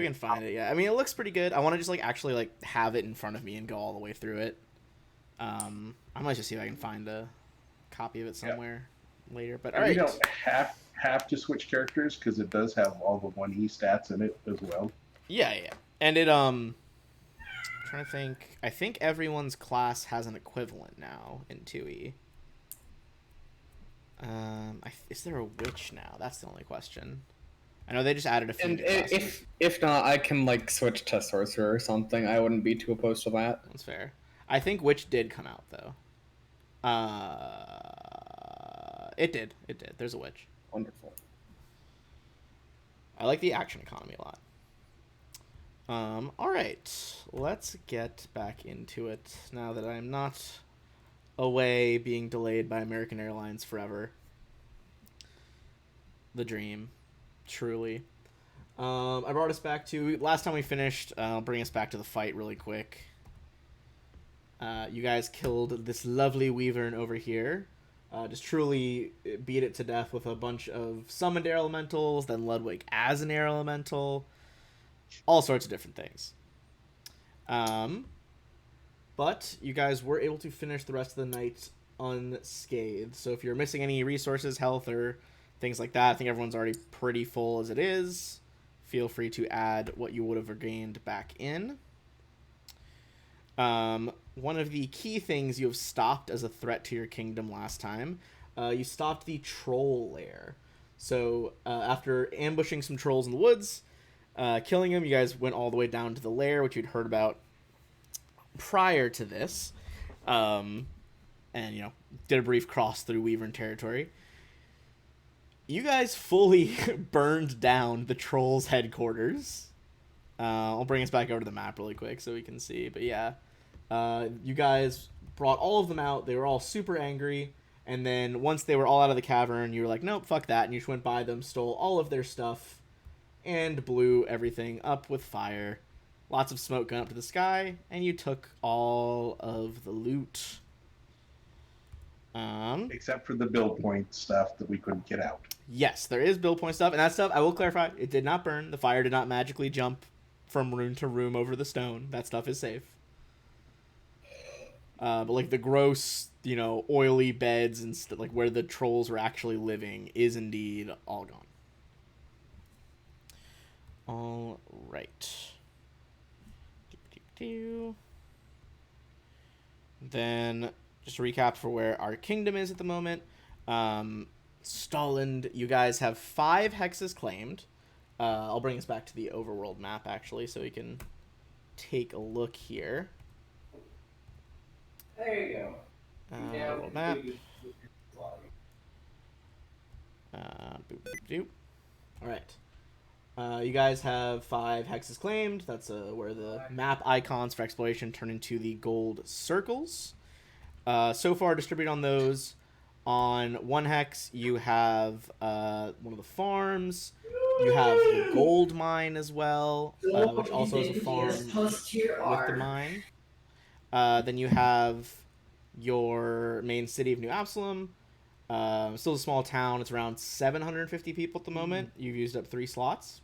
We can find it. Yeah, I mean, it looks pretty good. I want to just like actually like have it in front of me and go all the way through it. I might just see if I can find a copy of it somewhere later. But all And you right. don't have to switch characters because it does have all the 1E stats in it as well. Yeah, yeah. And it I'm trying to think. I think everyone's class has an equivalent now in 2E. Is there a witch now? That's the only question. I know they just added a few And new classes. if not, I can like switch to sorcerer or something. I wouldn't be too opposed to that. That's fair. I think witch did come out though. It did. It did. There's a witch. Wonderful. I like the action economy a lot. All right. Let's get back into it now that I'm not away being delayed by American Airlines forever. The dream, truly. I brought us back to last time we finished. I'll bring us back to the fight really quick. You guys killed this lovely wyvern over here. Just truly beat it to death with a bunch of summoned air elementals, then Ludwig as an air elemental, all sorts of different things. But you guys were able to finish the rest of the night unscathed. So if you're missing any resources, health, or things like that, I think everyone's already pretty full as it is. Feel free to add what you would have regained back in. One of the key things you have stopped as a threat to your kingdom last time, you stopped the troll lair. So after ambushing some trolls in the woods, killing them, you guys went all the way down to the lair, which you'd heard about prior to this, and did a brief cross through wyvern territory. You guys fully burned down the trolls' headquarters. I'll bring us back over to the map really quick so we can see. But yeah, you guys brought all of them out. They were all super angry. And then once they were all out of the cavern, you were like, nope, fuck that. And you just went by them, stole all of their stuff, and blew everything up with fire. Lots of smoke going up to the sky, and you took all of the loot. Except for the build point stuff that we couldn't get out. Yes, there is build point stuff, and that stuff, I will clarify, it did not burn. The fire did not magically jump from room to room over the stone. That stuff is safe. But like the gross, oily beds and like where the trolls were actually living is indeed all gone. All right. Then just to recap for where our kingdom is at the moment. Stalland, you guys have 5 hexes claimed. I'll bring us back to the overworld map actually, so we can take a look here. There you go. Overworld map. All right. You guys have 5 hexes claimed. That's where the map icons for exploration turn into the gold circles. So far, distributed on those. On 1 hex, you have one of the farms. You have the gold mine as well, which also is a farm with the mine. Then you have your main city of New Absalom. Still a small town. It's around 750 people at the moment. You've used up 3 slots.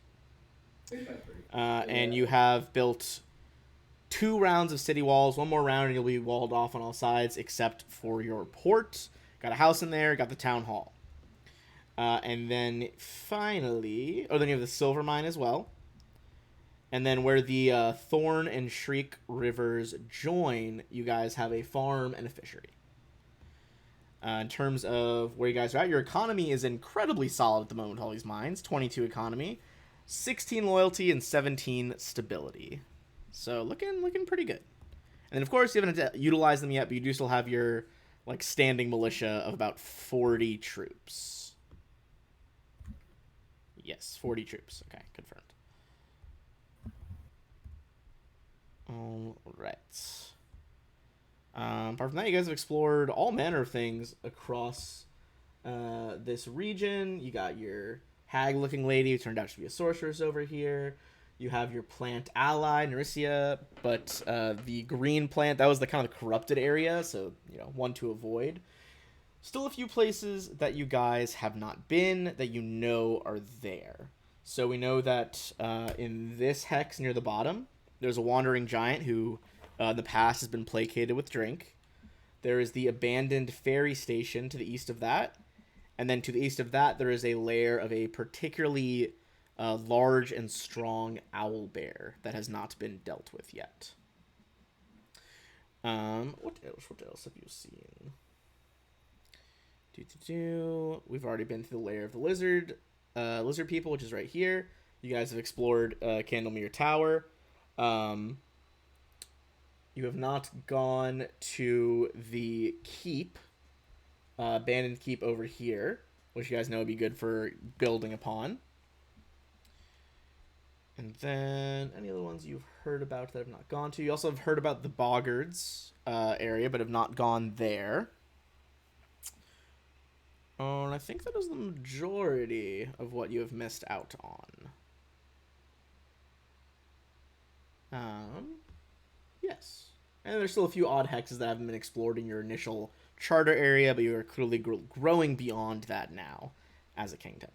And you have built 2 rounds of city walls. 1 more round and you'll be walled off on all sides except for your port. Got a house in there. Got the town hall. And then finally... then you have the silver mine as well. And then where the Thorn and Shriek rivers join, you guys have a farm and a fishery. In terms of where you guys are at, your economy is incredibly solid at the moment with all these mines. 22 economy, 16 loyalty, and 17 stability. So looking pretty good. And then of course you haven't utilized them yet, but you do still have your standing militia of about 40 troops. Yes, 40 troops. Okay, confirmed. All right. Apart from that, you guys have explored all manner of things across this region. You got your hag-looking lady who turned out to be a sorceress over here. You have your plant ally, Nerissa, but the green plant, that was the kind of corrupted area, so, one to avoid. Still a few places that you guys have not been that are there. So we know that in this hex near the bottom, there's a wandering giant who, in the past, has been placated with drink. There is the abandoned ferry station to the east of that, and then to the east of that, there is a lair of a particularly large and strong owl bear that has not been dealt with yet. What else? What else have you seen? We've already been to the lair of the lizard people, which is right here. You guys have explored Candlemere Tower. You have not gone to the keep, abandoned keep over here, which you guys know would be good for building upon. And then any other ones you've heard about that have not gone to. You also have heard about the Boggards area, but have not gone there. Oh, and I think that is the majority of what you have missed out on. Yes. And there's still a few odd hexes that haven't been explored in your initial charter area, but you are clearly growing beyond that now as a kingdom.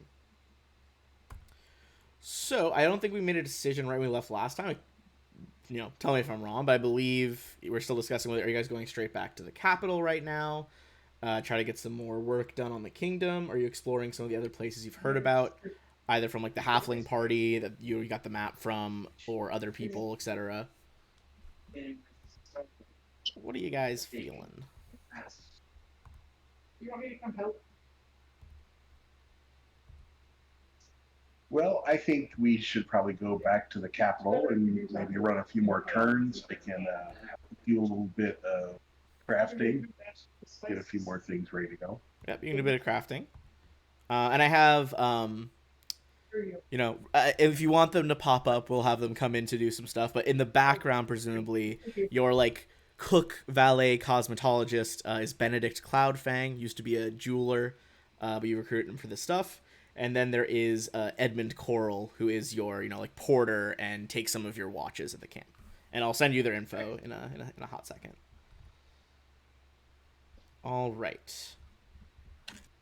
So, I don't think we made a decision right when we left last time. Tell me if I'm wrong, but I believe we're still discussing whether are you guys going straight back to the capital right now, try to get some more work done on the kingdom. Are you exploring some of the other places you've heard about, either from like the halfling party that you got the map from, or other people, etc.? What are you guys feeling? You want me to come help? Well, I think we should probably go back to the capital and maybe run a few more turns. I can do a little bit of crafting, get a few more things ready to go. Yep, you can do a bit of crafting. And I have, if you want them to pop up, we'll have them come in to do some stuff. But in the background, presumably, your like cook, valet, cosmetologist is Benedict Cloudfang. Used to be a jeweler, but you recruit him for this stuff. And then there is Edmund Coral, who is your like porter and takes some of your watches at the camp. And I'll send you their info in a hot second. All right.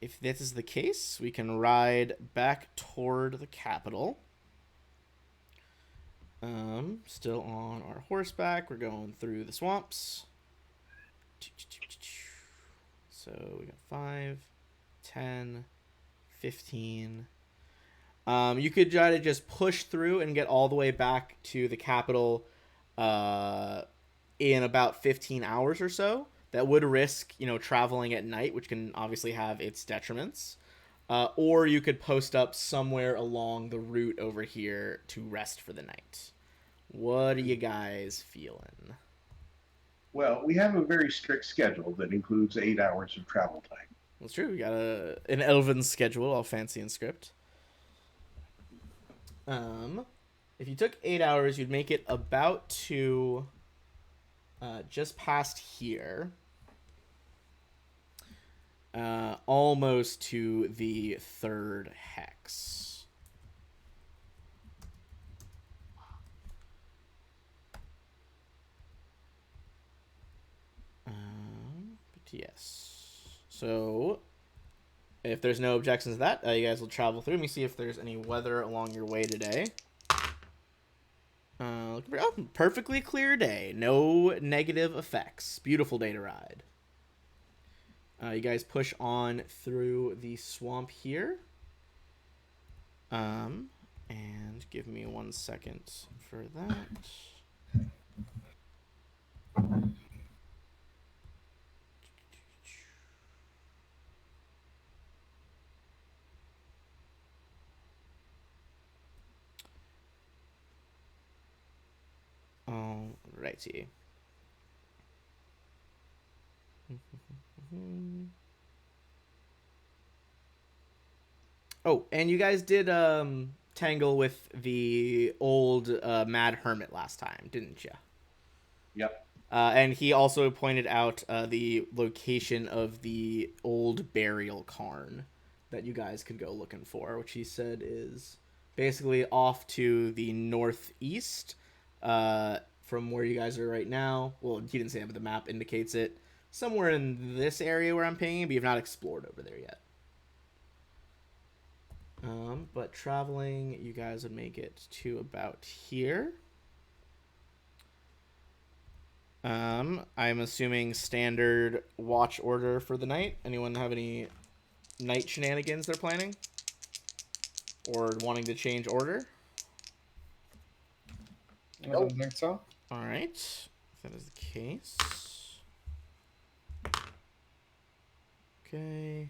If this is the case, we can ride back toward the capital. Still on our horseback. We're going through the swamps. So we got 5, 10, 15. You could try to just push through and get all the way back to the capital in about 15 hours or so. That would risk, traveling at night, which can obviously have its detriments. Or you could post up somewhere along the route over here to rest for the night. What are you guys feeling? Well, we have a very strict schedule that includes 8 hours of travel time. That's true. We got an elven schedule, all fancy in script. If you took 8 hours, you'd make it about to just past here. Almost to the third hex. But yes. So, if there's no objections to that, you guys will travel through. Let me see if there's any weather along your way today. Perfectly clear day. No negative effects. Beautiful day to ride. You guys push on through the swamp here. And give me 1 second for that. Alrighty. Oh, and you guys did tangle with the old Mad Hermit last time, didn't you? Yep. And he also pointed out the location of the old burial cairn that you guys could go looking for, which he said is basically off to the northeast from where you guys are right now. Well, he didn't say that, but the map indicates it. Somewhere in this area where I'm pinging, but you've not explored over there yet. But traveling, you guys would make it to about here. I'm assuming standard watch order for the night. Anyone have any night shenanigans they're planning? Or wanting to change order? I don't think so. All right. If that is the case. Okay.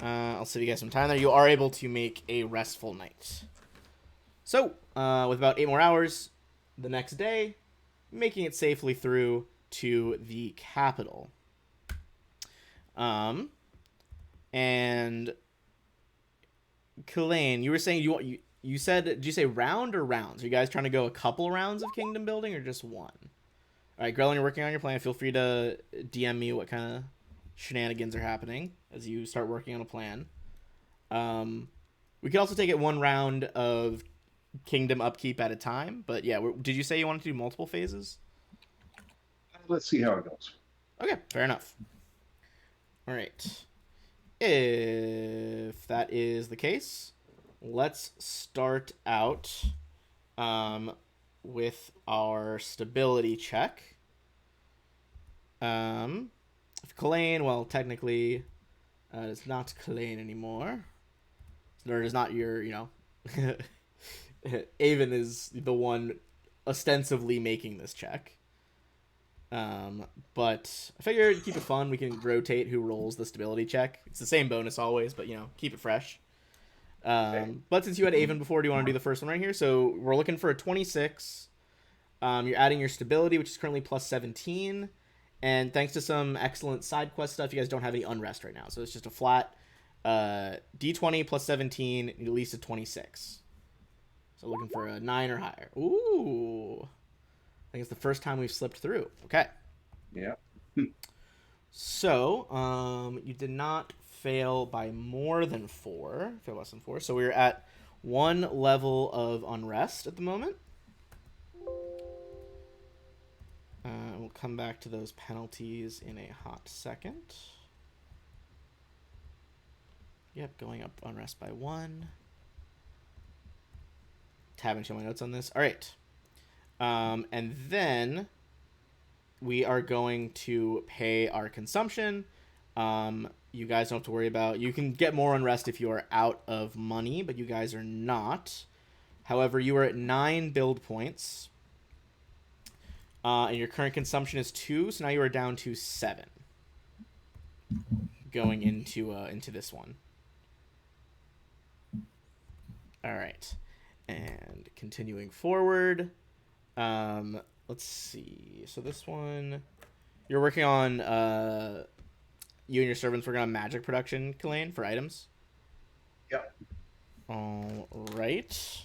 I'll save you guys some time there. You are able to make a restful night. So, with about 8 more hours, the next day, making it safely through to the capital. And Kalain, you were saying you said, did you say round or rounds? Are you guys trying to go a couple rounds of kingdom building or just one? All right, Grellin, you're working on your plan. Feel free to DM me what kind of shenanigans are happening as you start working on a plan. We could also take it one round of kingdom upkeep at a time. But yeah, did you say you wanted to do multiple phases? Let's see how it goes. Okay, fair enough. All right. If that is the case, let's start out with our stability check. Kalain, well, technically, it's not Kalain anymore. Or it is not your, Avon is the one ostensibly making this check. But I figured keep it fun. We can rotate who rolls the stability check. It's the same bonus always, but keep it fresh. But since you had Avon before, do you want to do the first one right here? So we're looking for a 26. You're adding your stability, which is currently plus 17. And thanks to some excellent side quest stuff, you guys don't have any unrest right now. So it's just a flat D20 plus 17, at least a 26. So looking for a 9 or higher. Ooh. I think it's the first time we've slipped through. Okay. Yeah. So, you did not fail by more than 4. Fail less than 4. So we're at 1 level of unrest at the moment. We'll come back to those penalties in a hot second. Yep, going up unrest by 1. Tabbing to my notes on this. All right. And then we are going to pay our consumption. You guys don't have to worry about. You can get more unrest if you are out of money, but you guys are not. However, you are at 9 build points. And your current consumption is 2, so now you are down to 7. Going into this one. All right. And continuing forward. Let's see. So this one, you're working on. You and your servants working on magic production, Kalain, for items. Yep. All right.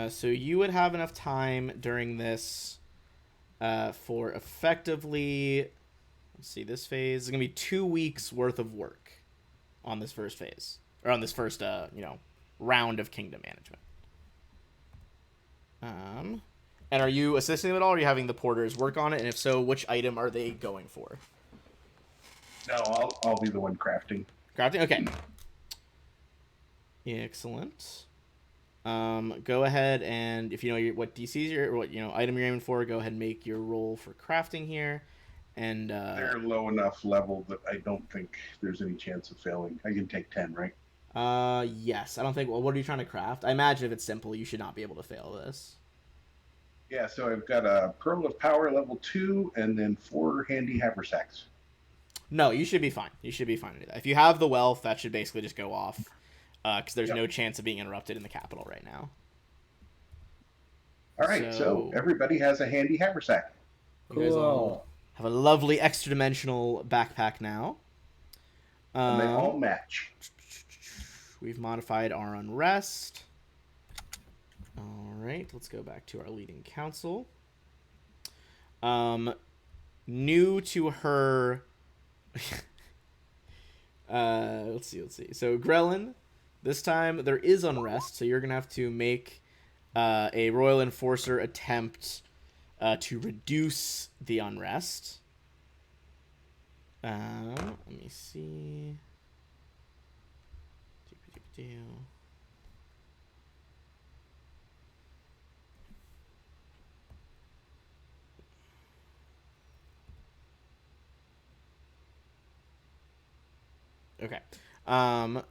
So you would have enough time during this, for effectively. Let's see. This phase is gonna be 2 weeks worth of work, on this first phase or on this first, round of kingdom management. And are you assisting them at all, or are you having the porters work on it? And if so, which item are they going for? No, I'll be the one crafting. Crafting? Okay. Excellent. Go ahead and if you know what DCs or what item you're aiming for, go ahead and make your roll for crafting here. And they're low enough level that I don't think there's any chance of failing. I can take 10, right? Yes. I don't think. Well, what are you trying to craft? I imagine if it's simple, you should not be able to fail this. Yeah, so I've got a Pearl of Power level 2 and then 4 handy haversacks. No, you should be fine. You should be fine to do that. If you have the wealth, that should basically just go off, because there's no chance of being interrupted in the capital right now. All right, so everybody has a handy haversack. You guys all have a lovely extra-dimensional backpack now. And they all match. We've modified our unrest. All right, let's go back to our leading council. New to her. Let's see. So Grellin, this time there is unrest, so you're gonna have to make a royal enforcer attempt to reduce the unrest. Let me see. Okay. I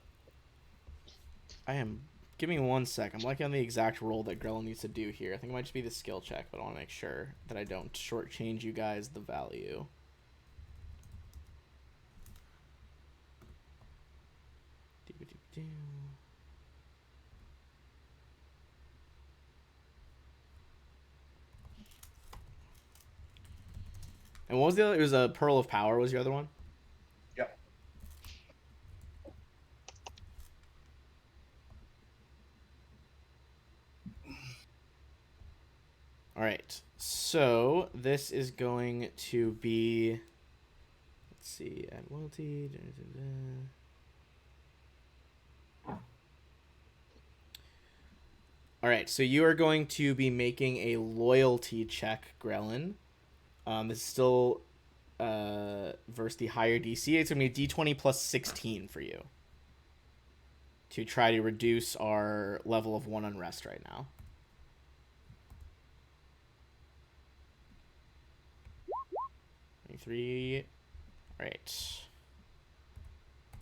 am. Give me 1 sec. I'm looking on the exact roll that Grella needs to do here. I think it might just be the skill check, but I want to make sure that I don't shortchange you guys the value. And what was the other? It was a Pearl of Power. Was your other one? Yep. All right. So this is going to be. Let's see. Add loyalty. All right. So you are going to be making a loyalty check, Grellin. This is still versus the higher DC. It's going to be D20 plus 16 for you to try to reduce our level of 1 unrest right now. Three. All right. I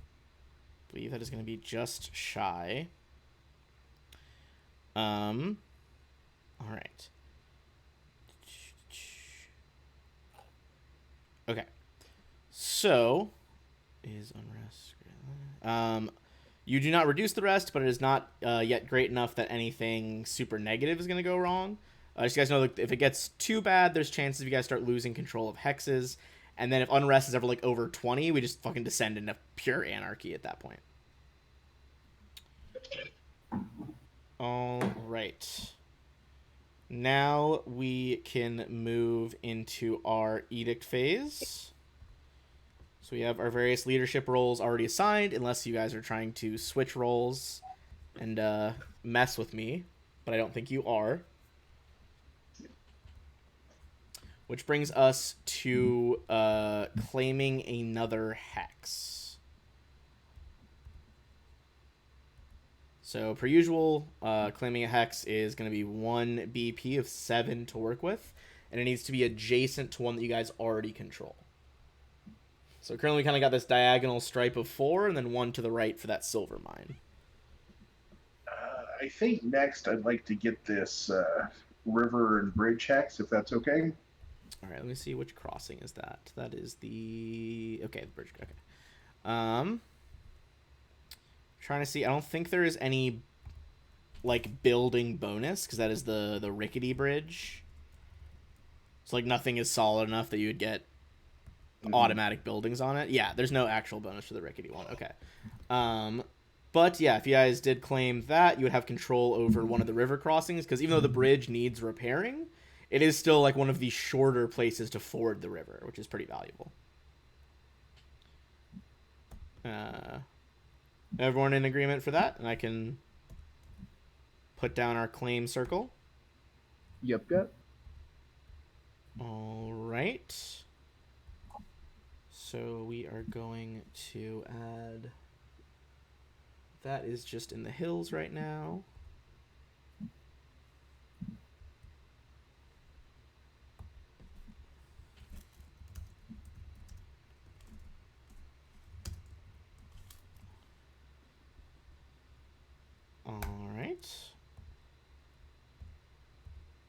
believe that is going to be just shy. All right. Okay. So is unrest. You do not reduce the rest, but it is not yet great enough that anything super negative is going to go wrong. Just you guys know, that if it gets too bad, there's chances you guys start losing control of hexes. And then if unrest is ever like over 20, we just fucking descend into pure anarchy at that point. All right. Now we can move into our edict phase. So we have our various leadership roles already assigned, unless you guys are trying to switch roles and mess with me, but I don't think you are. Which brings us to claiming another hex. So per usual, claiming a hex is going to be 1 BP of 7 to work with, and it needs to be adjacent to one that you guys already control. So currently we kind of got this diagonal stripe of 4, and then 1 to the right for that silver mine. I think next I'd like to get this river and bridge hex, if that's okay. All right, let me see which crossing is that. That is the the bridge. Okay. Trying to see. I don't think there is any like building bonus because that is the rickety bridge. So like nothing is solid enough that you would get automatic buildings on it. Yeah, there's no actual bonus for the rickety one. Okay. But yeah, if you guys did claim that, you would have control over one of the river crossings because even though the bridge needs repairing, it is still like one of the shorter places to ford the river, which is pretty valuable. Everyone in agreement for that? And I can put down our claim circle. Yep. All right. So we are going to add... That is just in the hills right now. All right.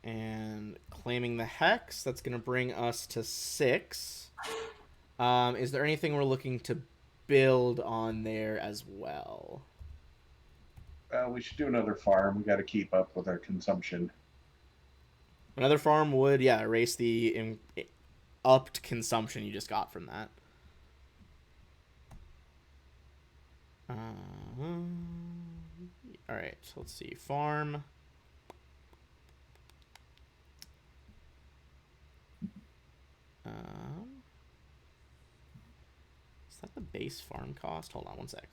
And claiming the hex, that's going to bring us to 6. Is there anything we're looking to build on there as well? We should do another farm. We got to keep up with our consumption. Another farm would, erase the upped consumption you just got from that. All right, so let's see. Farm. Is that the base farm cost? Hold on 1 sec.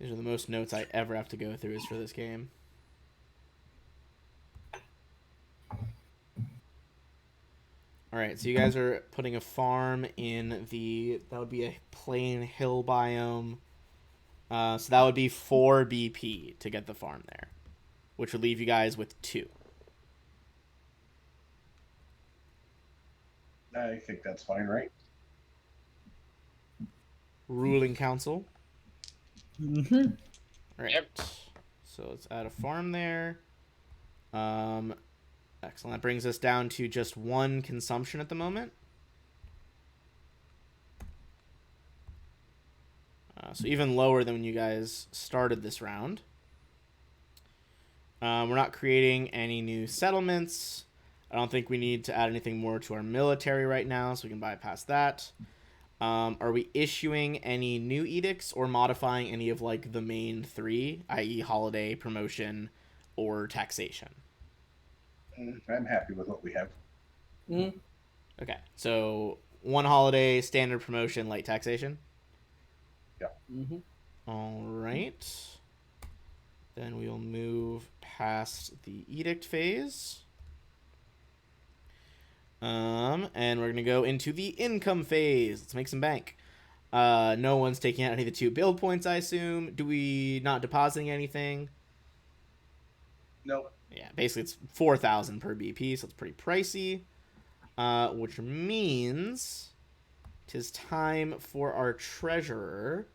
These are the most notes I ever have to go through is for this game. All right, so you guys are putting a farm in that would be a plain hill biome. So that would be 4 BP to get the farm there, which would leave you guys with 2. I think that's fine, right? Ruling council. Mm-hmm. All right. Yep. So let's add a farm there. Excellent. That brings us down to just 1 consumption at the moment. So even lower than when you guys started this round. We're not creating any new settlements. I don't think we need to add anything more to our military right now, so we can bypass that. Are we issuing any new edicts or modifying any of like the main 3, i.e. holiday, promotion, or taxation? I'm happy with what we have. Mm-hmm. Okay, so 1 holiday, standard promotion, light taxation. Yeah. Mm-hmm. All right. Then we'll move past the edict phase. And we're gonna go into the income phase. Let's make some bank. No one's taking out any of the 2 build points, I assume. Do we not depositing anything? Nope. Yeah, basically it's 4,000 per BP, so it's pretty pricey. Which means 'tis time for our treasurer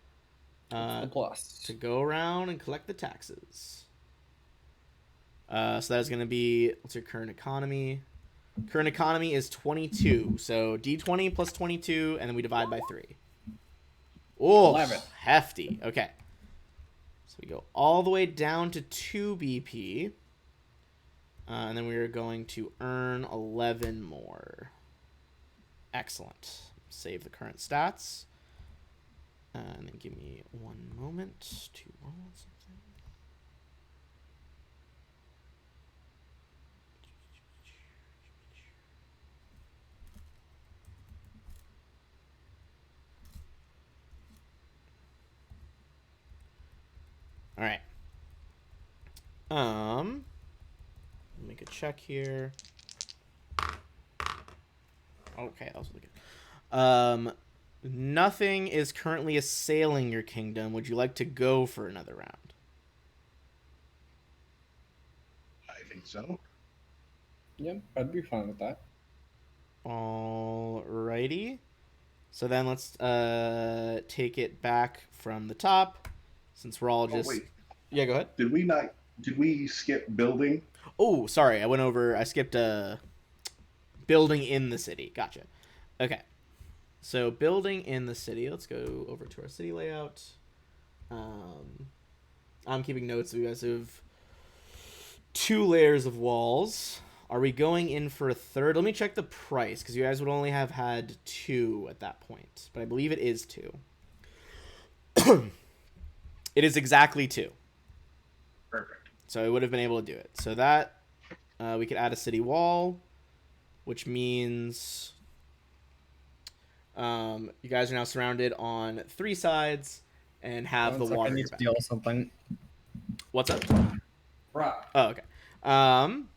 to go around and collect the taxes. So that's going to be, what's your current economy? Current economy is 22. So D20 plus 22, and then we divide by 3. Oh, 11. Hefty. Okay. So we go all the way down to 2 BP. And then we are going to earn 11 more. Excellent. Save the current stats. And then give me 1 moment to roll something. All right. Make a check here. Okay, that was really good. Nothing is currently assailing your kingdom. Would you like to go for another round? I think so. Yep, I'd be fine with that. Alrighty. So then let's take it back from the top, since we're all just. Oh, wait. Yeah, go ahead. Did we skip building? Oh, sorry, I skipped building in the city. Gotcha. Okay. So building in the city. Let's go over to our city layout. I'm keeping notes. So you guys have 2 layers of walls. Are we going in for a third? Let me check the price, because you guys would only have had 2 at that point. But I believe it is 2. It is exactly 2. Perfect. So I would have been able to do it. So that, we could add a city wall, which means you guys are now surrounded on 3 sides and have the water. I need to deal with something. What's up? Right. Oh, okay. And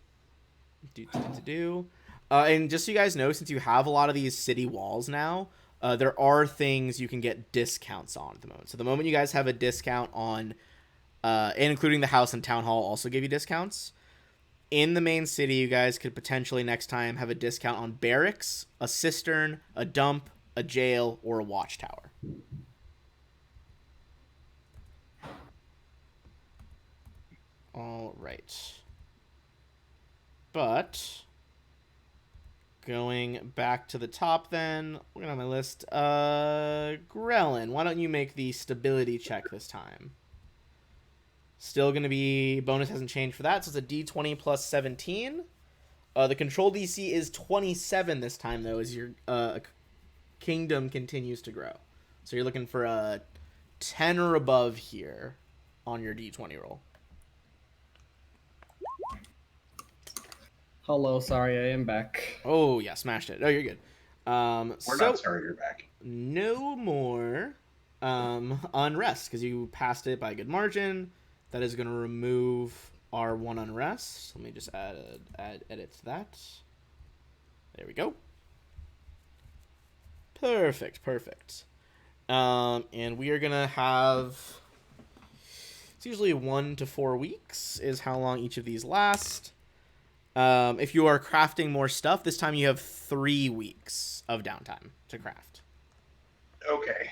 just so you guys know, since you have a lot of these city walls now, there are things you can get discounts on at the moment. So the moment you guys have a discount on, and including the house and town hall also give you discounts. In the main city, you guys could potentially next time have a discount on barracks, a cistern, a dump, a jail, or a watchtower. All right. But going back to the top then, we're going to on my list. Grellin, why don't you make the stability check this time? Still going to be, bonus hasn't changed for that, so it's a D20 plus 17. The control DC is 27 this time, though, as your kingdom continues to grow. So you're looking for a 10 or above here on your D20 roll. Hello, sorry, I am back. Oh, yeah, smashed it. Oh, you're good. We're not sorry you're back. No more unrest because you passed it by a good margin. That is going to remove our 1 unrest. Let me just edit that. There we go. Perfect. And we are going to have... It's usually 1 to 4 weeks is how long each of these last. If you are crafting more stuff, this time you have 3 weeks of downtime to craft. Okay.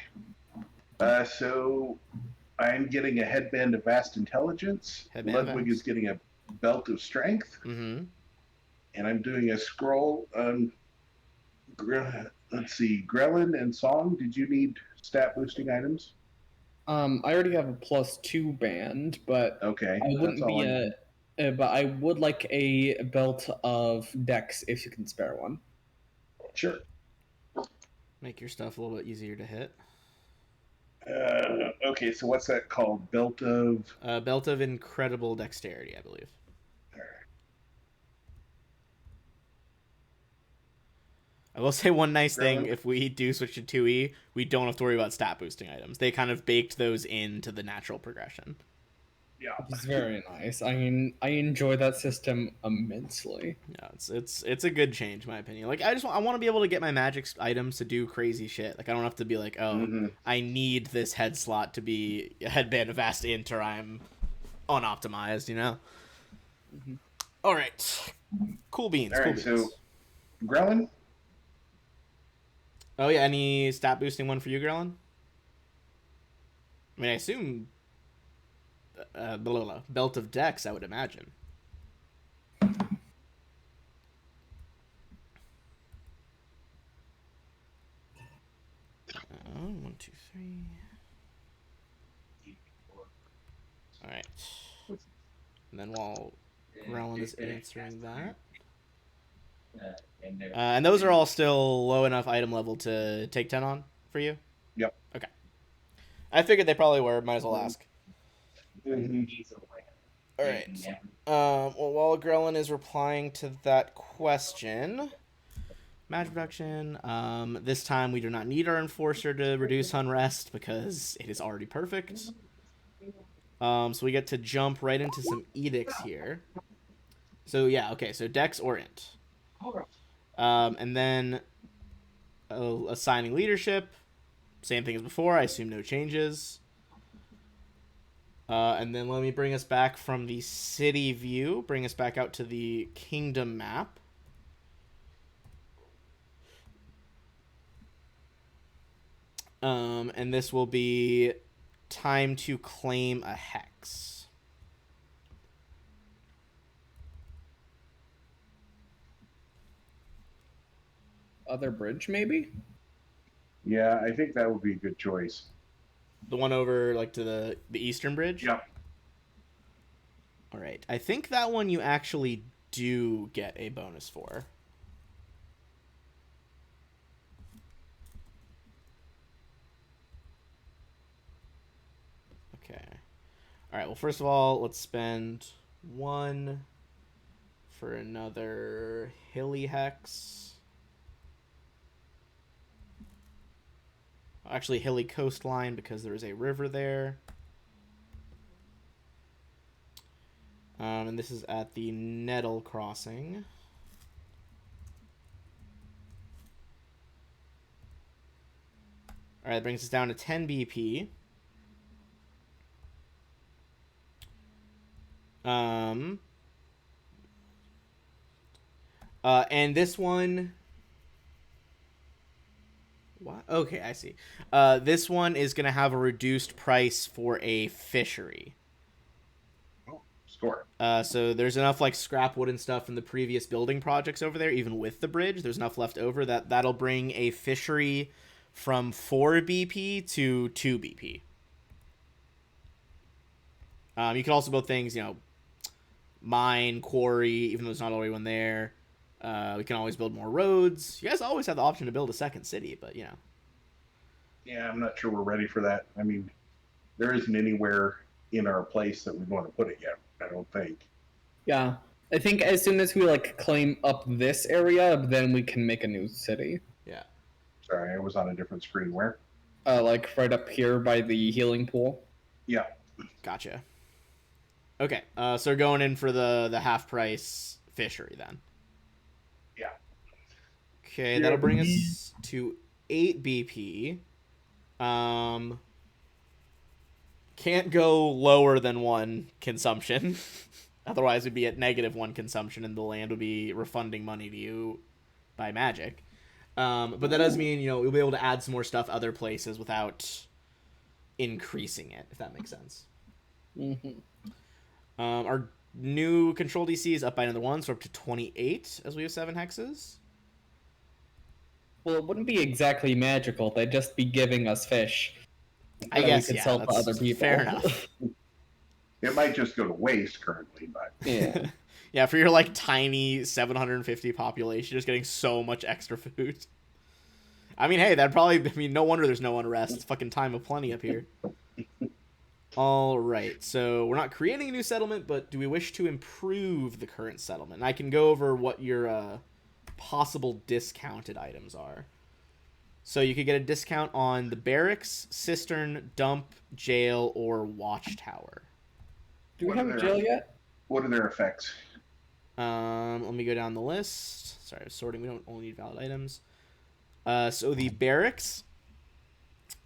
So I'm getting a headband of vast intelligence. Ludwig is getting a belt of strength. Mm-hmm. And I'm doing a scroll. Let's see. Grellin and Song, did you need stat boosting items? I already have a +2 band, but okay, I wouldn't be but I would like a belt of Dex if you can spare one. Sure. Make your stuff a little bit easier to hit. Okay, so what's that called? Belt of incredible dexterity, I believe. I will say one nice thing: if we do switch to 2E, we don't have to worry about stat boosting items. They kind of baked those into the natural progression. Yeah, it's very nice. I mean, I enjoy that system immensely. Yeah, it's a good change, in my opinion. Like, I want to be able to get my magic items to do crazy shit. Like, I don't have to be like, oh, I need this head slot to be a headband of vast int, or I'm unoptimized. You know. Mm-hmm. All right, cool beans. All right, so Grellin. Oh yeah, any stat boosting one for you, Grellin? I mean, I assume belt of Dex, I would imagine. Oh, 1, 2, 3. All right. And then while Grellin is answering that. And those are all still low enough item level to take 10 on for you? Yep. Okay. I figured they probably were. Might as well ask. Mm-hmm. All right. Well, while Grellin is replying to that question, magic reduction. This time we do not need our enforcer to reduce unrest because it is already perfect. So we get to jump right into some edicts here. So yeah, okay. So Dex or Int. And then assigning leadership, same thing as before. I assume no changes. And then let me bring us back from the city view. Bring us back out to the kingdom map. And this will be time to claim a hex. Other bridge, maybe? Yeah, I think that would be a good choice. The one over, like, to the eastern bridge? Yep. All right. I think that one you actually do get a bonus for. Okay. All right. Well, first of all, let's spend 1 for another hilly hex. Actually, hilly coastline because there is a river there. And this is at the Nettle crossing. All right, that brings us down to 10 BP. And this one... What? Okay, I see. This one is going to have a reduced price for a fishery. Oh, score. So there's enough like scrap wood and stuff from the previous building projects over there, even with the bridge. There's enough left over that'll bring a fishery from 4 BP to 2 BP. You can also build things, mine, quarry, even though there's not already one there. We can always build more roads. You guys always have the option to build a second city, but, Yeah, I'm not sure we're ready for that. I mean, there isn't anywhere in our place that we want to put it yet, I don't think. Yeah. I think as soon as we, claim up this area, then we can make a new city. Yeah. Sorry, I was on a different screen. Where? like right up here by the healing pool. Yeah. Gotcha. Okay, so we're going in for the half price fishery then. Yeah. Okay, Yeah, that'll bring baby. us to 8 BP. Um, can't go lower than 1 consumption. Otherwise, we'd be at -1 consumption, and the land would be refunding money to you by magic. But that does mean you'll be able to add some more stuff other places without increasing it, if that makes sense. Mm-hmm. Our new control DC is up by another 1, so we're up to 28 as we have 7 hexes. Well, it wouldn't be exactly magical. They'd just be giving us fish I that we guess, could yeah, sell to that's other people. fair enough. It might just go to waste currently, but Yeah. Yeah, for your like tiny 750 population, just getting so much extra food. I mean, hey, that'd probably. I mean, no wonder there's no unrest. It's fucking time of plenty up here. All right, so we're not creating a new settlement, but do we wish to improve the current settlement? And I can go over what your possible discounted items are. So you could get a discount on the barracks, cistern, dump, jail, or watchtower. Do we What have are a their- jail yet? what are their effects? Let me go down the list. Sorry, I was sorting. We don't only need valid items. So the barracks,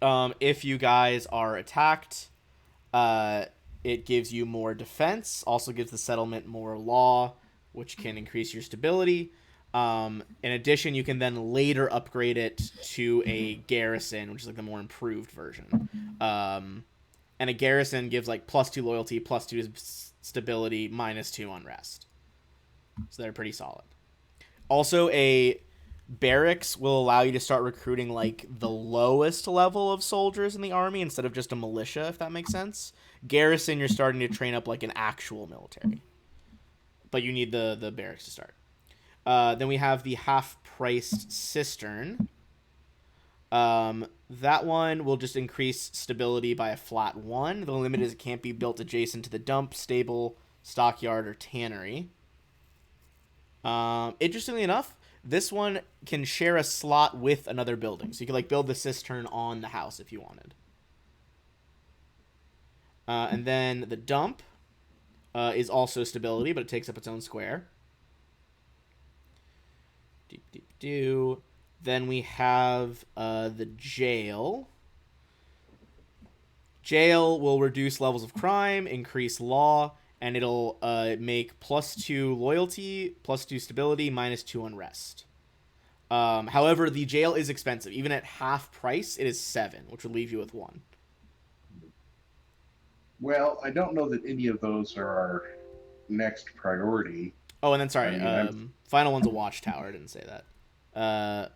if you guys are attacked, it gives you more defense. Also gives the settlement more law, which can increase your stability. In addition, you can then later upgrade it to a garrison, which is like the more improved version. And a garrison gives like +2 loyalty, +2 stability, -2 unrest. So they're pretty solid. Also, a barracks will allow you to start recruiting like the lowest level of soldiers in the army instead of just a militia, if that makes sense. Garrison, you're starting to train up like an actual military, but you need the barracks to start. Then we have the half-priced cistern. That one will just increase stability by a flat 1. The limit is it can't be built adjacent to the dump, stable, stockyard, or tannery. Interestingly enough, this one can share a slot with another building. So you could like build the cistern on the house if you wanted. And then the dump is also stability, but it takes up its own square. Then we have the jail. Jail will reduce levels of crime, increase law, and it'll make +2 loyalty, +2 stability, -2 unrest. However, the jail is expensive. Even at half price, it is 7, which would leave you with 1. Well, I don't know that any of those are our next priority. Oh, and then sorry, I mean, final one's a watchtower. I didn't say that.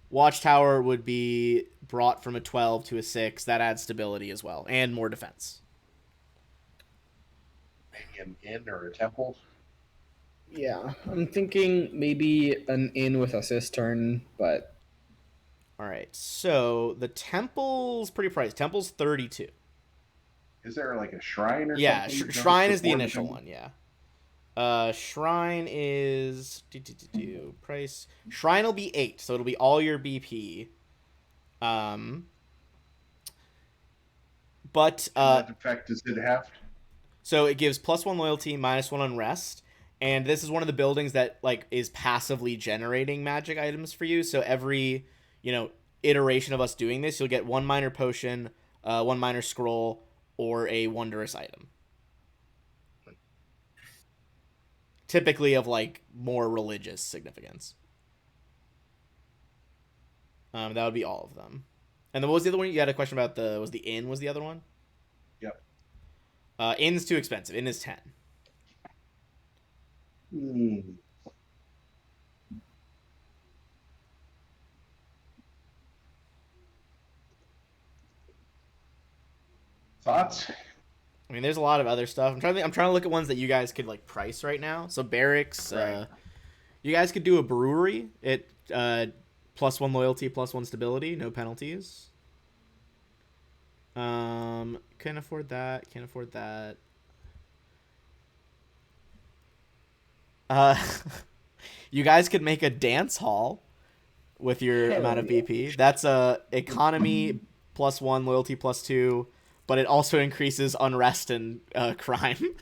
Watchtower would be brought from a 12 to a 6. That adds stability as well, and more defense. Maybe an inn or a temple. Yeah, I'm thinking maybe an inn with a cistern, but All right, so the temple's pretty priced. Temple's 32. Is there like a shrine or Yeah, something? shrine is the Before initial temple? one. Yeah. Shrine is price. Shrine will be 8, so it'll be all your BP. But What effect does it have? so it gives +1 loyalty, -1 unrest, and this is one of the buildings that like is passively generating magic items for you. So every iteration of us doing this, you'll get 1 minor potion, 1 minor scroll, or a wondrous item. Typically of like more religious significance. That would be all of them. And then what was the other one? You had a question about was the inn was the other one? Yep. Inn's too expensive. Inn is 10. Thoughts? I mean, there's a lot of other stuff. I'm trying to look at ones that you guys could like price right now. So barracks, Right. you guys could do a brewery. It +1 loyalty, +1 stability, no penalties. Can't afford that. Can't afford that. You guys could make a dance hall with your Hell amount of yeah. BP. That's a economy +1, loyalty +2, but it also increases unrest and crime.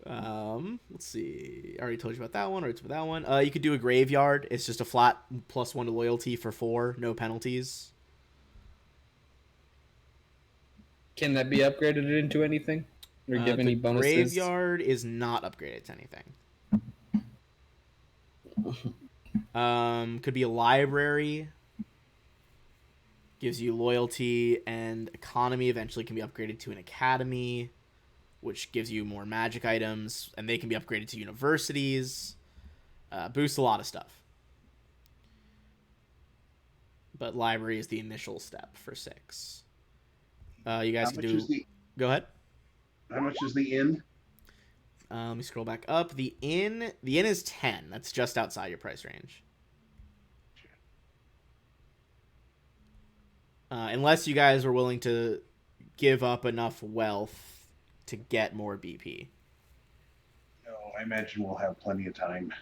Let's see. I already told you about that one. You could do a graveyard. It's just a flat +1 to loyalty for 4, no penalties. Can that be upgraded into anything? Or give any The bonuses? graveyard is not upgraded to anything. Could be a library. Gives you loyalty and economy. Eventually can be upgraded to an academy, which gives you more magic items, and they can be upgraded to universities. Boosts a lot of stuff. But library is the initial step for 6. You guys can do... Go ahead. How much is the inn? Let me scroll back up. The inn is 10. That's just outside your price range. Unless you guys were willing to give up enough wealth to get more BP. No, I imagine we'll have plenty of time.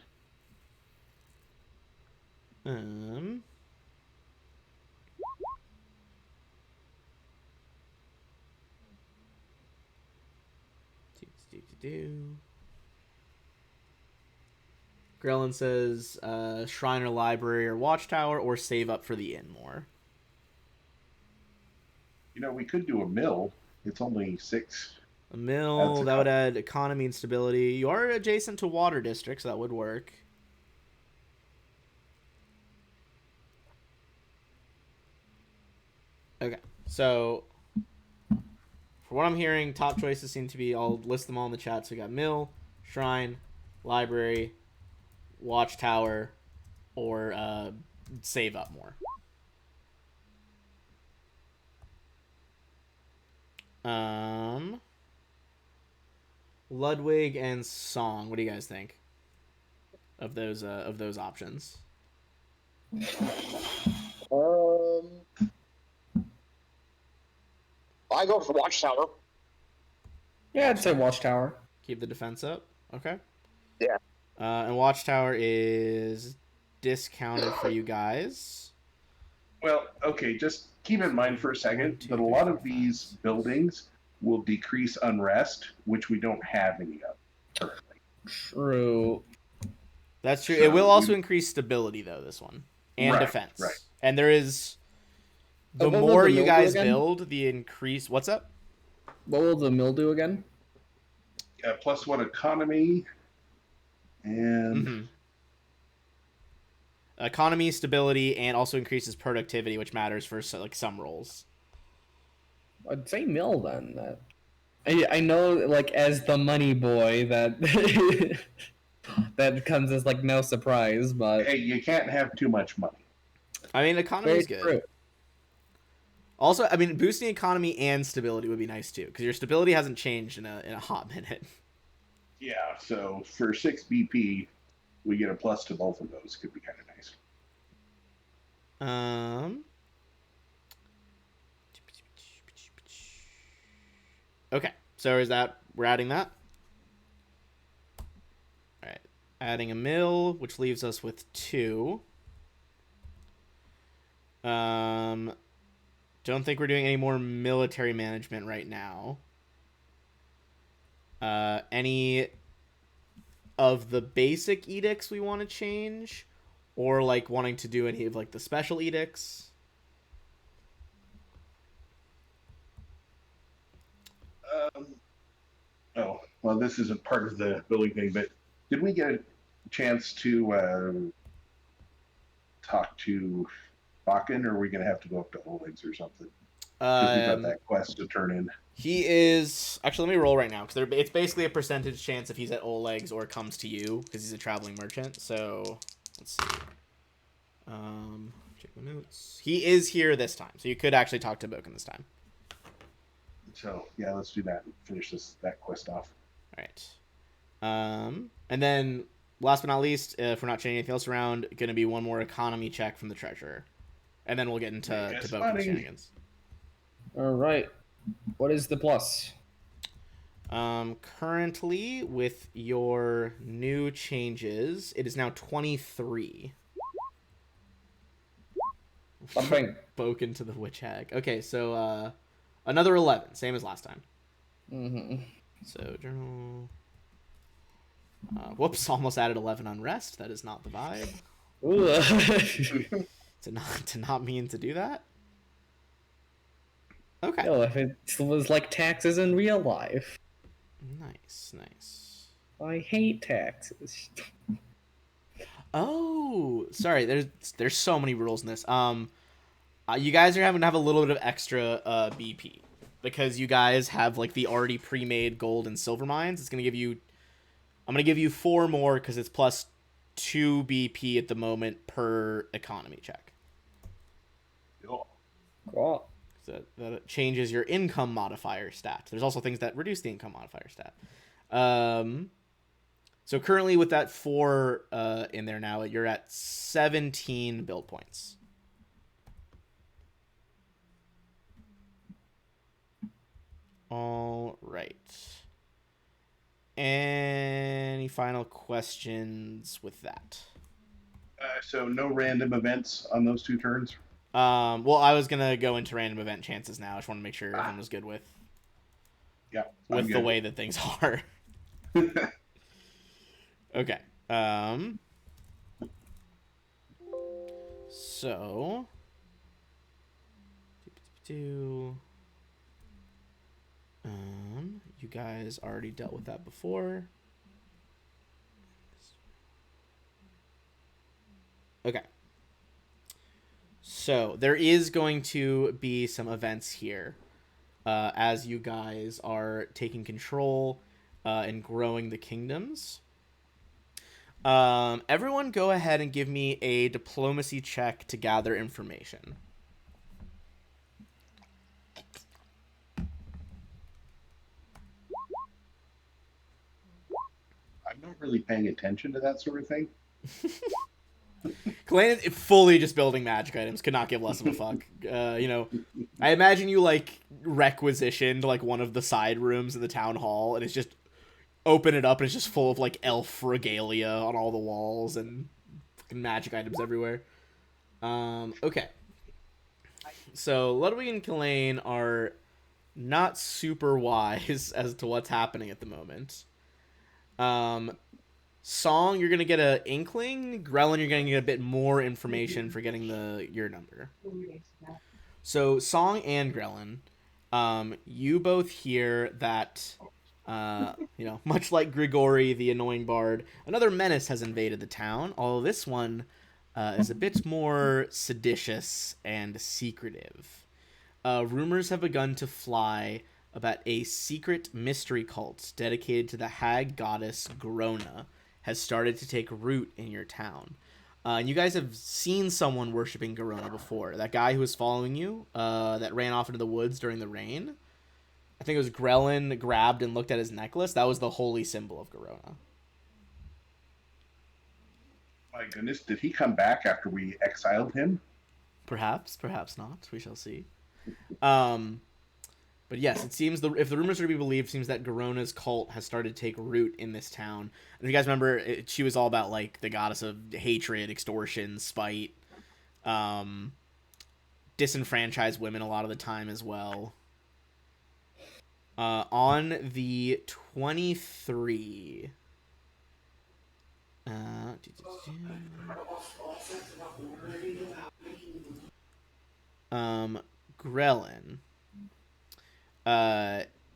Grellin says shrine or library or watchtower, or save up for the inn more. We could do a mill. It's only 6. A mill, that would add economy and stability. You are adjacent to water districts, so that would work. Okay, so for what I'm hearing, top choices seem to be, I'll list them all in the chat. So we got mill, shrine, library, watchtower, or save up more. Ludwig and Song. What do you guys think of those options? I go for Watchtower. Yeah, I'd say Watchtower. Keep the defense up. Okay. Yeah. And Watchtower is discounted for you guys. Well, okay, just keep in mind for a second that a lot of these buildings will decrease unrest, which we don't have any of currently. True. That's true. It will also increase stability, though, this one. And defense. Right. And there is... The more you guys build, the increase... What's up? What will the mill do again? +1 economy. And... Economy, stability, and also increases productivity, which matters for some roles. I'd say mill then. I know, as the money boy, that that comes as no surprise, but hey, you can't have too much money. I mean, economy is good. True. Also, I mean, boosting economy and stability would be nice too, because your stability hasn't changed in a hot minute. Yeah, so for 6 BP, we get a plus to both of those. Could be kind of nice. Okay, so we're adding that? Alright, adding a mill, which leaves us with 2. Don't think we're doing any more military management right now. Any of the basic edicts we want to change? Or wanting to do any of the special edicts? Well, this isn't part of the building thing, but did we get a chance to talk to Bakken, or are we going to have to go up to Oleg's or something? Because we got that quest to turn in. He is... Actually, let me roll right now, because it's basically a percentage chance if he's at Oleg's or comes to you, because he's a traveling merchant. So, let's see. Check my notes. He is here this time, so you could actually talk to Boken this time. So, yeah, let's do that and finish that quest off. All right. And then, last but not least, if we're not changing anything else around, going to be one more economy check from the treasurer. And then we'll get into Boken's shenanigans. All right. What is the plus? Currently, with your new changes, it is now 23. Something. Spoken to the witch hag. Okay, so another 11, same as last time. Mm-hmm. So journal. Whoops, almost added 11 unrest. That is not the vibe. to not mean to do that. Okay. Yo, if it was like taxes in real life. Nice, nice. I hate taxes. Oh, sorry. There's so many rules in this. You guys are having to have a little bit of extra BP because you guys have like the already pre-made gold and silver mines. It's gonna give you. I'm gonna give you 4 more because it's plus 2 BP at the moment per economy check. Cool. So that changes your income modifier stat. There's also things that reduce the income modifier stat. So currently with that 4 in there now, you're at 17 build points. All right. Any final questions with that? So no random events on those 2 turns? Well, I was going to go into random event chances now. I just want to make sure everyone was good with the way that things are. Okay. So you guys already dealt with that before. Okay. So there is going to be some events here as you guys are taking control and growing the kingdoms. Everyone go ahead and give me a diplomacy check to gather information. I'm not really paying attention to that sort of thing. Kalane is fully just building magic items. Could not give less of a fuck. I imagine you like requisitioned like one of the side rooms in the town hall, and it's just open it up, and it's just full of like elf regalia on all the walls and fucking magic items everywhere. Okay. So Ludwig and Kalane are not super wise as to what's happening at the moment. Song, you're gonna get a inkling. Grellin, you're gonna get a bit more information for getting your number. So Song and Grellin, you both hear that, much like Grigori, the annoying bard, another menace has invaded the town. Although this one is a bit more seditious and secretive. Rumors have begun to fly about a secret mystery cult dedicated to the hag goddess Grona has started to take root in your town. And you guys have seen someone worshiping Grona before. That guy who was following you, that ran off into the woods during the rain. I think it was Grellin grabbed and looked at his necklace. That was the holy symbol of Grona. My goodness, did he come back after we exiled him? Perhaps, perhaps not. We shall see. But yes, it seems if the rumors are to be believed, it seems that Garona's cult has started to take root in this town. And if you guys remember, she was all about like the goddess of hatred, extortion, spite, disenfranchise women a lot of the time as well. On the 23. Grellin.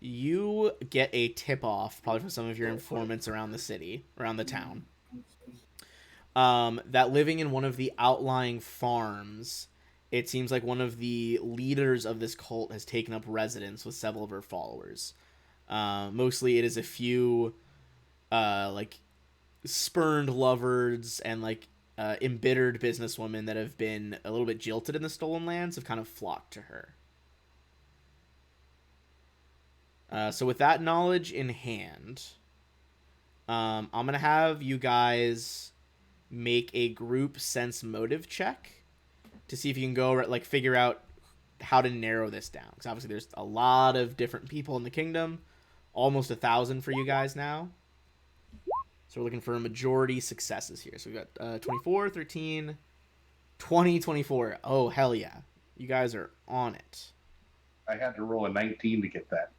You get a tip-off, probably from some of your informants around the city, around the town, that living in one of the outlying farms, it seems like one of the leaders of this cult has taken up residence with several of her followers. Mostly it is a few, like, spurned lovers and, like, embittered businesswomen that have been a little bit jilted in the stolen lands have kind of flocked to her. So with that knowledge in hand, I'm going to have you guys make a group sense motive check to see if you can go, like, figure out how to narrow this down. Because obviously there's a lot of different people in the kingdom. Almost 1,000 for you guys now. So we're looking for majority successes here. So we've got 24, 13, 2024. Oh, hell yeah. You guys are on it. I had to roll a 19 to get that.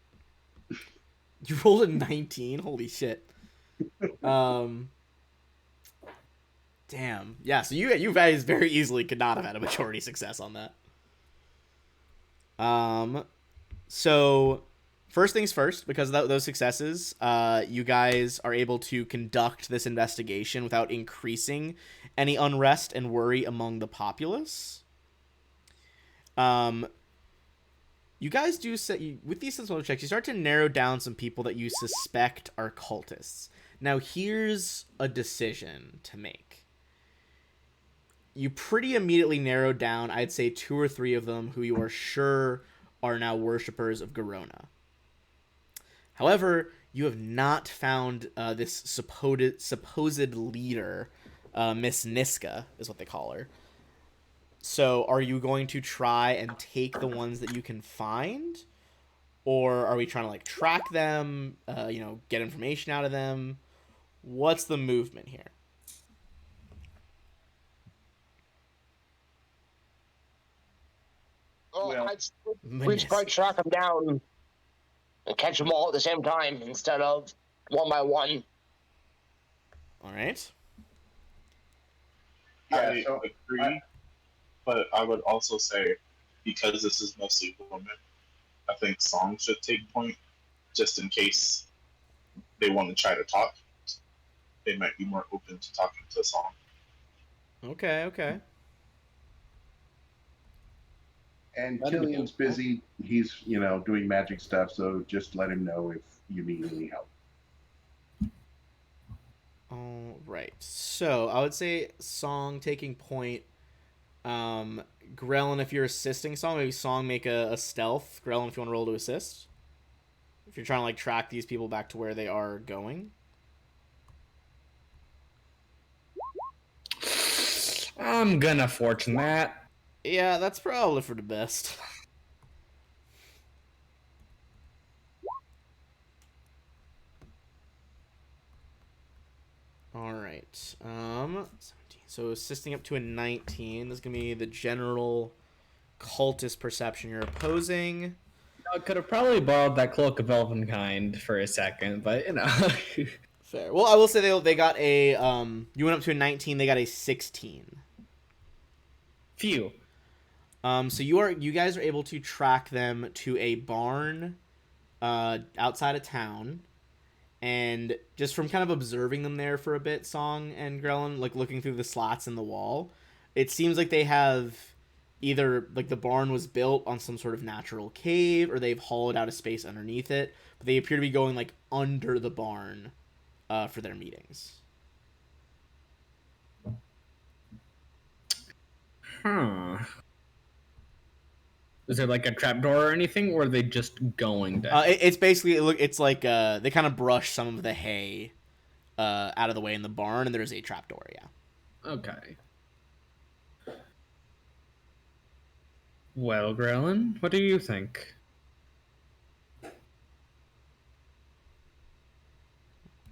You rolled a 19? Holy shit. Um, damn. Yeah, so you guys very easily could not have had a majority success on that. So first things first, because of those successes, you guys are able to conduct this investigation without increasing any unrest and worry among the populace. You guys do say with these sensible checks, you start to narrow down some people that you suspect are cultists. Now, here's a decision to make. You pretty immediately narrow down, I'd say, 2 or 3 of them who you are sure are now worshippers of Garona. However, you have not found this supposed leader, Miss Niska, is what they call her. So, are you going to try and take the ones that you can find? Or are we trying to, like, track them, get information out of them? What's the movement here? Well, we should Miss. probably track them down and catch them all at the same time instead of one by one. All right. Yeah, I so agree, but I would also say, because this is mostly women, I think Song should take point, just in case they want to try to talk. They might be more open to talking to Song. Okay. and That'd be Killian's cool. busy. He's doing magic stuff, so just let him know if you need any help. All right. So I would say Song taking point. Grellin, if you're assisting Song, maybe Song make a stealth. Grellin, if you want to roll to assist. If you're trying to like track these people back to where they are going. I'm gonna fortune that. Yeah, that's probably for the best. All right. 17. So assisting up to a 19. This is gonna be the general cultist perception you're opposing. I could have probably borrowed that cloak of Elvenkind for a second, but Fair. Well, I will say they got a you went up to a 19, they got a 16. Phew. So you guys are able to track them to a barn outside of town, and just from kind of observing them there for a bit, Song and Grellin, like looking through the slots in the wall, it seems like they have either like the barn was built on some sort of natural cave or they've hollowed out a space underneath it, but they appear to be going like under the barn for their meetings. Huh. Is there like a trapdoor or anything, or are they just going down? It's basically it's like they kind of brush some of the hay out of the way in the barn, and there's a trapdoor. Yeah. Okay. Well, Grellin, what do you think?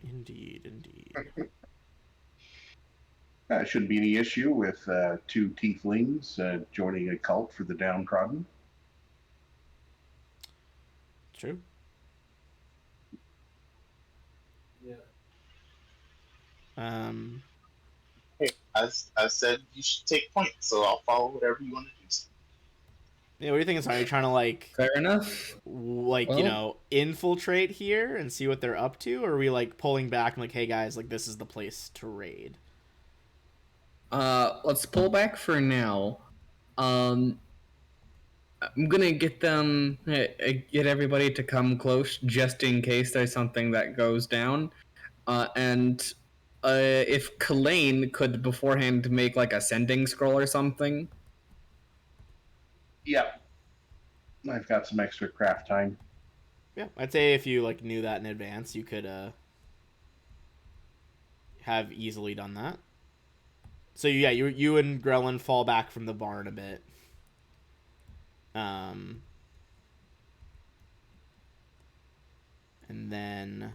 Indeed. Shouldn't be any issue with 2 tieflings joining a cult for the downtrodden. True. Yeah. Hey, as I said, you should take point, so I'll follow whatever you want to do. Yeah, what do you think? Are you trying to like Fair enough. infiltrate here and see what they're up to, or are we like pulling back and like, hey guys, like this is the place to raid? Let's pull back for now. I'm gonna get everybody to come close just in case there's something that goes down. And if Kalain could beforehand make like a sending scroll or something. Yep. I've got some extra craft time. Yeah, I'd say if you like knew that in advance, you could have easily done that. So yeah, you and Grellin fall back from the barn a bit. And then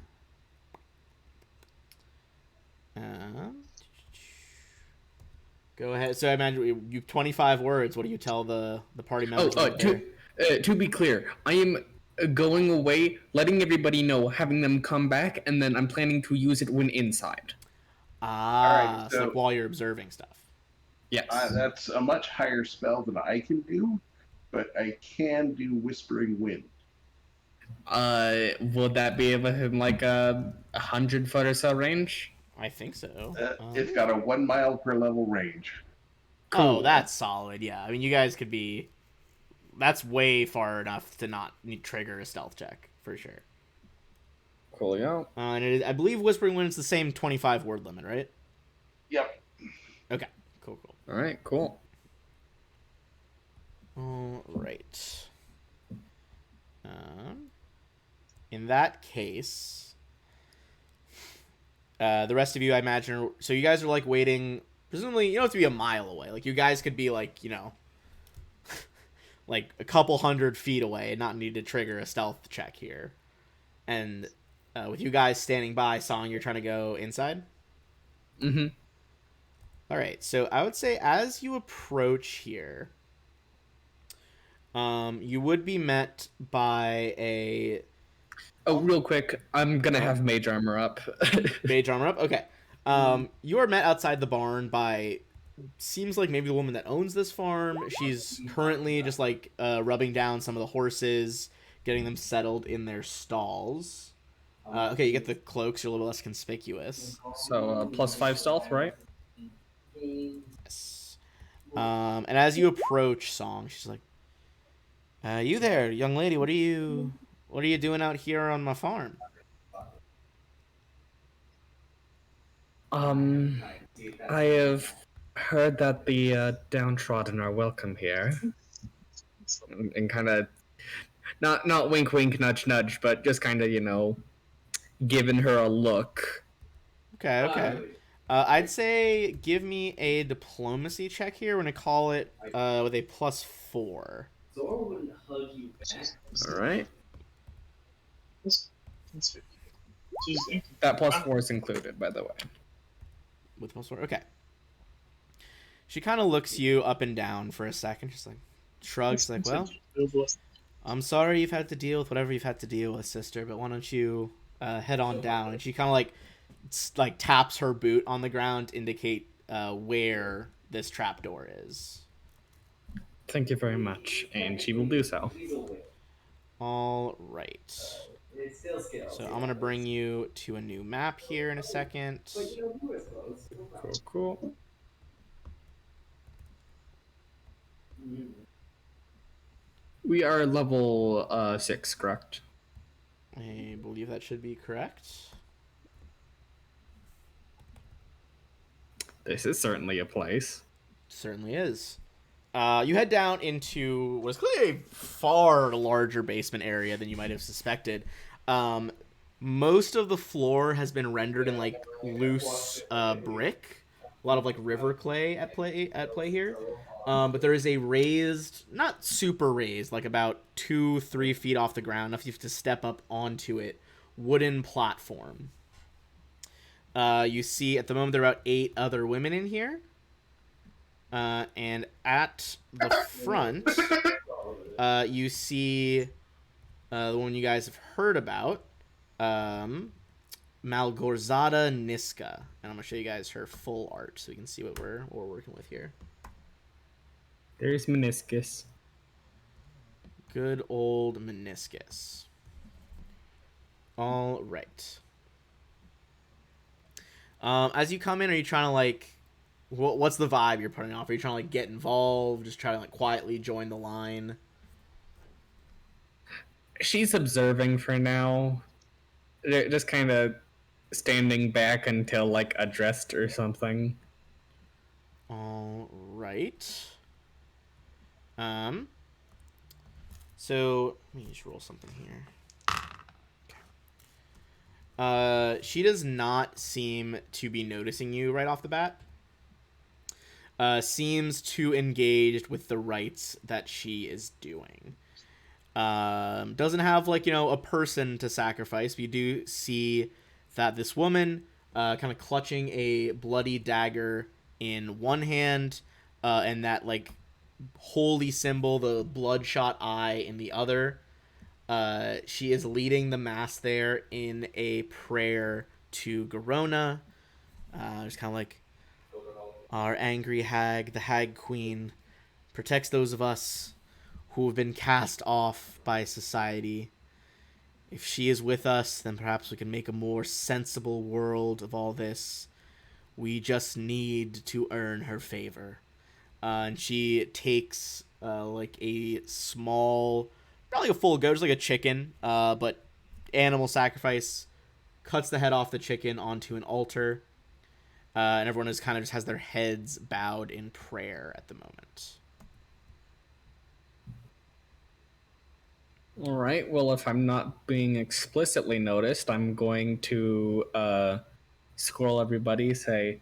Go ahead. So I imagine you 25 words. What do you tell the party members? To be clear, I am going away, letting everybody know, having them come back, and then I'm planning to use it when inside. Ah, All right, so like so while you're observing stuff. Yes. that's a much higher spell than I can do, but I can do Whispering Wind. Would that be within like a 100-foot or so range? I think so. It's got a 1 mile per level range. Oh, that's solid. Yeah, I mean, you guys could be. That's way far enough to not need trigger a stealth check for sure. Cool, yeah. And it is, I believe Whispering Wind is the same 25 word limit, right? Yep. Okay, cool. All right, cool. All right. In that case, the rest of you, I imagine, so you guys are like waiting. Presumably, you don't have to be a mile away. Like you guys could be like, like a couple 100 feet away and not need to trigger a stealth check here. And with you guys standing by, Song, you're trying to go inside? Mm-hmm. All right, so I would say as you approach here, you would be met by a... Oh, real quick, I'm gonna have mage armor up. Mage armor up? Okay. You are met outside the barn by... Seems like maybe the woman that owns this farm. She's currently just like rubbing down some of the horses, getting them settled in their stalls. Okay, you get the cloaks. You're a little less conspicuous. So +5 stealth, right? Yes. And as you approach Song, she's like, "You there, young lady? What are you doing out here on my farm?" I have heard that the downtrodden are welcome here, and kind of not wink wink nudge nudge, but just kind of giving her a look. Okay. I'd say give me a diplomacy check here. We're gonna call it with a +4. All right, That's 50. Tuesday. that +4 is included, by the way. With +4, okay. She kind of looks you up and down for a second. She's like, shrugs, like, "Well, I'm sorry you've had to deal with whatever you've had to deal with, sister. But why don't you head on down?" And she kind of like taps her boot on the ground to indicate where this trapdoor is. Thank you very much, and she will do so. All right. So I'm gonna bring you to a new map here in a second. Cool. We are level 6, correct? I believe that should be correct. This is certainly a place. Certainly is. You head down into what is clearly a far larger basement area than you might have suspected. Most of the floor has been rendered in like loose brick. A lot of like river clay at play here. But there is a raised, not super raised, like about 2-3 feet off the ground, enough you have to step up onto it, wooden platform. You see at the moment there are about 8 other women in here. And at the front, you see the one you guys have heard about, Malgorzata Niska. And I'm going to show you guys her full art so you can see what we're working with here. There's Meniscus. Good old Meniscus. All right. As you come in, are you trying to like... What's the vibe you're putting off? Are you trying to like get involved? Just try to like quietly join the line? She's observing for now. Just kind of standing back until like addressed or something. All right. So let me just roll something here. Okay. She does not seem to be noticing you right off the bat. Seems too engaged with the rites that she is doing. Doesn't have like a person to sacrifice. But you do see that this woman, kind of clutching a bloody dagger, in one hand, and that like holy symbol, the bloodshot eye, in the other. She is leading the mass there in a prayer to Garona. Just kind of like our angry hag, the hag queen, protects those of us who have been cast off by society. If she is with us, then perhaps we can make a more sensible world of all this. We just need to earn her favor. And she takes like a small, not like a full goat, just like a chicken, but animal sacrifice, cuts the head off the chicken onto an altar, and everyone is kind of just has their heads bowed in prayer at the moment. All right. Well, if I'm not being explicitly noticed, I'm going to scroll everybody. Say,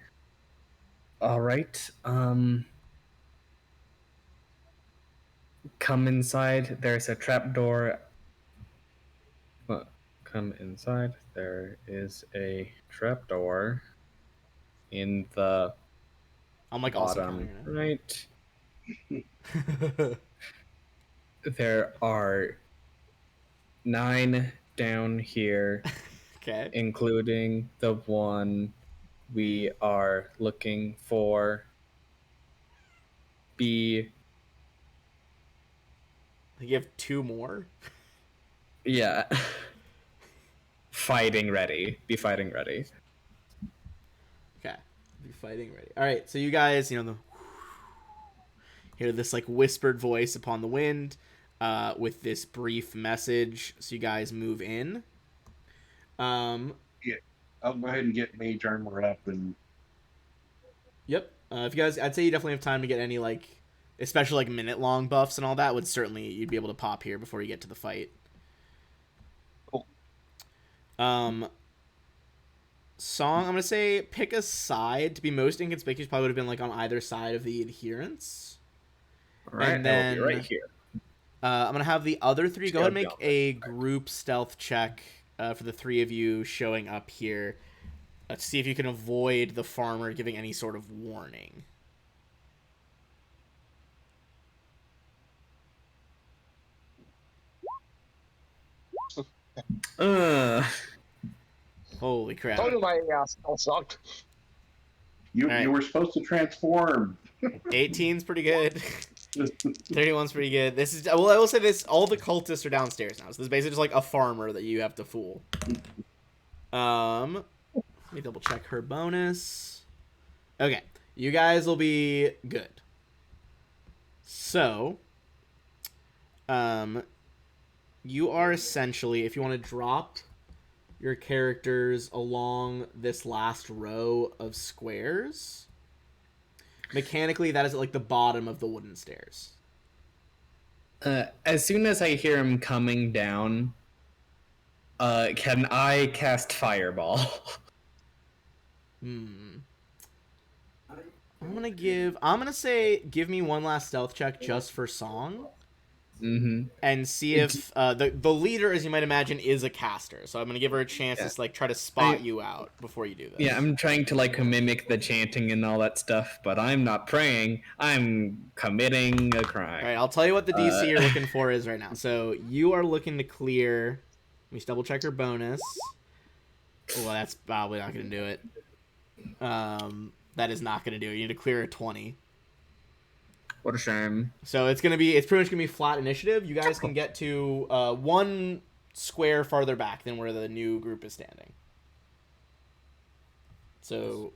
all right. Come inside. There's a trapdoor. Come inside. There is a trapdoor in the I'm like also bottom counting right. There are 9 down here, Okay. including the one we are looking for. B. You have 2 more. Yeah. Fighting ready. Be fighting ready. Okay. Be fighting ready. All right. So you guys, hear this like whispered voice upon the wind, with this brief message. So you guys move in. Yeah, I'll go ahead and get mage armor up and. Yep. If you guys, I'd say you definitely have time to get any like, especially like minute long buffs and all that. Would certainly you'd be able to pop here before you get to the fight. Cool. Song, I'm gonna say pick a side. To be most inconspicuous, probably would have been like on either side of the adherents. All right, And then I will be right here. I'm gonna have the other 3 go ahead and make Jump. a group stealth check for the 3 of you showing up here. Let's see if you can avoid the farmer giving any sort of warning. Holy crap. Told you my spell sucked. You All right. you were supposed to transform. 18's pretty good. 31's pretty good. This is, well, I will say this, all the cultists are downstairs now. So this is basically just like a farmer that you have to fool. Let me double check her bonus. Okay. You guys will be good. So, you are essentially, if you want to drop your characters along this last row of squares, mechanically that is at like the bottom of the wooden stairs. As soon as I hear him coming down, can I cast Fireball? I'm gonna say give me one last stealth check just for Song. Mm-hmm. And see if the leader, as you might imagine, is a caster. So I'm gonna give her a chance to like try to spot you out before you do this. Yeah, I'm trying to like mimic the chanting and all that stuff, but I'm not praying. I'm committing a crime. All right, I'll tell you what the DC you're looking for is right now. So you are looking to clear. Let me just double check your bonus. Well, that's probably not gonna do it. That is not gonna do it. You need to clear a 20. What a shame. So it's pretty much gonna be flat initiative. You guys can get to 1 square farther back than where the new group is standing. So,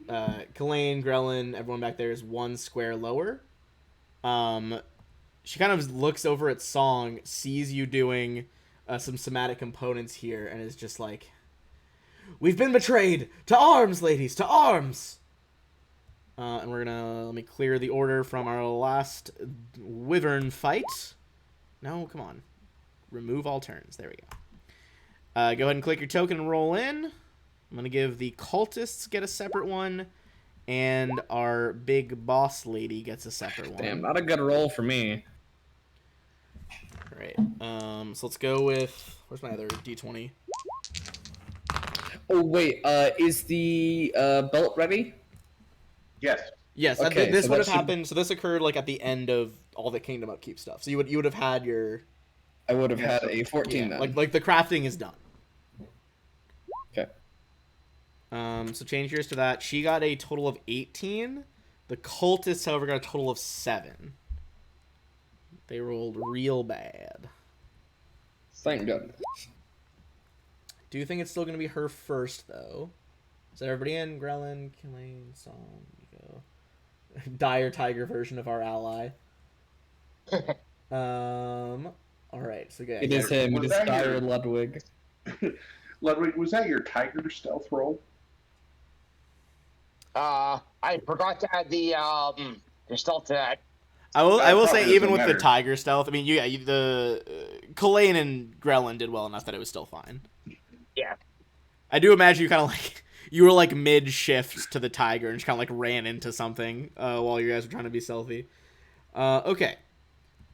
Kalain, Grellin, everyone back there is 1 square lower. She kind of looks over at Song, sees you doing some somatic components here, and is just like, "We've been betrayed! To arms, ladies! To arms!" And we're gonna, let me clear the order from our last wyvern fight. No, come on. Remove all turns. There we go. Go ahead and click your token and roll in. I'm gonna give the cultists get a separate one, and our big boss lady gets a separate one. Damn, not a good roll for me. All right. So let's go with, where's my other D20? Oh wait, is the belt ready? Yes. Yes, Okay, this so would that have happened. So this occurred like at the end of all the Kingdom Upkeep stuff. So you would have had your I would have Yeah, had so- a 14 yeah, then. like the crafting is done. Okay. So change yours to that. She got a total of 18. The cultists, however, got a total of 7. They rolled real bad. Thank goodness. Do you think it's still going to be her first, though? Is everybody in? Grellin, Killing, Song, Nico. Dire Tiger version of our ally. Alright, so good. It is him. It Was is that Dire your- Ludwig. Ludwig, was that your tiger stealth roll? I forgot to add the stealth to that. I will Probably say, doesn't even with matter. the Tiger stealth, I mean, the Kalain and Grellin did well enough that it was still fine. Yeah. I do imagine you kind of like you were like mid shift to the Tiger and just kind of like ran into something while you guys were trying to be stealthy. Okay,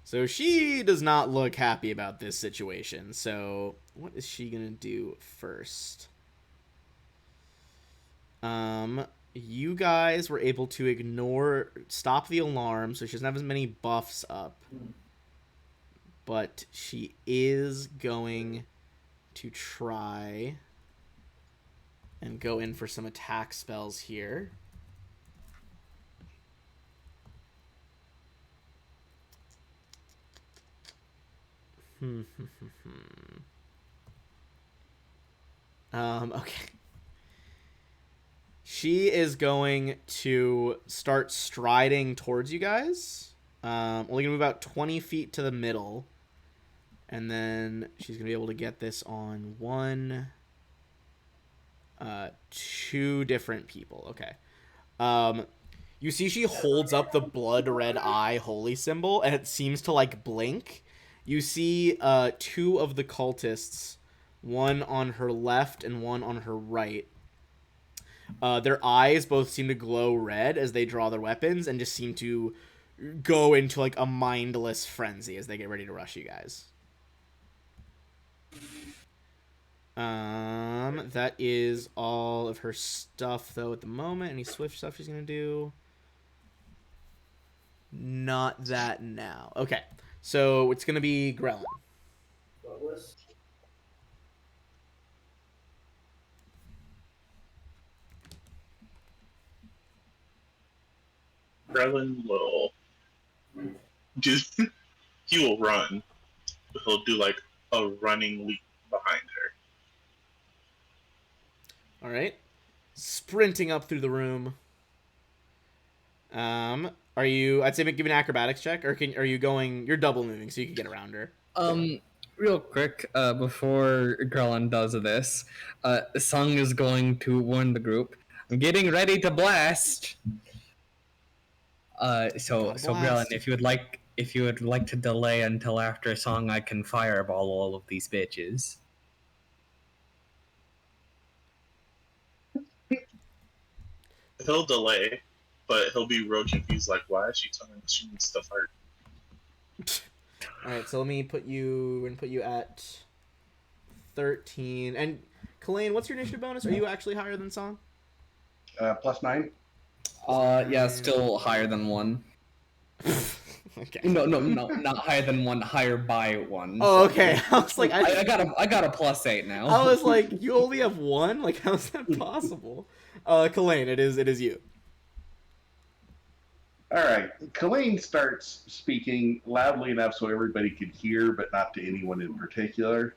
so she does not look happy about this situation. So what is she gonna do first? You guys were able to stop the alarm, so she doesn't have as many buffs up. But she is going to try and go in for some attack spells here. Okay. She is going to start striding towards you guys. Only gonna move about 20 feet to the middle. And then she's gonna be able to get this on two different people. Okay. You see she holds up the blood red eye holy symbol, and it seems to like blink. You see two of the cultists, one on her left and one on her right. Their eyes both seem to glow red as they draw their weapons and just seem to go into like a mindless frenzy as they get ready to rush you guys. That is all of her stuff though at the moment. Any swift stuff she's gonna do? Not that now. Okay, so it's gonna be Grellin. Brelin will do. He will run. He'll do like a running leap behind her. All right, sprinting up through the room. Are you? I'd say give an acrobatics check, or are you going? You're double moving, so you can get around her. Real quick, before Grelin does this, Sung is going to warn the group. I'm getting ready to blast. So Gotta Grelin, blast. if you would like to delay until after Song, I can fireball all of these bitches. He'll delay, but he'll be real confused. Like, why is she telling me she needs to fire? All right, so let me put you at 13. And Kalain, what's your initiative bonus? Are you actually higher than Song? +9. Yeah, still higher than 1. Okay. No, not higher than 1. Higher by 1. Oh, so- okay. I was like, I got a +8 now. I was like, you only have 1? Like, how's that possible? Kalain, it is you. All right. Kalain starts speaking loudly enough so everybody could hear, but not to anyone in particular.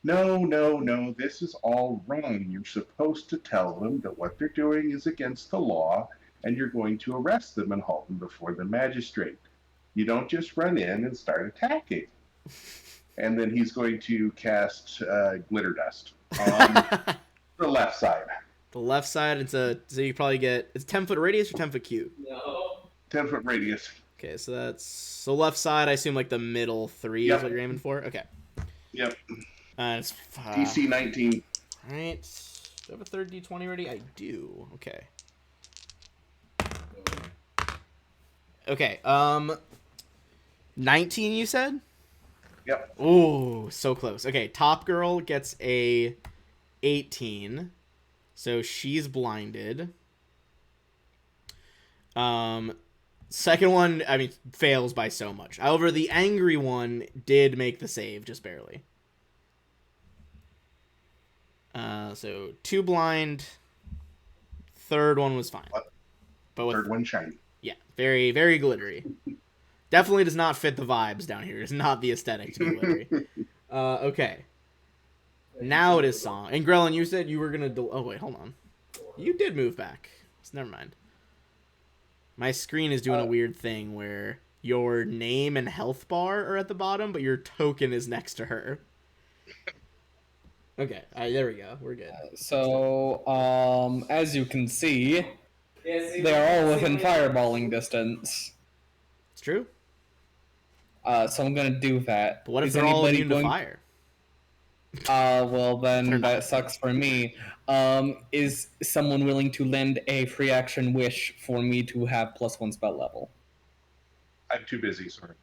No, no, no, this is all wrong. You're supposed to tell them that what they're doing is against the law, and you're going to arrest them and haul them before the magistrate. You don't just run in and start attacking. And then he's going to cast glitter dust on the left side. The left side, so you probably get, it's 10-foot radius or 10-foot cube? No. 10-foot radius. Okay, so left side, I assume like the middle 3 Yep. is what you're aiming for? Okay. Yep. It's DC 19. Alright. Do I have a third D20 ready? I do. Okay. Okay, 19 you said? Yep. Ooh, so close. Okay, top girl gets a 18. So she's blinded. Second one, I mean, fails by so much. However, the angry one did make the save, just barely. So 2 blind. Third one was fine. But Third one shiny. Yeah, very, very glittery. Definitely does not fit the vibes down here. It's not the aesthetic to be glittery. Okay. Now it is Song. And Grellin, you said you were going to... Oh, wait, hold on. You did move back. So never mind. My screen is doing a weird thing where your name and health bar are at the bottom, but your token is next to her. Okay, there we go. We're good. So, as you can see, they are all within fireballing distance. It's true. So I'm gonna do that. But what if Is they're all anybody immune to fire? Well then that sucks for me. Is someone willing to lend a free action wish for me to have +1 spell level? I'm too busy, sorry.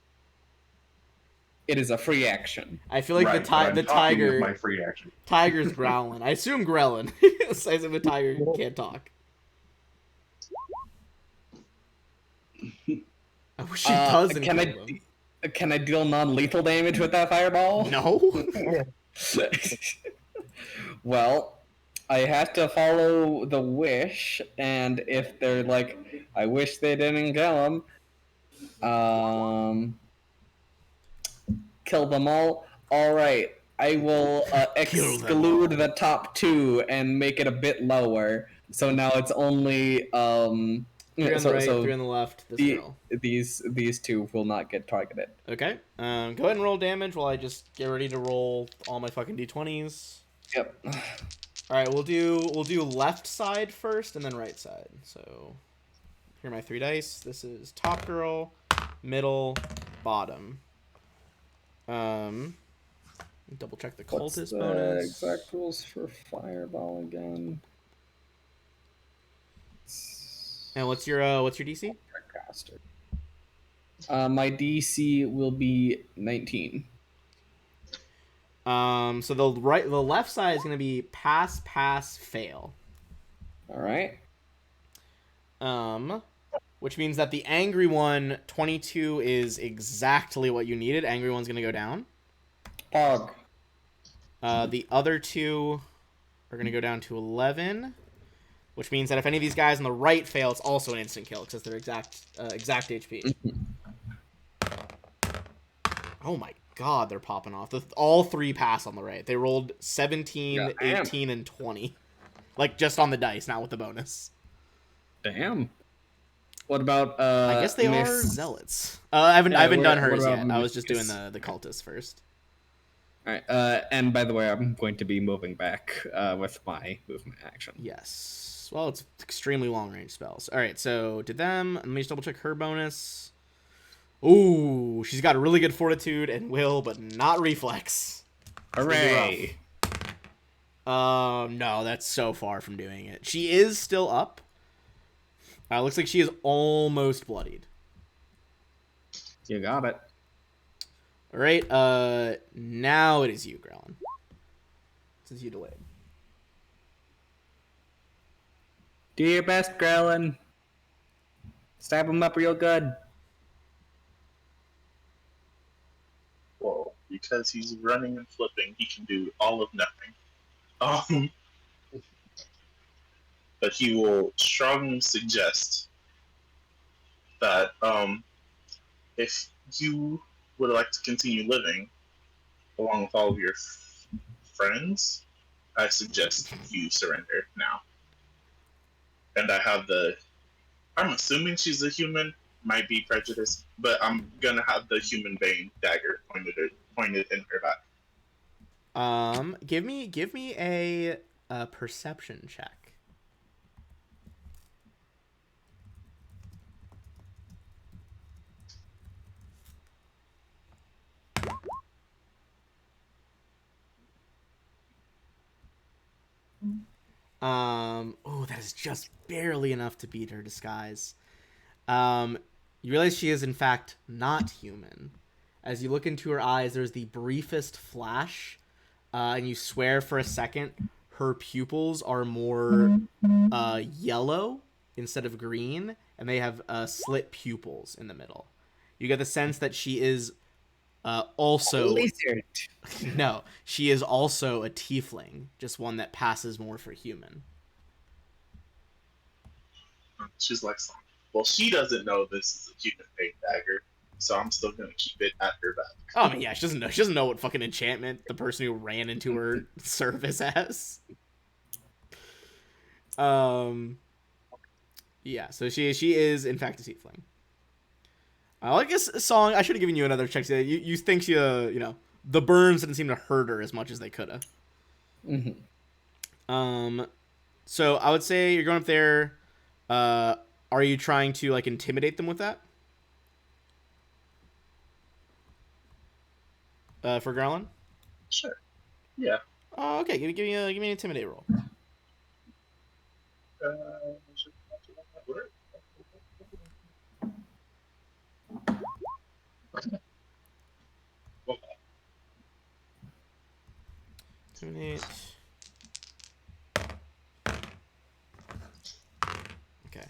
It is a free action. I feel like the tiger. My free action. Tiger's growling. I assume Grellin. Says if a tiger can't talk. I wish she doesn't. Can I deal non-lethal damage with that fireball? No. Well, I have to follow the wish, and if they're like, I wish they didn't kill him, kill them all. All right, I will exclude the top 2 and make it a bit lower. So now it's only 3 on the right, 3 on the left. This girl. These 2 will not get targeted. Okay. Go ahead and roll damage while I just get ready to roll all my fucking d20s. Yep. All right, we'll do left side first and then right side. So here are my 3 dice. This is top girl, middle, bottom. Double check the cultist bonus. Exact rules for fireball again. And what's your DC? My DC will be 19. So the left side is going to be pass, fail. All right. Which means that the angry one, 22, is exactly what you needed. Angry one's going to go down. Pog. The other 2 are going to go down to 11, which means that if any of these guys on the right fail, it's also an instant kill because they're exact HP. Oh my god, they're popping off. All 3 pass on the right. They rolled 17, 18, and 20. Like, just on the dice, not with the bonus. Damn. What about I guess they are zealots. I haven't done hers yet. I was just doing the cultists first. All right. And by the way, I'm going to be moving back with my movement action. Yes. Well, it's extremely long range spells. All right. So to them, let me just double check her bonus. Ooh, she's got a really good fortitude and will, but not reflex. Hooray! No, that's so far from doing it. She is still up. Looks like she is almost bloodied. You got it. All right. Now it is you, Grellin. Since you delayed. Do your best, Grellin. Stab him up real good. Well, because he's running and flipping, he can do all of nothing. But he will strongly suggest that if you would like to continue living along with all of your friends, I suggest you surrender now. And I'm assuming she's a human, might be prejudiced, but I'm gonna have the human bane dagger pointed in her back. Give me a perception check. Oh, that is just barely enough to beat her disguise. You realize she is in fact not human. As you look into her eyes, there's the briefest flash, and you swear for a second her pupils are more yellow instead of green, and they have slit pupils in the middle. You get the sense that she is also Lizard. no, she is also a tiefling, just one that passes more for human. She's like, well, she doesn't know this is a human made dagger, so I'm still gonna keep it at her back. Oh, I mean, yeah, she doesn't know. She doesn't know what fucking enchantment the person who ran into her service has. Yeah. So she is in fact a tiefling. I guess Song. I should have given you another check. You think she the burns didn't seem to hurt her as much as they could have. Mm-hmm. So I would say you're going up there. Are you trying to like intimidate them with that? For Garland? Sure. Yeah. Oh, okay. Give me an intimidate roll. Intimidate. Okay.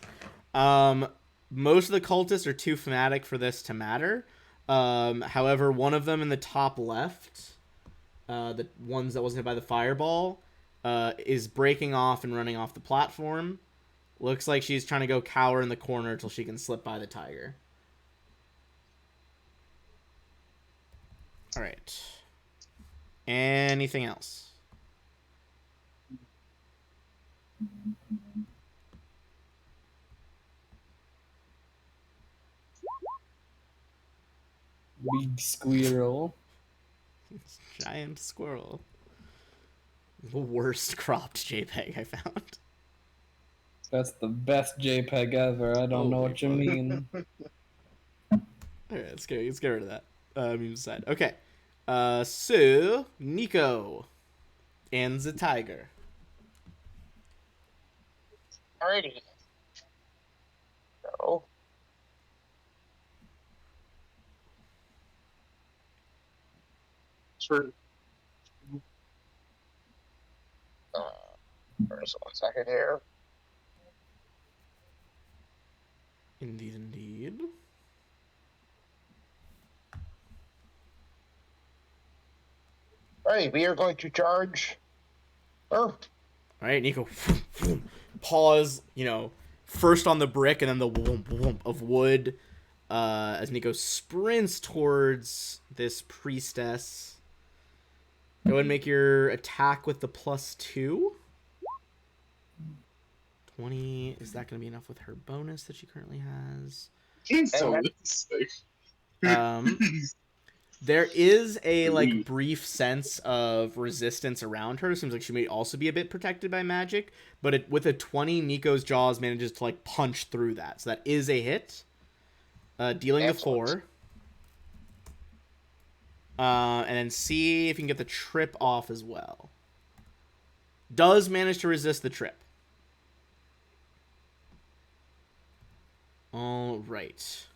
Most of the cultists are too fanatic for this to matter. However, one of them in the top left, the ones that wasn't hit by the fireball, is breaking off and running off the platform. Looks like she's trying to go cower in the corner till she can slip by the tiger. All right. Anything else? Big squirrel. Giant squirrel. The worst cropped JPEG I found. That's the best JPEG ever. I don't know Holy what you fuck. mean. Alright, let's get rid of that. Meme aside. Okay. So Nico and the tiger. Alrighty. So. Sure. Just 1 second here. Indeed. Alright, we are going to charge her. Alright, Nico. Pause, first on the brick and then the whoomp whoomp of wood. As Nico sprints towards this priestess. Go ahead and make your attack with the +2. 20. Is that going to be enough with her bonus that she currently has? He's so realistic. There is a brief sense of resistance around her. Seems like she may also be a bit protected by magic, but with a 20, Nico's jaws manages to punch through that. So that is a hit. Dealing the 4. And then see if you can get the trip off as well. Does manage to resist the trip. All right.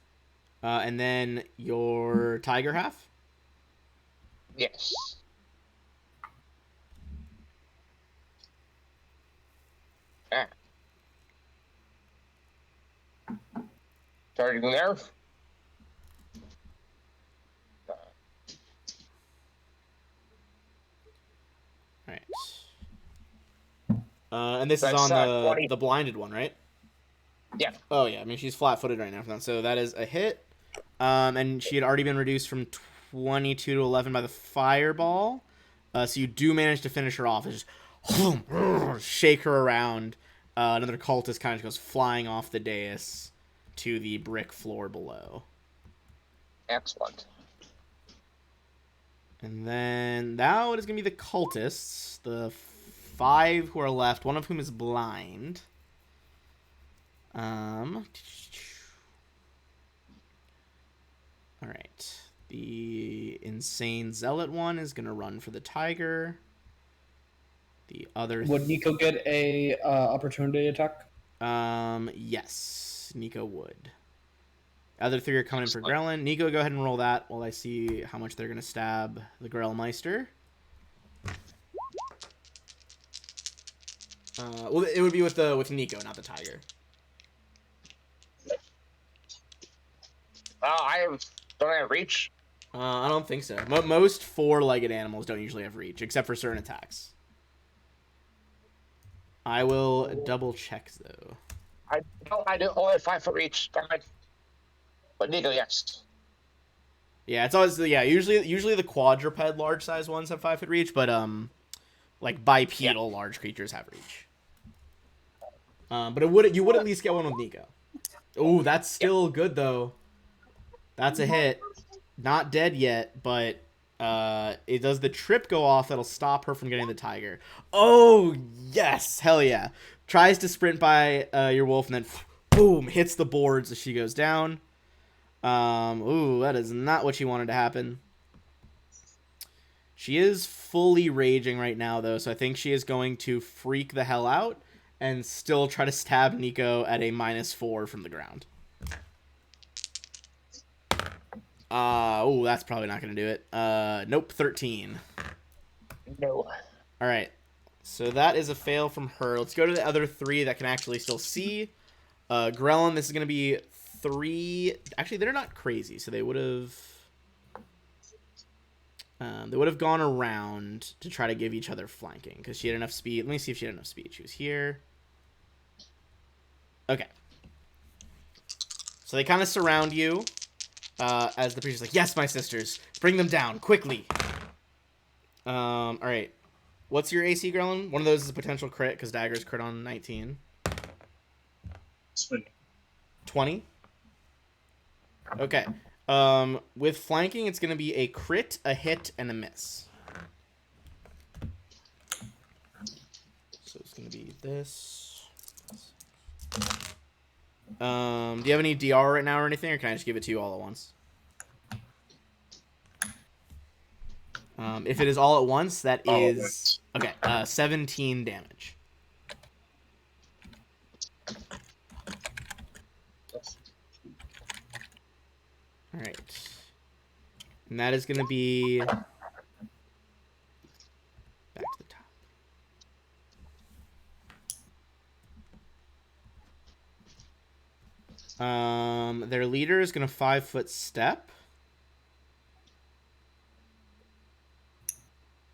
And then your tiger half? Yes. Starting there. Alright. And this is That's, on the blinded one, right? Yeah. Oh, yeah. I mean, she's flat-footed right now. So that is a hit. And she had already been reduced from 22 to 11 by the fireball. So you do manage to finish her off. It's just shake her around. Another cultist kind of goes flying off the dais to the brick floor below. Excellent. And then now it is going to be the cultists. The 5 who are left, one of whom is blind. Alright. The insane zealot one is going to run for the tiger. The other... Would Nico get a opportunity attack? Yes. Nico would. Other 3 are coming in for Grellin. Nico, go ahead and roll that while I see how much they're going to stab the Grellmeister. Well, it would be with Nico, not the tiger. Don't I have reach? I don't think so. Most four-legged animals don't usually have reach, except for certain attacks. I will double check though. I do only have 5 foot reach. Darn it. But Nico, yes. Yeah, it's always usually the quadruped large size ones have 5 foot reach, but like bipedal large creatures have reach. But you would at least get one with Nico. Oh, that's still good though. That's a hit. Not dead yet, but it does the trip go off that'll stop her from getting the tiger. Oh yes, hell yeah! Tries to sprint by your wolf and then boom hits the boards as she goes down. Ooh, that is not what she wanted to happen. She is fully raging right now though, so I think she is going to freak the hell out and still try to stab Nico at a -4 from the ground. Oh, that's probably not going to do it. Nope, 13. No. All right. So that is a fail from her. Let's go to the other 3 that can actually still see. Grellin, this is going to be 3. Actually, they're not crazy, so they would have gone around to try to give each other flanking because she had enough speed. Let me see if she had enough speed. She was here. Okay. So they kind of surround you. As the priest is like, yes, my sisters, bring them down quickly. All right. What's your AC, Grellin? One of those is a potential crit because daggers crit on 19. 20. Okay. With flanking, it's gonna be a crit, a hit, and a miss. So it's gonna be this. Do you have any DR right now or anything, or can I just give it to you all at once? If it is all at once, that is... Okay, 17 damage. Alright. And that is going to be... Back to the top. Their leader is going to 5-foot step.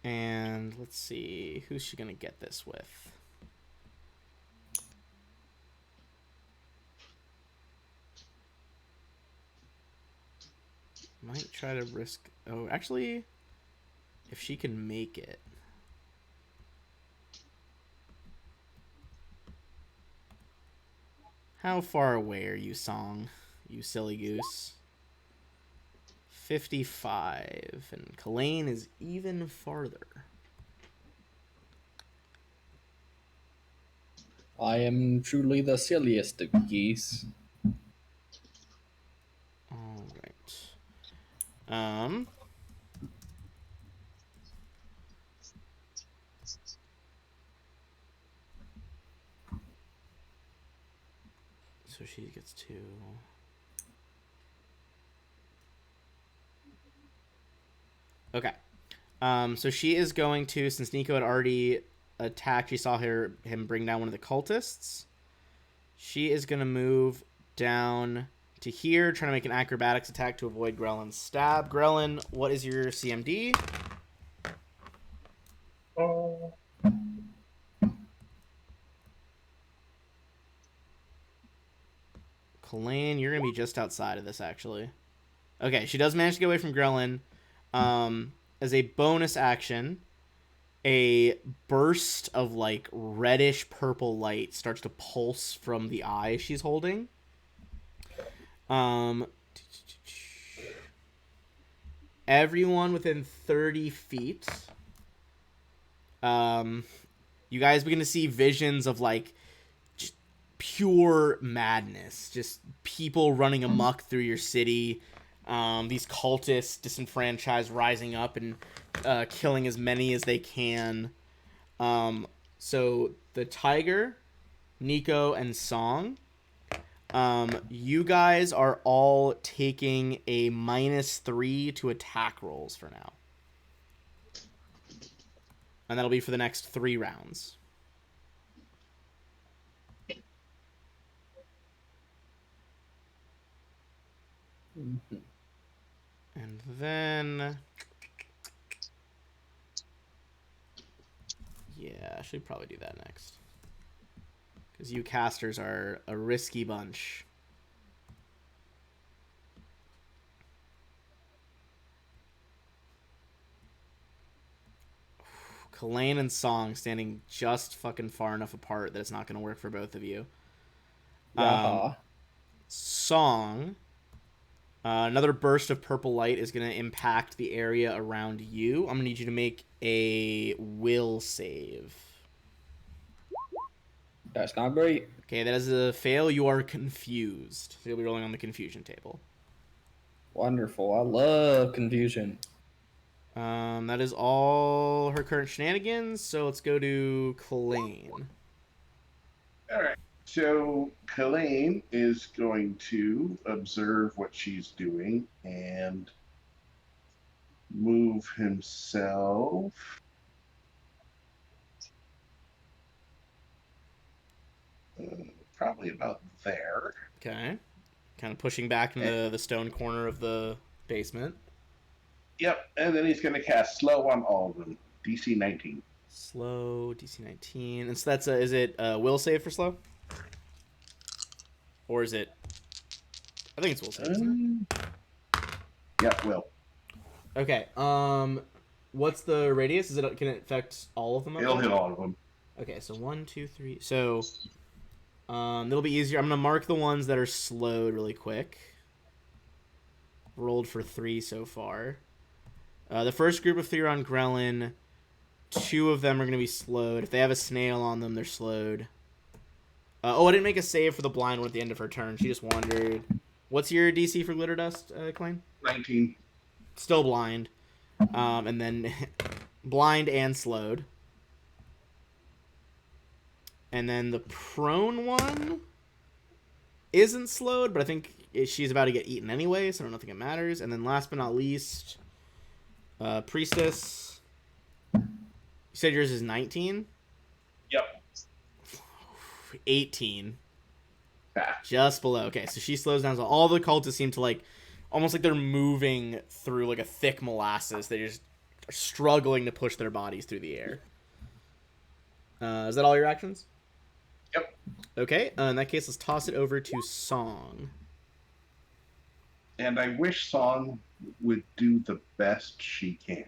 And let's see, who's she going to get this with? Might try to risk... Oh, actually, if she can make it. How far away are you, Song? You silly goose. 55. And Kalain is even farther. I am truly the silliest of geese. Alright. So she gets 2. Okay. So she is going to, since Nico had already attacked, she saw him bring down one of the cultists. She is going to move down to here, trying to make an acrobatics attack to avoid Grellin's stab. Grellin, what is your CMD? Kalain, you're going to be just outside of this, actually. Okay, she does manage to get away from Grellin. As a bonus action, a burst of, like, reddish purple light starts to pulse from the eye she's holding. Everyone within 30 feet. You guys begin to see visions of, like, just pure madness. Just people running amok through your city. These cultists, disenfranchised, rising up and killing as many as they can. So the tiger, Nico, and Song, you guys are all taking a -3 to attack rolls for now. And that'll be for the next 3 rounds. And then... Yeah, I should probably do that next. Because you casters are a risky bunch. Kalain and Song standing just fucking far enough apart that it's not going to work for both of you. Song, another burst of purple light is going to impact the area around you. I'm going to need you to make a will save. That's not great. Okay, that is a fail. You are confused. So you'll be rolling on the confusion table. Wonderful. I love confusion. That is all her current shenanigans, so let's go to Kalain. All right. So Kalain is going to observe what she's doing and move himself probably about there. Okay. Kind of pushing back into the stone corner of the basement. Yep, and then he's going to cast slow on all of them. DC 19. Slow, DC 19. And so that's is it will save for slow? Or is it... I think it's will save, isn't it? Yep, will. Okay, what's the radius? Can it affect all of them? It'll hit all of them. Okay, so 1, 2, 3. So, it'll be easier. I'm going to mark the ones that are slowed really quick. Rolled for 3 so far. The first group of 3 are on Grelin. 2 of them are going to be slowed. If they have a snail on them, they're slowed. I didn't make a save for the blind one at the end of her turn. She just wandered. What's your DC for Glitter Dust, Klein? 19. Still blind. And then blind and slowed. And then the prone one isn't slowed, but I think she's about to get eaten anyway, so I don't think it matters. And then last but not least, Priestess. You said yours is 19? Yep. 18. Ah. Just below. Okay, so she slows down. So all the cultists seem to almost like they're moving through a thick molasses. They just are struggling to push their bodies through the air. Is that all your actions? Yep. Okay, in that case, let's toss it over to Song. And I wish Song would do the best she can.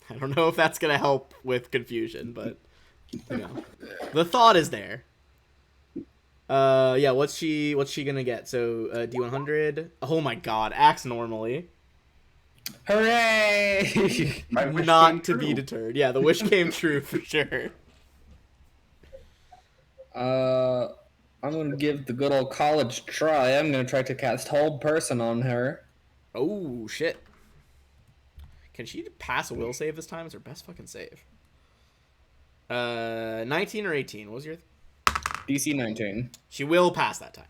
I don't know if that's going to help with confusion, but, the thought is there. Yeah, what's she going to get? So, D100. Oh my god, acts normally. Hooray! My wish Not came to be true. deterred. Yeah, the wish came true for sure. I'm gonna give the good old college try. I'm gonna try to cast Hold Person on her. Oh, shit. Can she pass a will save this time? It's her best fucking save. 19 or 18? What was your... DC 19. She will pass that time.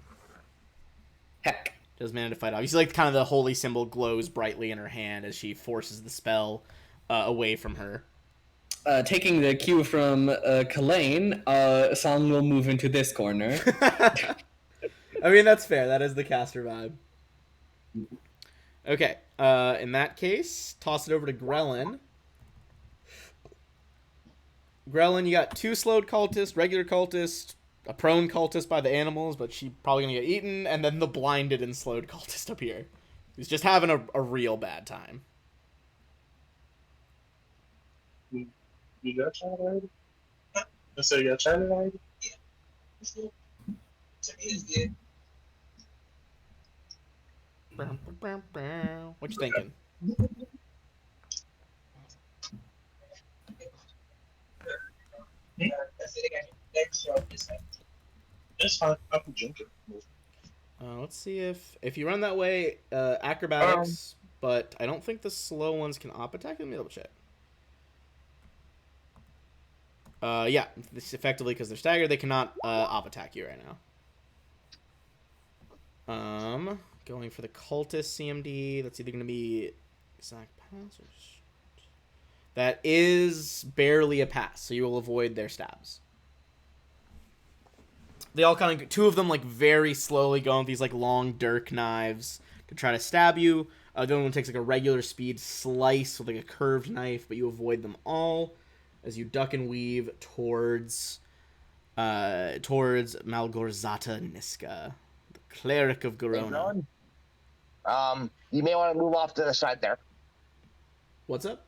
Heck. Does manage to fight off. You see, kind of the holy symbol glows brightly in her hand as she forces the spell away from her. Taking the cue from Kalain, Song will move into this corner. I mean, that's fair. That is the caster vibe. Okay. In that case, toss it over to Grelin. Grelin, you got 2 slowed cultists, regular cultist, a prone cultist by the animals, but she's probably going to get eaten, and then the blinded and slowed cultist up here. He's just having a real bad time. You got tried already? So you got tried already? Yeah. It's good. To me, it's good. What you thinking? That's it. I got next show. It's fine. I can drink it. Let's see if you run that way, acrobatics, but I don't think the slow ones can op attack. Let me double check. Yeah, this effectively because they're staggered, they cannot op attack you right now. Going for the cultist CMD. That's either going to be exact pass or... That is barely a pass, so you will avoid their stabs. They all kind of... 2 of them, very slowly go with these, long dirk knives. to try to stab you. The other one takes like a regular speed slice with like a curved knife, but you avoid them all as you duck and weave towards Malgorzata Niska, the cleric of Hey, Garona. Grelin, you may want to move off to the side there. What's up?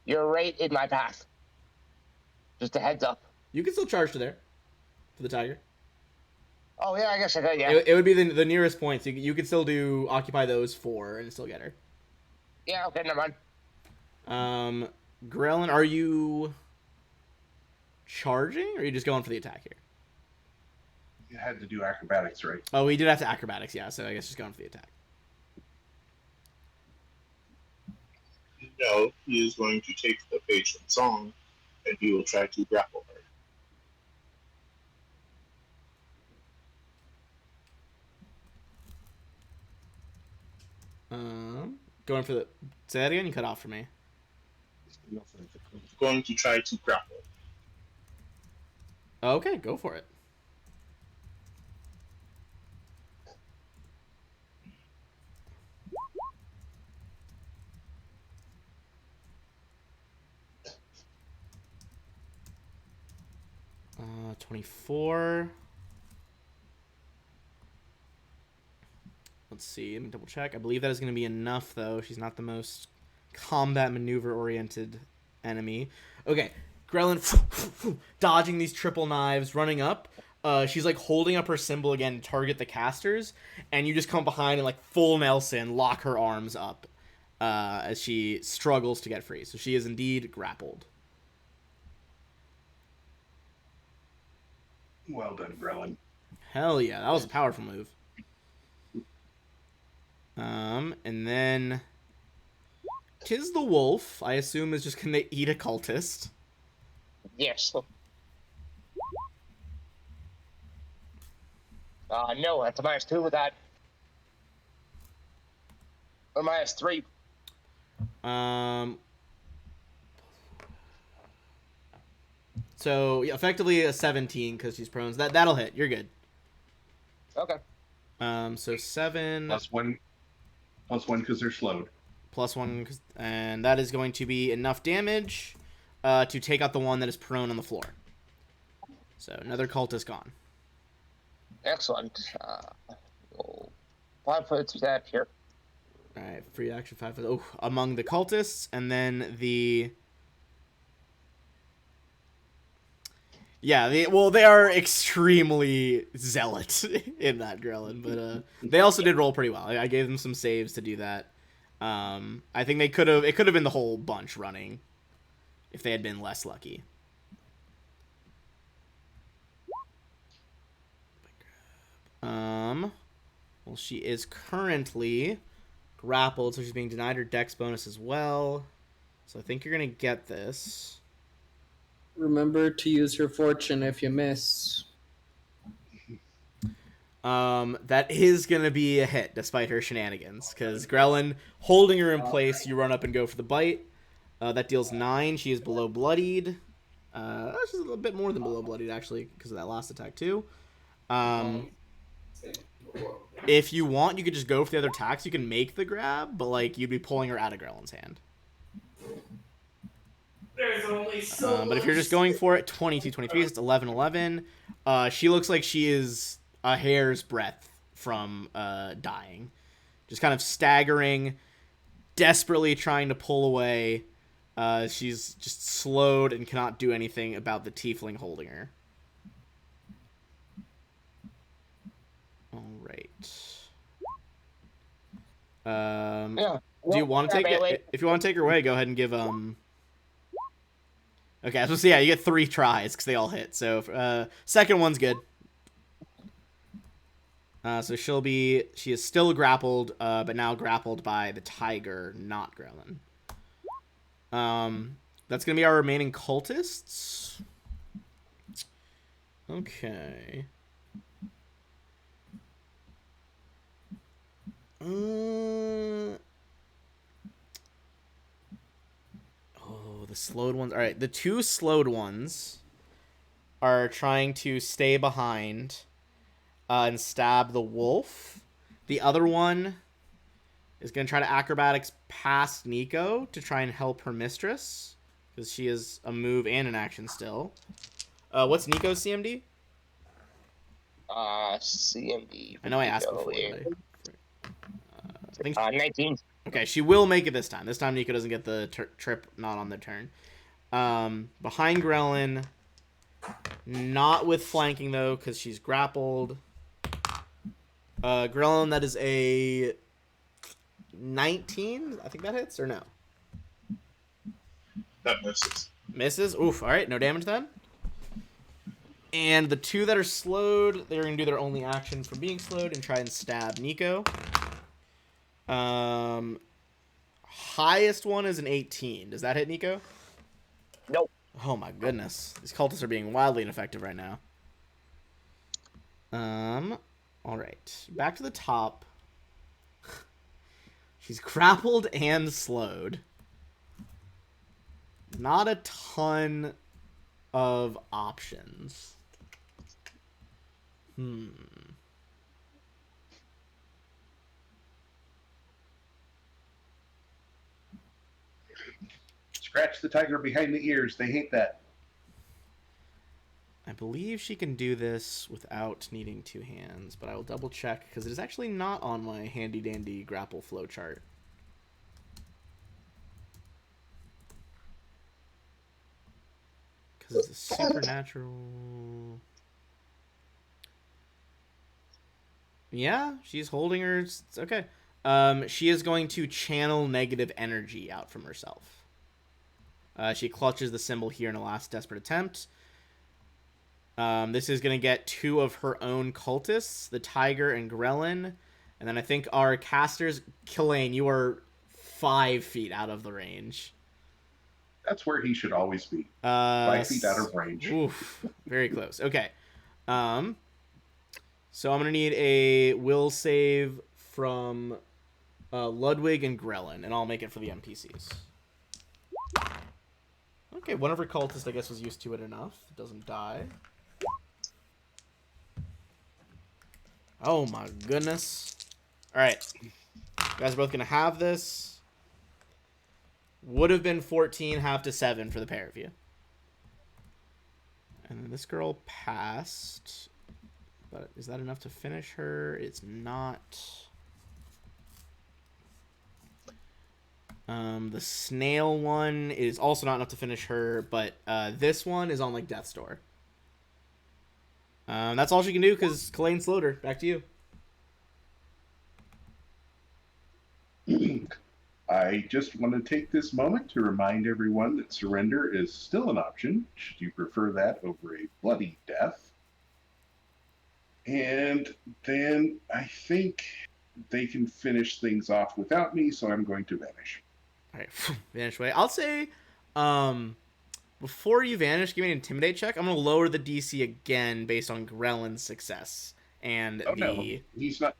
You're right in my path. Just a heads up. You can still charge to there for the tiger. Oh yeah, I guess I could. Yeah. It would be the nearest points. You could still do occupy those 4 and still get her. Yeah. Okay. Never mind. Grelin, are you charging or are you just going for the attack here? You had to do acrobatics, right? Oh, we did have to acrobatics, yeah. So I guess just going for the attack. No, he is going to take the page from Song, and he will try to grapple her. Going for the. Say that again. You cut off for me. Going to try to grapple. Okay, go for it. Uh, 24. Let's see. Let me double check. I believe that is going to be enough, though. She's not the most combat maneuver-oriented enemy. Okay, Grelin dodging these triple knives, running up. She's like holding up her symbol again to target the casters, and you just come behind and like full Nelson lock her arms up as she struggles to get free. So she is indeed grappled. Well done, Grelin. Hell yeah, that was a powerful move. And then Tis the Wolf, I assume, is just gonna eat a cultist. Yes. No, that's a -2 with that. Or -3. So yeah, effectively a 17 because she's prone. That'll hit. You're good. Okay. So 7 +1 because they're slowed. +1, and that is going to be enough damage to take out the one that is prone on the floor. So another cultist gone. Excellent. 5 foot step here. All right, free action 5 foot. Oh, among the cultists, and then the. Yeah, they are extremely zealot in that Grelin, but they also did roll pretty well. I gave them some saves to do that. I think it could have been the whole bunch running if they had been less lucky. Well, she is currently grappled, so she's being denied her dex bonus as well. So I think you're gonna get this. Remember to use your fortune if you miss. That is gonna be a hit despite her shenanigans, because Grelin holding her in place, you run up and go for the bite. That deals 9. She is below bloodied. She's a little bit more than below bloodied actually, because of that last attack too. If you want, you could just go for the other attacks. You can make the grab, but like you'd be pulling her out of Grelin's hand. There's only so But if you're just going for it, 22, 23, it's 11, 11. She looks like she is a hair's breadth from dying. Just kind of staggering, desperately trying to pull away. She's just slowed and cannot do anything about the tiefling holding her. All right. Yeah. Do you want to take it? If you want to take her away, go ahead and give Okay, so yeah, you get 3 tries because they all hit. So second one's good. So she is still grappled, but now grappled by the tiger, not Grelin. That's gonna be our remaining cultists. Okay. Oh, the slowed ones. All right, the 2 slowed ones are trying to stay behind and stab the wolf. The other one is going to try to acrobatics past Nico to try and help her mistress, because she is a move and an action still. What's Nico's CMD? CMD. I know I asked before. I think 19. Okay, she will make it this time. This time Nico doesn't get the trip not on their turn. Behind Grellin, not with flanking though, because she's grappled. Grellin, that is a 19. I think that hits or no? That misses. Misses. Oof. All right, no damage then. And the two that are slowed, they're going to do their only action for being slowed and try and stab Nico. Highest one is an 18. Does that hit Nico? Nope. Oh my goodness. These cultists are being wildly ineffective right now. All right. Back to the top. She's grappled and slowed. Not a ton of options. Scratch the tiger behind the ears. They hate that. I believe she can do this without needing two hands, but I will double check because it is actually not on my handy dandy grapple flow chart. Because it's a supernatural. Yeah, she's holding her. It's okay. She is going to channel negative energy out from herself. She clutches the symbol here in a last desperate attempt. This is going to get two of her own cultists, the Tiger and Grellin. And then I think our casters, Killane, you are 5 feet out of the range. That's where he should always be. 5 feet out of range. Oof, very close. Okay. So I'm going to need a will save from Ludwig and Grellin, and I'll make it for the NPCs. Okay, one of her cultists, I guess, was used to it enough. It doesn't die. Oh my goodness. Alright. You guys are both going to have this. Would have been 14, half to 7 for the pair of you. And then this girl passed. But is that enough to finish her? It's not. The snail one is also not enough to finish her, but this one is on like death's door. That's all she can do because Killane slowed her. Back to you. I just want to take this moment to remind everyone that surrender is still an option, should you prefer that over a bloody death. And then I think they can finish things off without me, so I'm going to vanish. All right, vanish away. I'll say, before you vanish, give me an intimidate check. I'm gonna lower the DC again based on Grellin's success and No, he's not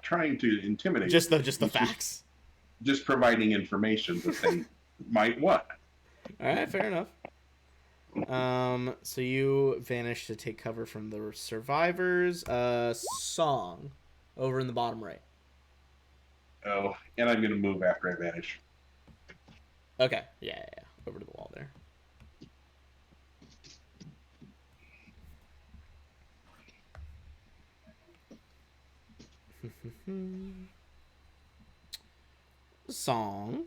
trying to intimidate. Just the facts. Just providing information that they might want. All right, fair enough. So you vanish to take cover from the survivors. Song, over in the bottom right. Oh, and I'm gonna move after I vanish. Okay, yeah, over to the wall there. Song,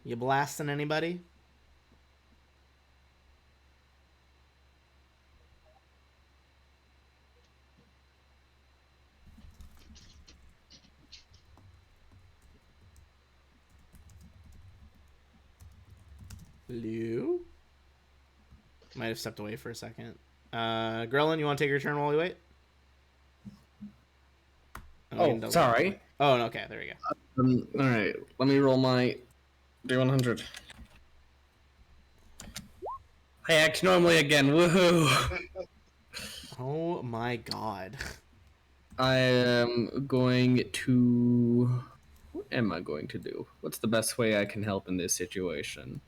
you blasting anybody? Lou might have stepped away for a second. Grellin, you want to take your turn while we wait? Oh, sorry. Oh, okay, there we go. All right, let me roll my D100. I act normally again. Woohoo! Oh my god. I am going to. What am I going to do? What's the best way I can help in this situation?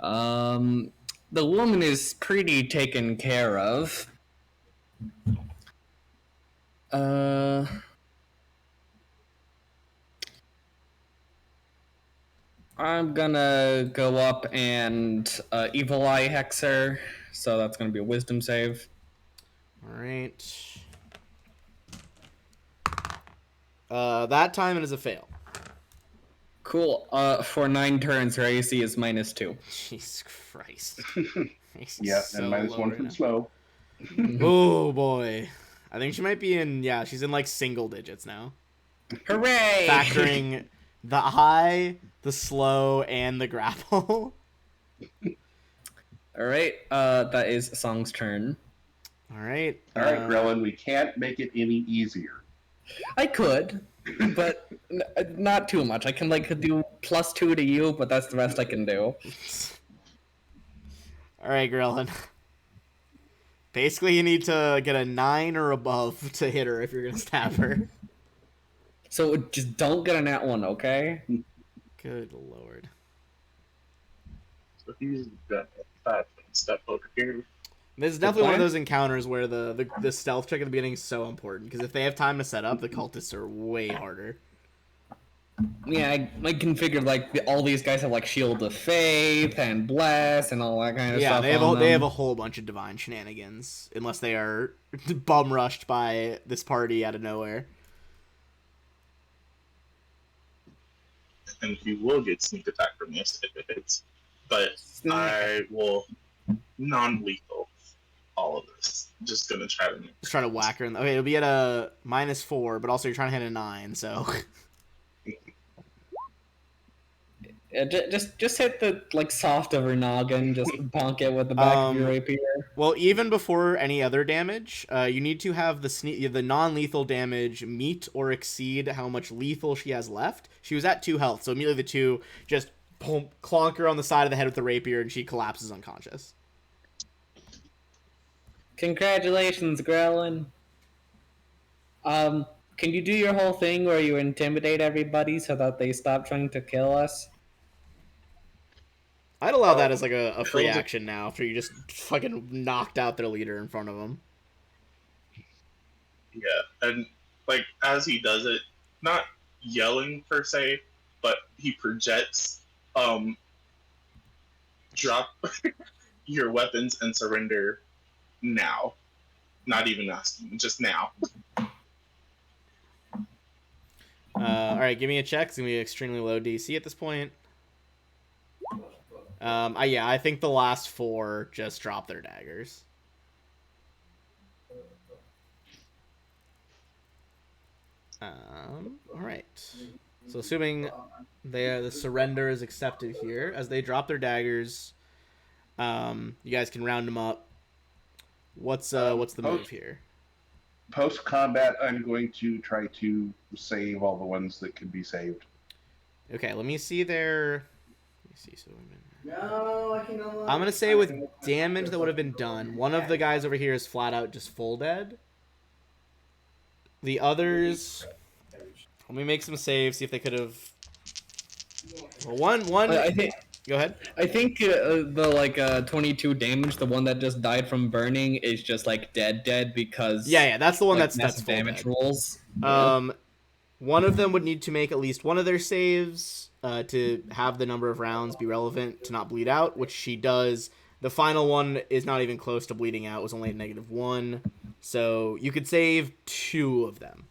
The woman is pretty taken care of. Uh, I'm gonna go up and Evil Eye Hexer, so that's gonna be a Wisdom save. All right. That time it is a fail. Cool. For 9 turns, her AC is -2. Jesus Christ. Yeah, So and minus low 1 right from now. slow. Oh boy. I think she might be in, yeah, she's in like single digits now. Hooray! Factoring the high, the slow, and the grapple. All right. That is Song's turn. All right. All right, Grellin, we can't make it any easier. I could, but not too much. I can like do +2 to you, but that's the best I can do. All right, Grellin. Basically, you need to get a 9 or above to hit her if you're going to stab her. So just don't get a nat 1, okay? Good lord. So he's got that step over here. This is definitely one of plan? those encounters where the stealth check at the beginning is so important, because if they have time to set up, the cultists are way harder. Yeah, I can figure like all these guys have like Shield of Faith and Bless and all that kind of Yeah, stuff. they have a whole bunch of divine shenanigans, unless they are bum rushed by this party out of nowhere. And he will get sneak attack from this if it hits. But I will non-lethal all of this. Just gonna try to make Just try to whack her. Okay, it'll be at a -4, but also you're trying to hit a 9, so. Yeah, just hit the like soft of her noggin, just bonk it with the back of your rapier. Well, even before any other damage, you need to have the non-lethal damage meet or exceed how much lethal she has left. She was at 2 health, so immediately the 2 just clonk her on the side of the head with the rapier, and she collapses unconscious. Congratulations, Grellin. Can you do your whole thing where you intimidate everybody so that they stop trying to kill us? I'd allow that as like a free action now after you just fucking knocked out their leader in front of them. Yeah, and like as he does it, not yelling per se, but he projects, drop your weapons and surrender now. Not even asking, just now. All right, give me a check. It's gonna be extremely low DC at this point. I think the last 4 just drop their daggers. All right. So assuming the surrender is accepted here, as they drop their daggers, you guys can round them up. What's the move here? Post combat, I'm going to try to save all the ones that can be saved. Okay, let me see their. Let me see. So No, I can. I'm gonna say with damage that would have been done, one of the guys over here is flat out just full dead. The others, let me make some saves. See if they could have. Well, one. I think. Go ahead. I think the 22 damage, the one that just died from burning, is just like dead because Yeah, that's the one like, that's full damage dead. rolls. One of them would need to make at least one of their saves to have the number of rounds be relevant to not bleed out, which she does. The final one is not even close to bleeding out. It was only a -1. So you could save 2 of them.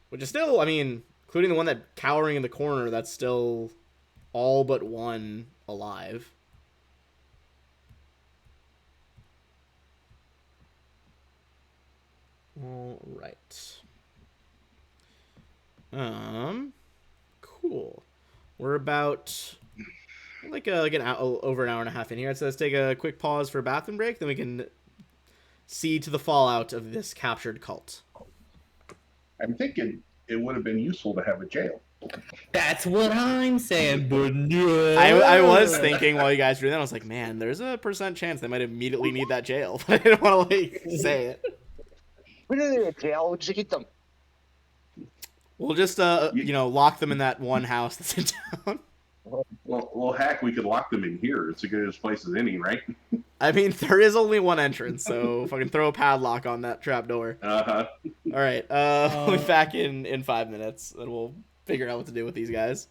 Which is still, I mean, including the one that cowering in the corner, that's still all but 1 alive. All right. Cool. We're about over an hour and a half in here. So let's take a quick pause for a bathroom break. Then we can see to the fallout of this captured cult. I'm thinking it would have been useful to have a jail. That's what I'm saying, but no. I was thinking while you guys were doing that, I was like, man, there's a % chance they might immediately need that jail, but I didn't want to say it. We don't need a jail. We just keep them. We'll just lock them in that one house that's in town. Well, heck, we could lock them in here. It's a good as place as any, right? I mean, there is only one entrance, so if I can throw a padlock on that trap door. Uh-huh. All right, we'll be back in 5 minutes, and we'll figure out what to do with these guys.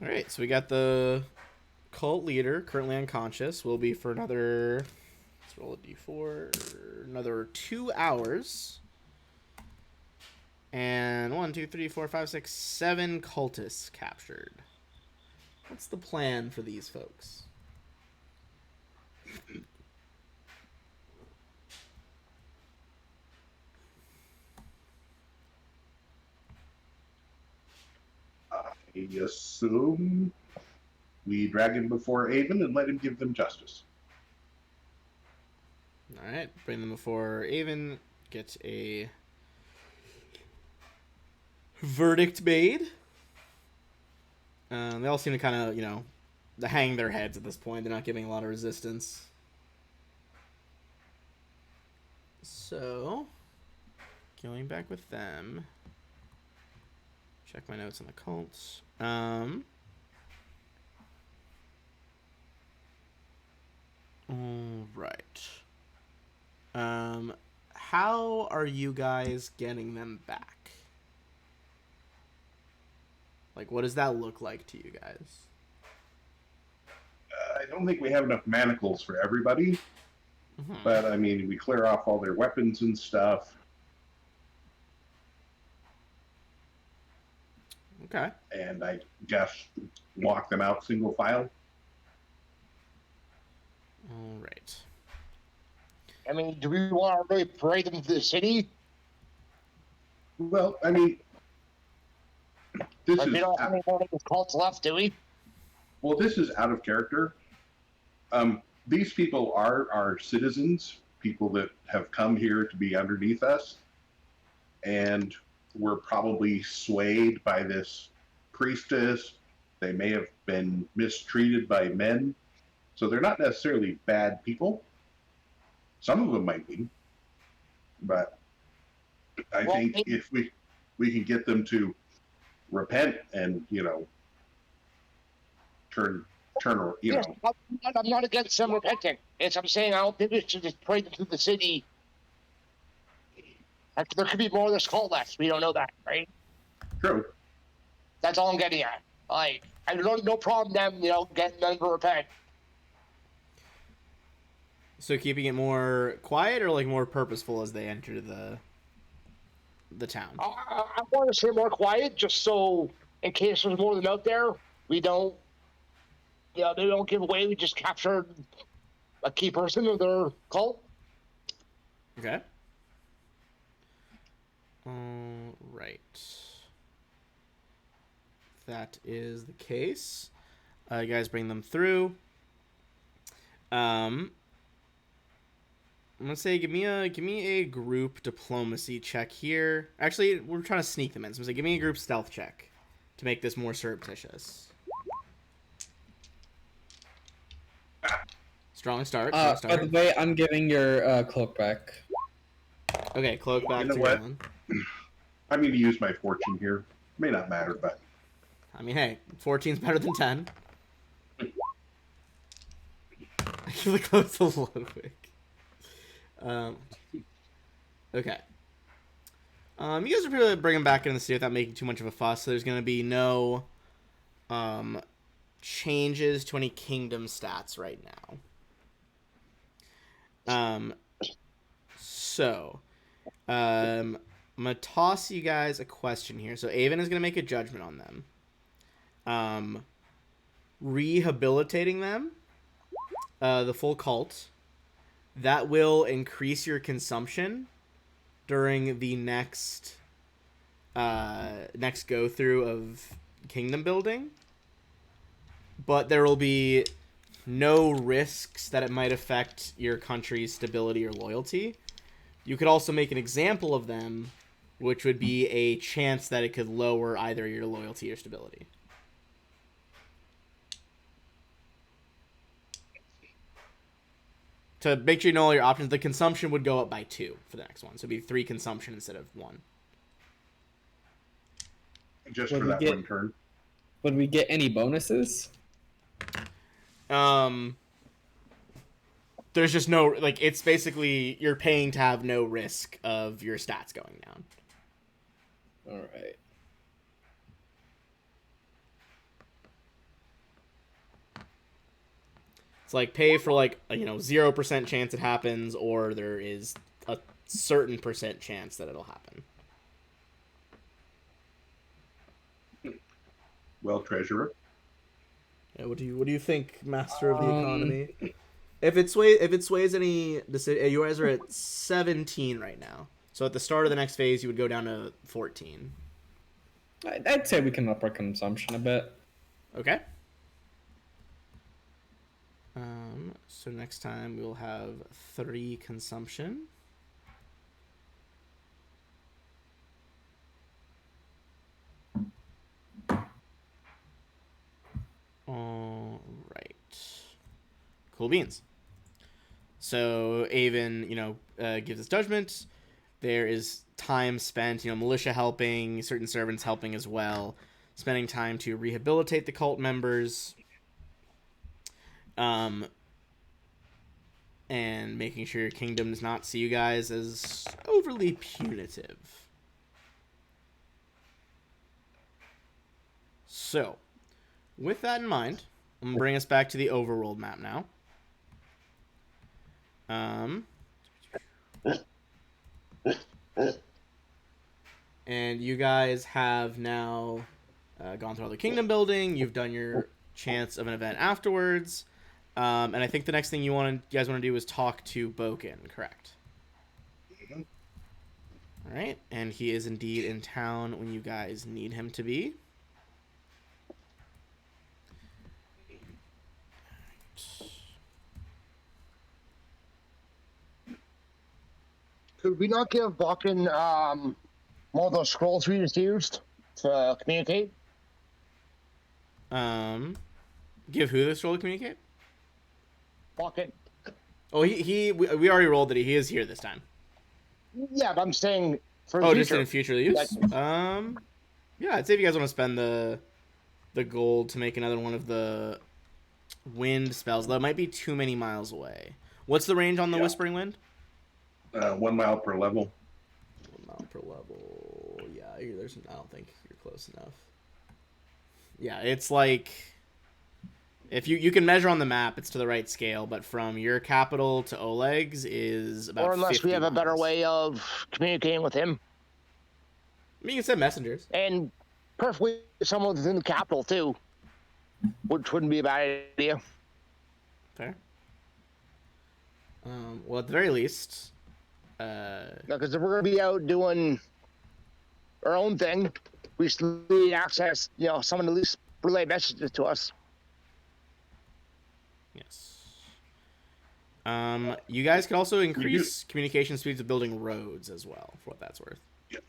All right, so we got the cult leader currently unconscious. Will be for another. Let's roll a d4. Another 2 hours. And 1, 2, 3, 4, 5, 6, 7 cultists captured. What's the plan for these folks? I assume we drag him before Avon and let him give them justice. All right, bring them before Avon. Get a verdict made. They all seem to kind of, hang their heads at this point. They're not giving a lot of resistance. So, going back with them. Check my notes on the cults. All right. How are you guys getting them back? Like, what does that look like to you guys? I don't think we have enough manacles for everybody, but I mean, we clear off all their weapons and stuff. Okay. And I just walk them out single file. All right. I mean, do we want to really parade them to the city? Well, I mean, this Like, is we don't have any more of these cults left, do we? well, this is out of character. These people are our citizens, people that have come here to be underneath us, and were probably swayed by this priestess. They may have been mistreated by men, so they're not necessarily bad people. Some of them might be, but I think if we can get them to repent and turn Yes, I'm not against them repenting. I'm saying I don't think we should just parade them through the city. There could be more of this cult left. We don't know that, right? True. That's all I'm getting at. Like, I don't no problem them, getting them to repent. So keeping it more quiet or like more purposeful as they enter the town? I want to say more quiet, just so in case there's more of them out there, we don't, they don't give away. We just captured a key person of their cult. Okay. All right. That is the case. You guys bring them through. I'm gonna say give me a group diplomacy check here. Actually, we're trying to sneak them in. So I'm gonna say give me a group stealth check to make this more surreptitious. Strong start. By the way, I'm giving your cloak back. Okay, cloak back to what? Galen. I'm going to use my fortune here. May not matter, but I mean, hey, 14's better than 10. I give the cloak to Ludwig. Okay. You guys are probably bring him back into the city without making too much of a fuss. So there's going to be no changes to any kingdom stats right now. I'm going to toss you guys a question here. So Avon is going to make a judgment on them. Rehabilitating them, the full cult, that will increase your consumption during the next go through of kingdom building. But there will be no risks that it might affect your country's stability or loyalty. You could also make an example of them, which would be a chance that it could lower either your loyalty or stability. To make sure you know all your options, the consumption would go up by 2 for the next one. So it'd be 3 consumption instead of 1. just for that one turn. Would we get any bonuses? There's just no, like, it's basically you're paying to have no risk of your stats going down. All right. like pay for like a, 0% chance it happens, or there is a certain percent chance that it'll happen. Well, treasurer. Yeah, what do you think, master of the economy? If it sways any decision, you guys are at 17 right now. So at the start of the next phase, you would go down to 14. I'd say we can up our consumption a bit. Okay. So next time we'll have 3 consumption. All right. Cool beans. So Avon, gives his judgment. There is time spent, militia helping, certain servants helping as well, spending time to rehabilitate the cult members, and making sure your kingdom does not see you guys as overly punitive. So, with that in mind, I'm gonna bring us back to the overworld map now. And you guys have now gone through all the kingdom building. You've done your chance of an event afterwards. And I think the next thing you guys want to do is talk to Boken, correct? Mm-hmm. All right, and he is indeed in town when you guys need him to be. Could we not give Bakken one of those scrolls we just used to communicate? Give who this role to communicate? Bakken. Oh, we already rolled that he is here this time. Yeah, but I'm saying for the Oh, future. just in future use? Yeah, I'd say if you guys want to spend the gold to make another one of the wind spells, though it might be too many miles away. What's the range on the Whispering Wind? 1 mile per level. 1 mile per level. Yeah, I don't think you're close enough. Yeah, it's like if you can measure on the map, it's to the right scale, but from your capital to Oleg's is about. Or unless 50 we have a better miles. way of communicating with him. I mean, you can send messengers. And perfectly someone within the capital too, which wouldn't be a bad idea. Fair. Well, at the very least, Because if we're gonna be out doing our own thing, we still need access. Someone to at least relay messages to us. yes. You guys could also increase communication speeds of building roads as well, for what that's worth. Yeah.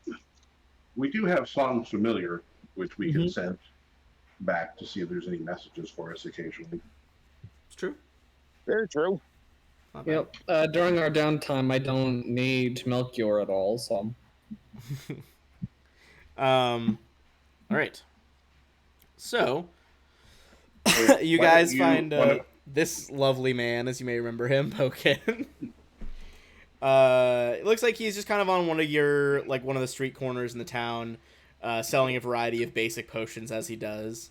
We do have songs familiar, which we can send back to see if there's any messages for us occasionally. It's true. Very true. Yep. During our downtime, I don't need Melchior at all, so. All right. So, you guys find this lovely man, as you may remember him, Boken. It looks like he's just kind of on one of the street corners in the town, selling a variety of basic potions as he does.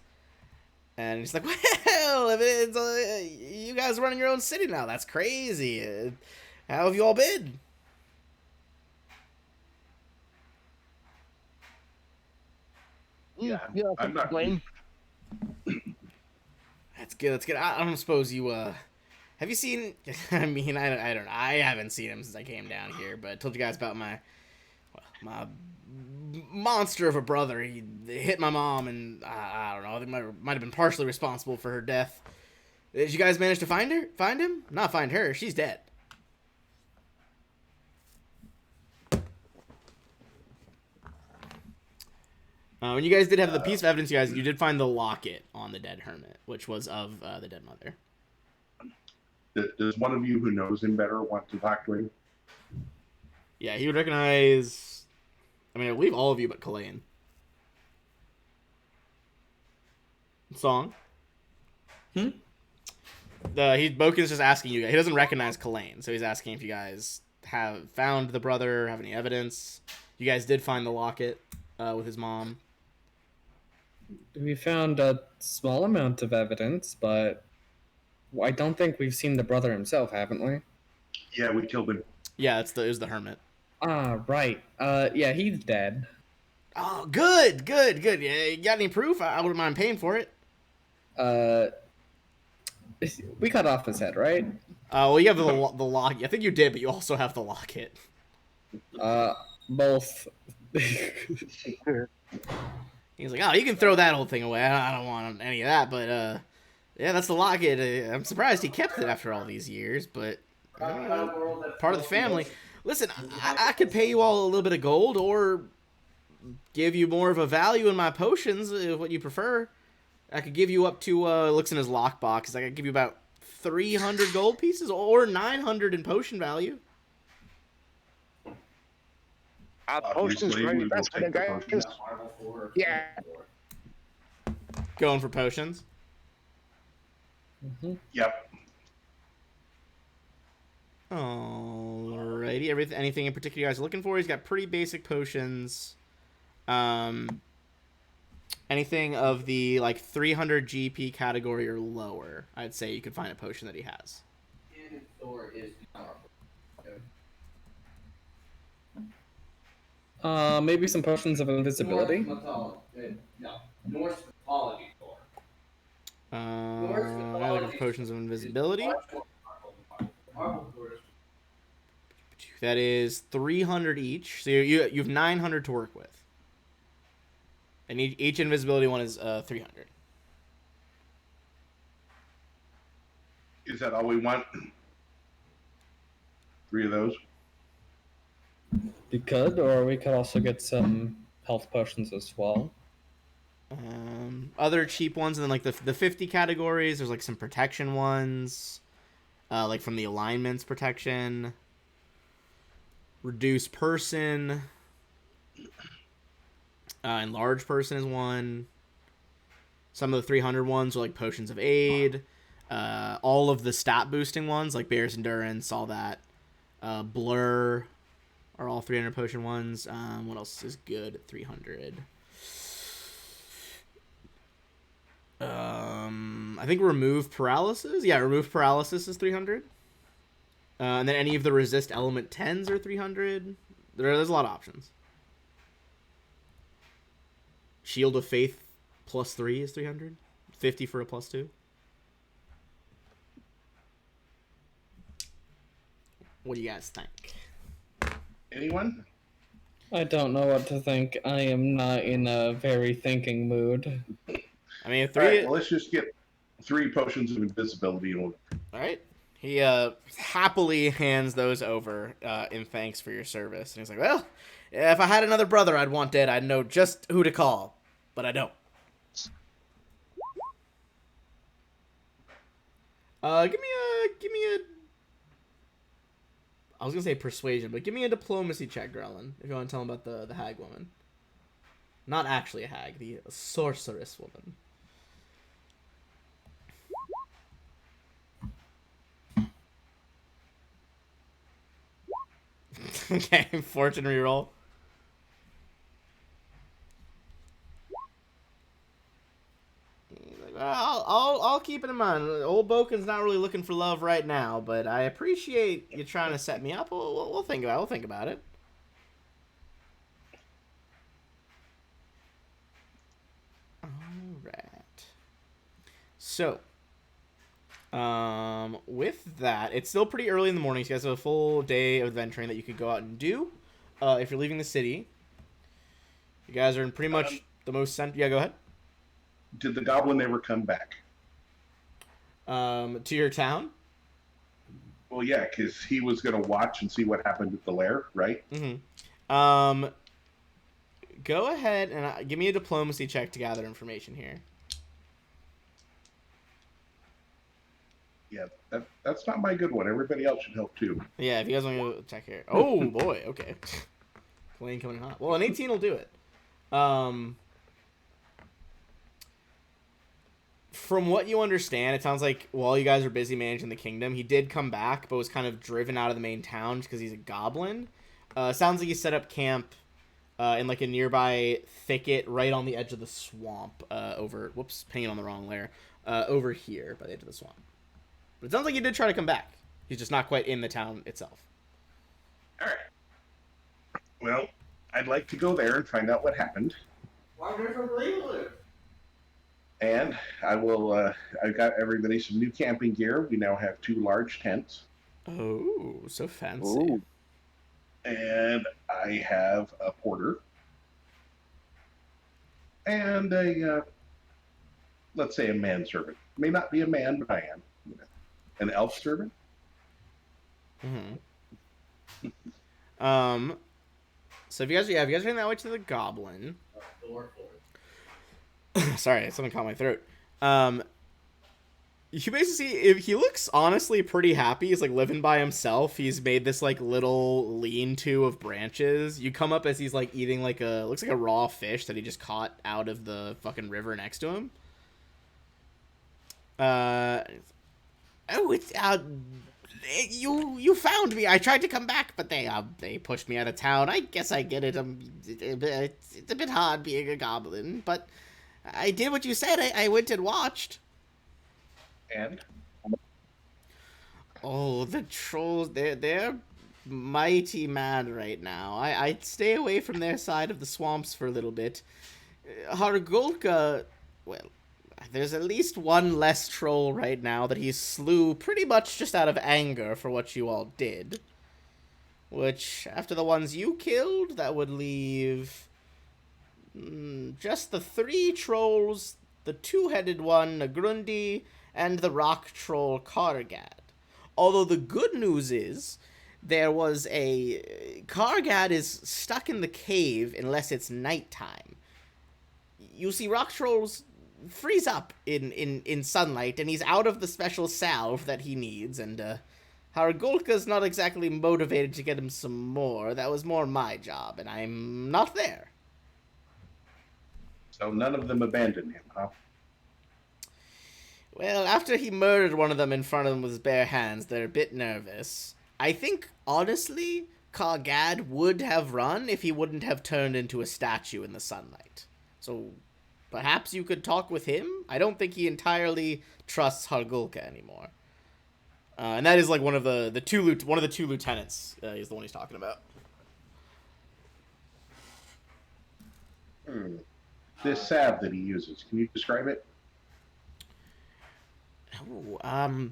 And he's like, well, if it's, you guys are running your own city now. That's crazy. How have you all been? Yeah, I'm not. Blame. That's good. I don't suppose you, have you seen, I mean, I don't know. I haven't seen him since I came down here, but I told you guys about my monster of a brother. He hit my mom, and I don't know. I think might have been partially responsible for her death. Did you guys manage to find him? Not find her. She's dead. When you guys did have the piece of evidence, you did find the locket on the dead hermit, which was of the dead mother. Does one of you who knows him better want to talk to him? Yeah, he would recognize. I mean, I believe all of you but Kalain. Song. Boken's just asking you guys. He doesn't recognize Kalain, so he's asking if you guys have found the brother, have any evidence. You guys did find the locket with his mom. We found a small amount of evidence, but I don't think we've seen the brother himself, haven't we? Yeah, we killed him. Yeah, it was the hermit. Ah, right. Yeah, he's dead. Oh, good. Yeah, you got any proof? I wouldn't mind paying for it. We cut off his head, right? Well, you have the lock. I think you did, but you also have the locket. Both. He's like, oh, you can throw that whole thing away. I don't want any of that, but yeah, that's the locket. I'm surprised he kept it after all these years, but part of the family. Listen, I could pay you all a little bit of gold, or give you more of a value in my potions, what you prefer. I could give you up to looks in his lockbox. I could give you about 300 gold pieces, or 900 in potion value. Potions Obviously, probably we the will best one, take the guys. potions. Yeah. Going for potions. Yep. Alrighty. Anything in particular you guys are looking for? He's got pretty basic potions. Anything of the like 300 GP category or lower, I'd say you could find a potion that he has. Maybe some potions of invisibility. I look for potions of invisibility. That is 300 each. So you have 900 to work with. And each invisibility one is 300. Is that all we want? 3 of those? We could, or we could also get some health potions as well. Other cheap ones, and then like the 50 categories, there's like some protection ones, like from the alignments protection. Reduce person. Enlarge person is one. Some of the 300 ones are like potions of aid. All of the stat boosting ones, like Bear's Endurance, all that. Blur are all 300 potion ones. What else is good at 300? I think remove paralysis. Yeah, remove paralysis is 300. And then any of the resist element 10s are 300. There's a lot of options. Shield of Faith +3 is 300. 50 for a +2. What do you guys think? Anyone? I don't know what to think. I am not in a very thinking mood. I mean, All right, well, let's just get 3 potions of invisibility. And All right. He happily hands those over in thanks for your service. And he's like, well, if I had another brother I'd want dead, I'd know just who to call. But I don't. Give me a... I was going to say persuasion, but give me a diplomacy check, Grelin, if you want to tell him about the hag woman. Not actually a hag, the sorceress woman. Okay, fortune reroll. Well, I'll keep it in mind. Old Boken's not really looking for love right now, but I appreciate you trying to set me up. We'll think about it. We'll think about it. All right. So, with that, it's still pretty early in the morning. So you guys have a full day of adventuring that you could go out and do. If you're leaving the city, you guys are in pretty much the most center. Yeah, go ahead. did the goblin ever come back? To your town? Well, yeah, because he was going to watch and see what happened at the lair, right? Mm-hmm. Go ahead and give me a diplomacy check to gather information here. Yeah, that's not my good one. Everybody else should help too. Yeah, if you guys want to check here. Oh, boy, okay. Flame coming hot. Well, an 18 will do it. From what you understand, it sounds like while you guys are busy managing the kingdom, he did come back, but was kind of driven out of the main town just because he's a goblin. Sounds like he set up camp in like a nearby thicket right on the edge of the swamp over... Whoops, hanging on the wrong layer. Over here by the edge of the swamp. But it sounds like he did try to come back. He's just not quite in the town itself. All right. Well, I'd like to go there and find out what happened. And I will. I've got everybody some new camping gear. We now have 2 large tents. Oh, so fancy. Ooh. And I have a porter. And a, let's say, a manservant. May not be a man, but I am. You know. An elf servant. So if you guys are heading that way to the goblin. Sorry, something caught my throat. You basically see, if he looks honestly pretty happy. He's like living by himself. He's made this like little lean-to of branches. You come up as he's like eating like looks like a raw fish that he just caught out of the fucking river next to him. You found me. I tried to come back, but they pushed me out of town. I guess I get it. It's a bit hard being a goblin, but I did what you said. I went and watched. And? Oh, the trolls, they're mighty mad right now. I'd stay away from their side of the swamps for a little bit. Hargulka, well, there's at least one less troll right now that he slew pretty much just out of anger for what you all did. Which, after the ones you killed, that would leave just the 3 trolls, the 2-headed one, Nagrundi, and the rock troll Kargad. Although the good news is, Kargad is stuck in the cave unless it's nighttime. You see, rock trolls freeze up in sunlight, and he's out of the special salve that he needs, and Hargulka's not exactly motivated to get him some more. That was more my job, and I'm not there. So none of them abandoned him, huh? Well, after he murdered one of them in front of them with his bare hands, they're a bit nervous. I think, honestly, Kargad would have run if he wouldn't have turned into a statue in the sunlight. So, perhaps you could talk with him? I don't think he entirely trusts Hargulka anymore. And that is like one of the 2 lieutenants is the one he's talking about. This salve that he uses, can you describe it? Oh,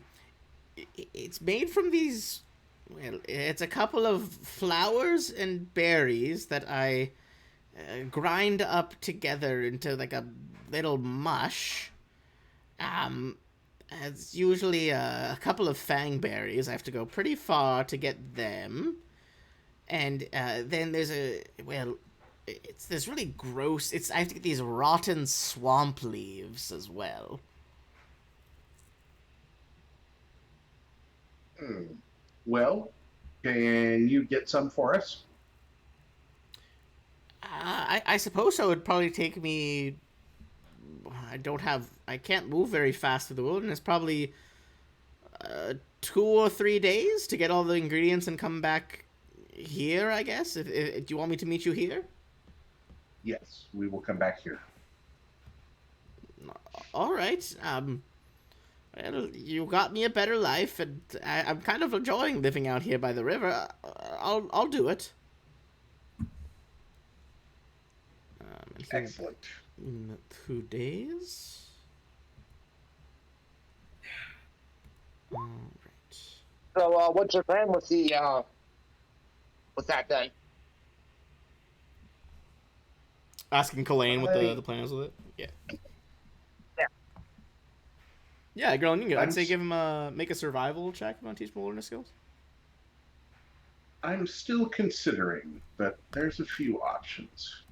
it's made from these, well, it's a couple of flowers and berries that I grind up together into like a little mush. It's usually a couple of fangberries. I have to go pretty far to get them. And then there's it's this really gross, I have to get these rotten swamp leaves as well. Well, can you get some for us? I suppose so. It would probably take me... I can't move very fast through the wilderness. Probably 2 or 3 days to get all the ingredients and come back here, I guess. Do you want me to meet you here? Yes, we will come back here. All right. Well, you got me a better life, and I'm kind of enjoying living out here by the river. I'll do it. Excellent. In 2 days. All right. So, what's your plan with with that then? Asking Kalain what the plan is with it. Yeah. Yeah, girl, you can I'd say give him make a survival check. You want to teach him wilderness skills? I'm still considering, but there's a few options.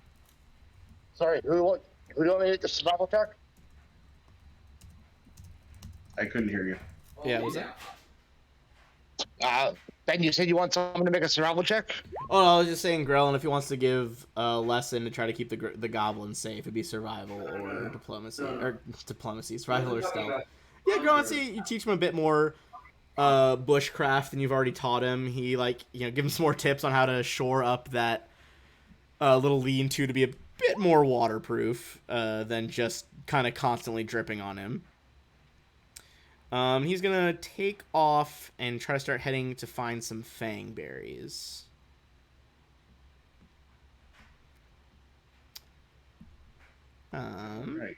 Sorry, who do you want me to make the survival check? I couldn't hear you. Yeah, what was that? Ben, you said you want someone to make a survival check? Oh, no, I was just saying, Grellin, if he wants to give a lesson to try to keep the goblins safe, it'd be survival or diplomacy, survival or stealth. Yeah, Grellin, say you teach him a bit more bushcraft than you've already taught him. He give him some more tips on how to shore up that little lean-to to be a bit more waterproof than just kind of constantly dripping on him. He's gonna take off and try to start heading to find some fang berries. Right.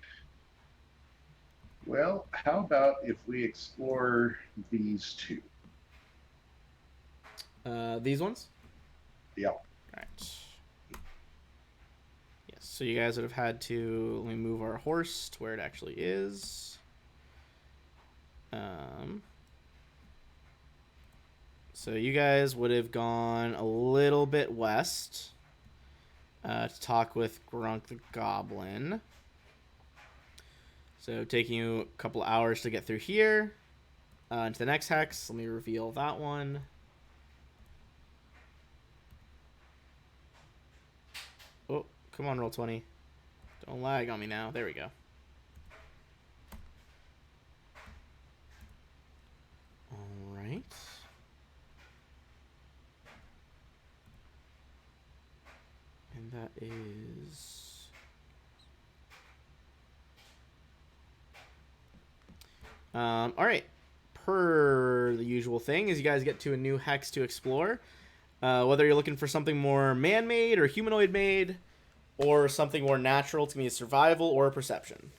Well, how about if we explore these two? These ones? Yeah. Right. Yes, so you guys would have had to, let me move our horse to where it actually is. So you guys would have gone a little bit west to talk with Grunk the Goblin. So taking you a couple hours to get through here. Into the next hex, let me reveal that one. Oh, come on, roll 20. Don't lag on me now. There we go. All right. And that is... all right. Per the usual thing, as you guys get to a new hex to explore, whether you're looking for something more man-made or humanoid-made, or something more natural, it's going to be a survival or a perception.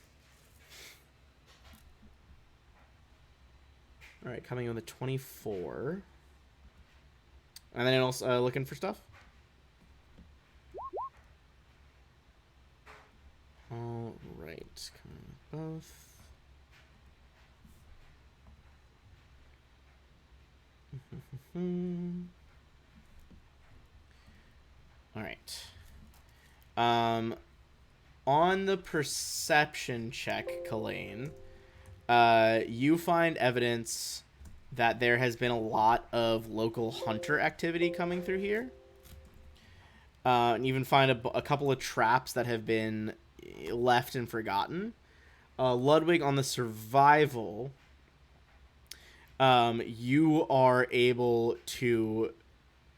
All right, coming on the 24. And then also looking for stuff. All right, coming with both. All right. On the perception check, Kalain, you find evidence that there has been a lot of local hunter activity coming through here. And you even find a couple of traps that have been left and forgotten. Ludwig, on the survival, you are able to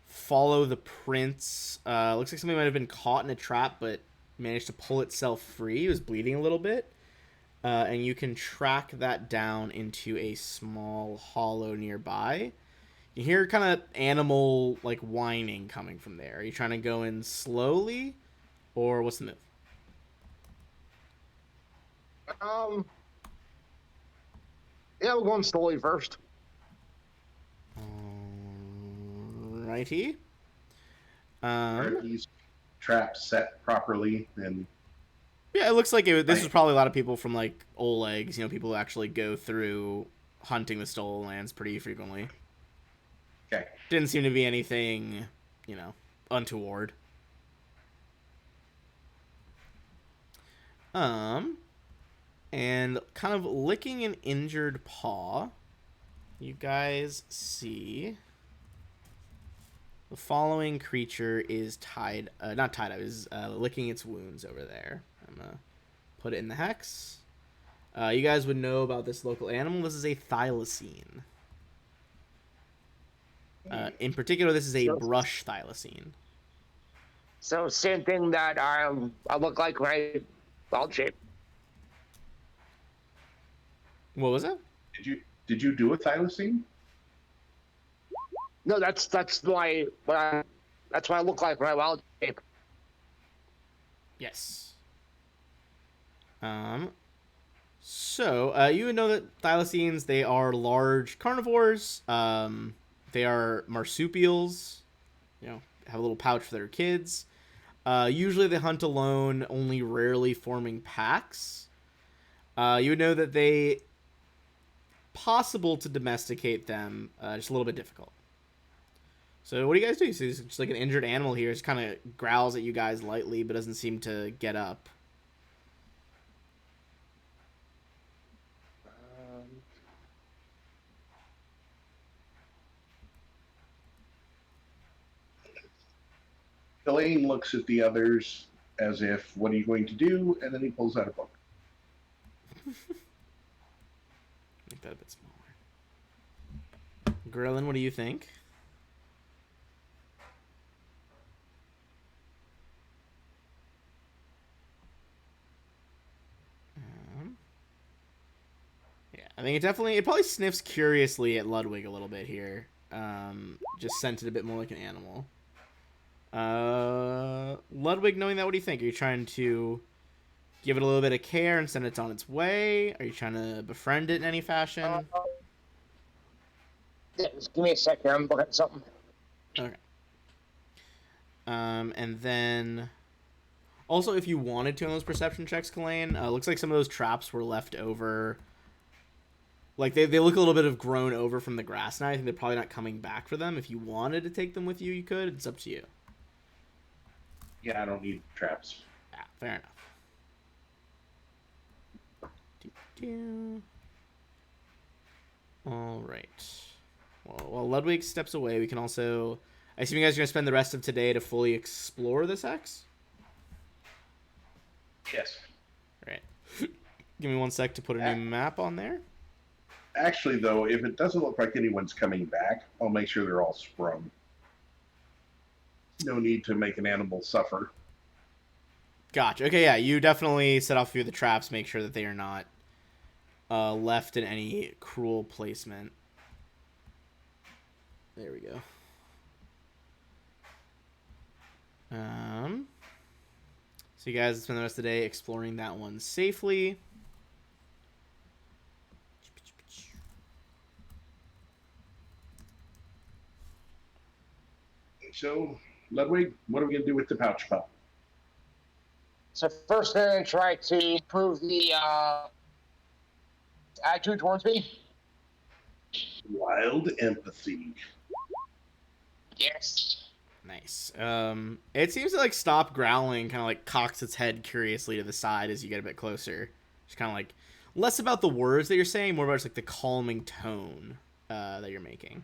follow the prints. Looks like somebody might have been caught in a trap, but managed to pull itself free. It was bleeding a little bit. And you can track that down into a small hollow nearby. You hear kind of animal like whining coming from there. Are you trying to go in slowly, or what's the move? Yeah, we're going slowly first. Righty. Are these traps set properly? And Yeah, it looks like this was probably a lot of people from like Oleg's. People who actually go through hunting the stolen lands pretty frequently. Okay. Didn't seem to be anything, untoward. And kind of licking an injured paw, you guys see the following creature is not tied up, is licking its wounds over there. I'm gonna put it in the hex. You guys would know about this local animal. This is a thylacine. In particular, this is a brush thylacine. So same thing that I look like when I bald shape. What was it? Did you do a thylacine? No, that's what I look like when I wild shape. Yes. So you would know that thylacines, they are large carnivores. They are marsupials. Have a little pouch for their kids. Usually they hunt alone, only rarely forming packs. You would know that they possible to domesticate them, just a little bit difficult. So what do you guys do? So it's just like an injured animal here. Just kind of growls at you guys lightly, but doesn't seem to get up. Elaine looks at the others as if, what are you going to do? And then he pulls out a book. Make that a bit smaller. Ghrelin, what do you think? Yeah. I think it probably sniffs curiously at Ludwig a little bit here. Just sent it a bit more like an animal. Ludwig, knowing that, what do you think? Are you trying to give it a little bit of care and send it on its way? Are you trying to befriend it in any fashion? Yeah, just give me a second. I'm looking at something. Okay. And then also, if you wanted to on those perception checks, Kalain, looks like some of those traps were left over. Like, they look a little bit of grown over from the grass now. I think they're probably not coming back for them. If you wanted to take them with you, you could. It's up to you. Yeah, I don't need traps. Yeah, fair enough. All right. Well, while Ludwig steps away, we can also... I assume you guys are going to spend the rest of today to fully explore this X? Yes. All right. Give me 1 sec to put a new map on there. Actually, though, if it doesn't look like anyone's coming back, I'll make sure they're all sprung. No need to make an animal suffer. Gotcha. Okay, yeah, you definitely set off a few of the traps, make sure that they are not left in any cruel placement. There we go. So you guys spend the rest of the day exploring that one safely. So, Ludwig, what are we going to do with the pouch pup? So first, they're going to try to improve the attitude towards me. Wild empathy. Yes. Nice. It seems to like stop growling, kind of like cocks its head curiously to the side as you get a bit closer. Just kind of like less about the words that you're saying, more about just like the calming tone that you're making.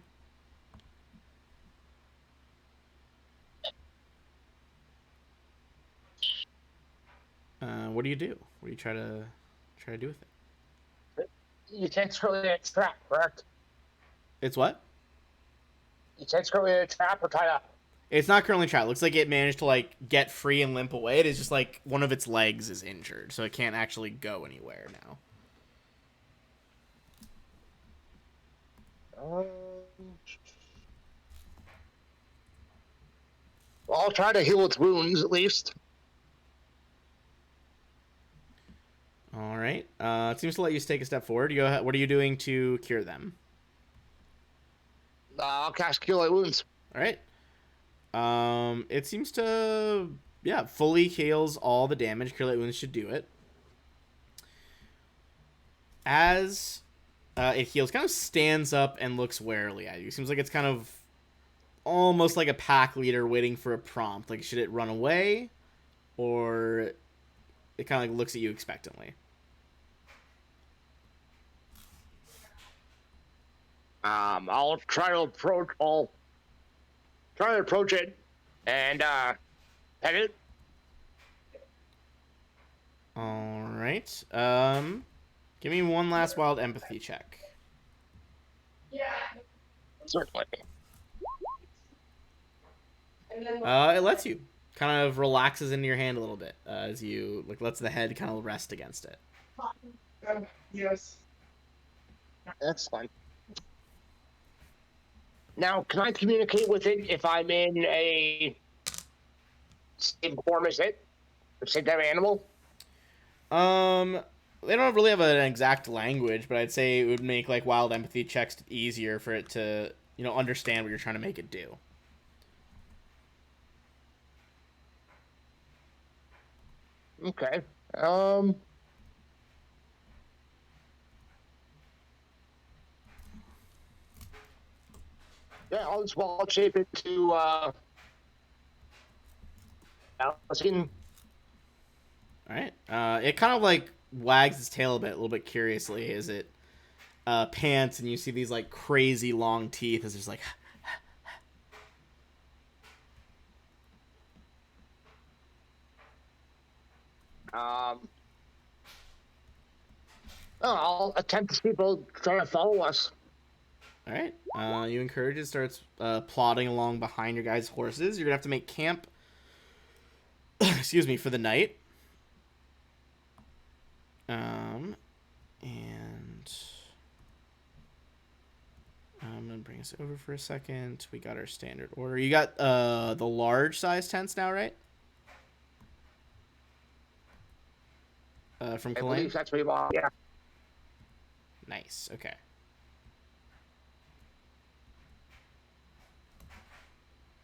What do you do? What do you try to do with it? You can't screw it in a trap, correct? It's what? You can't screw it in a trap or tie up. It's not currently trapped. It looks like it managed to like get free and limp away. It is just like one of its legs is injured, so it can't actually go anywhere now. Well, I'll try to heal its wounds at least. All right. It seems to let you take a step forward. You go. What are you doing to cure them? I'll cast Cure Light Wounds. All right. It seems to, yeah, fully heals all the damage. Cure Light Wounds should do it. As it heals, kind of stands up and looks warily at you. Seems like it's kind of almost like a pack leader waiting for a prompt. Like, should it run away? Or it kind of like looks at you expectantly. I'll try to approach. It and pet it. All right. Give me one last wild empathy check. Certainly. It lets you. Kind of relaxes into your hand a little bit as you like lets the head kind of rest against it. Yes. That's fine. Now, can I communicate with it if I'm in a same form as it? The same type of animal? They don't really have an exact language, but I'd say it would make like wild empathy checks easier for it to, you know, understand what you're trying to make it do. Okay. Yeah, I'll just wild shape it to Allison. All right. It kind of like wags its tail a little bit curiously as it pants, and you see these like crazy long teeth as it's like. I'll attempt to see people trying to follow us. All right. You encourage it, starts plodding along behind your guys' horses. You're gonna have to make camp. Excuse me, for the night. And this over for a second. We got our standard order. You got the large size tents now, right? From I Kalane? believe that's what you want. Yeah. Nice. Okay.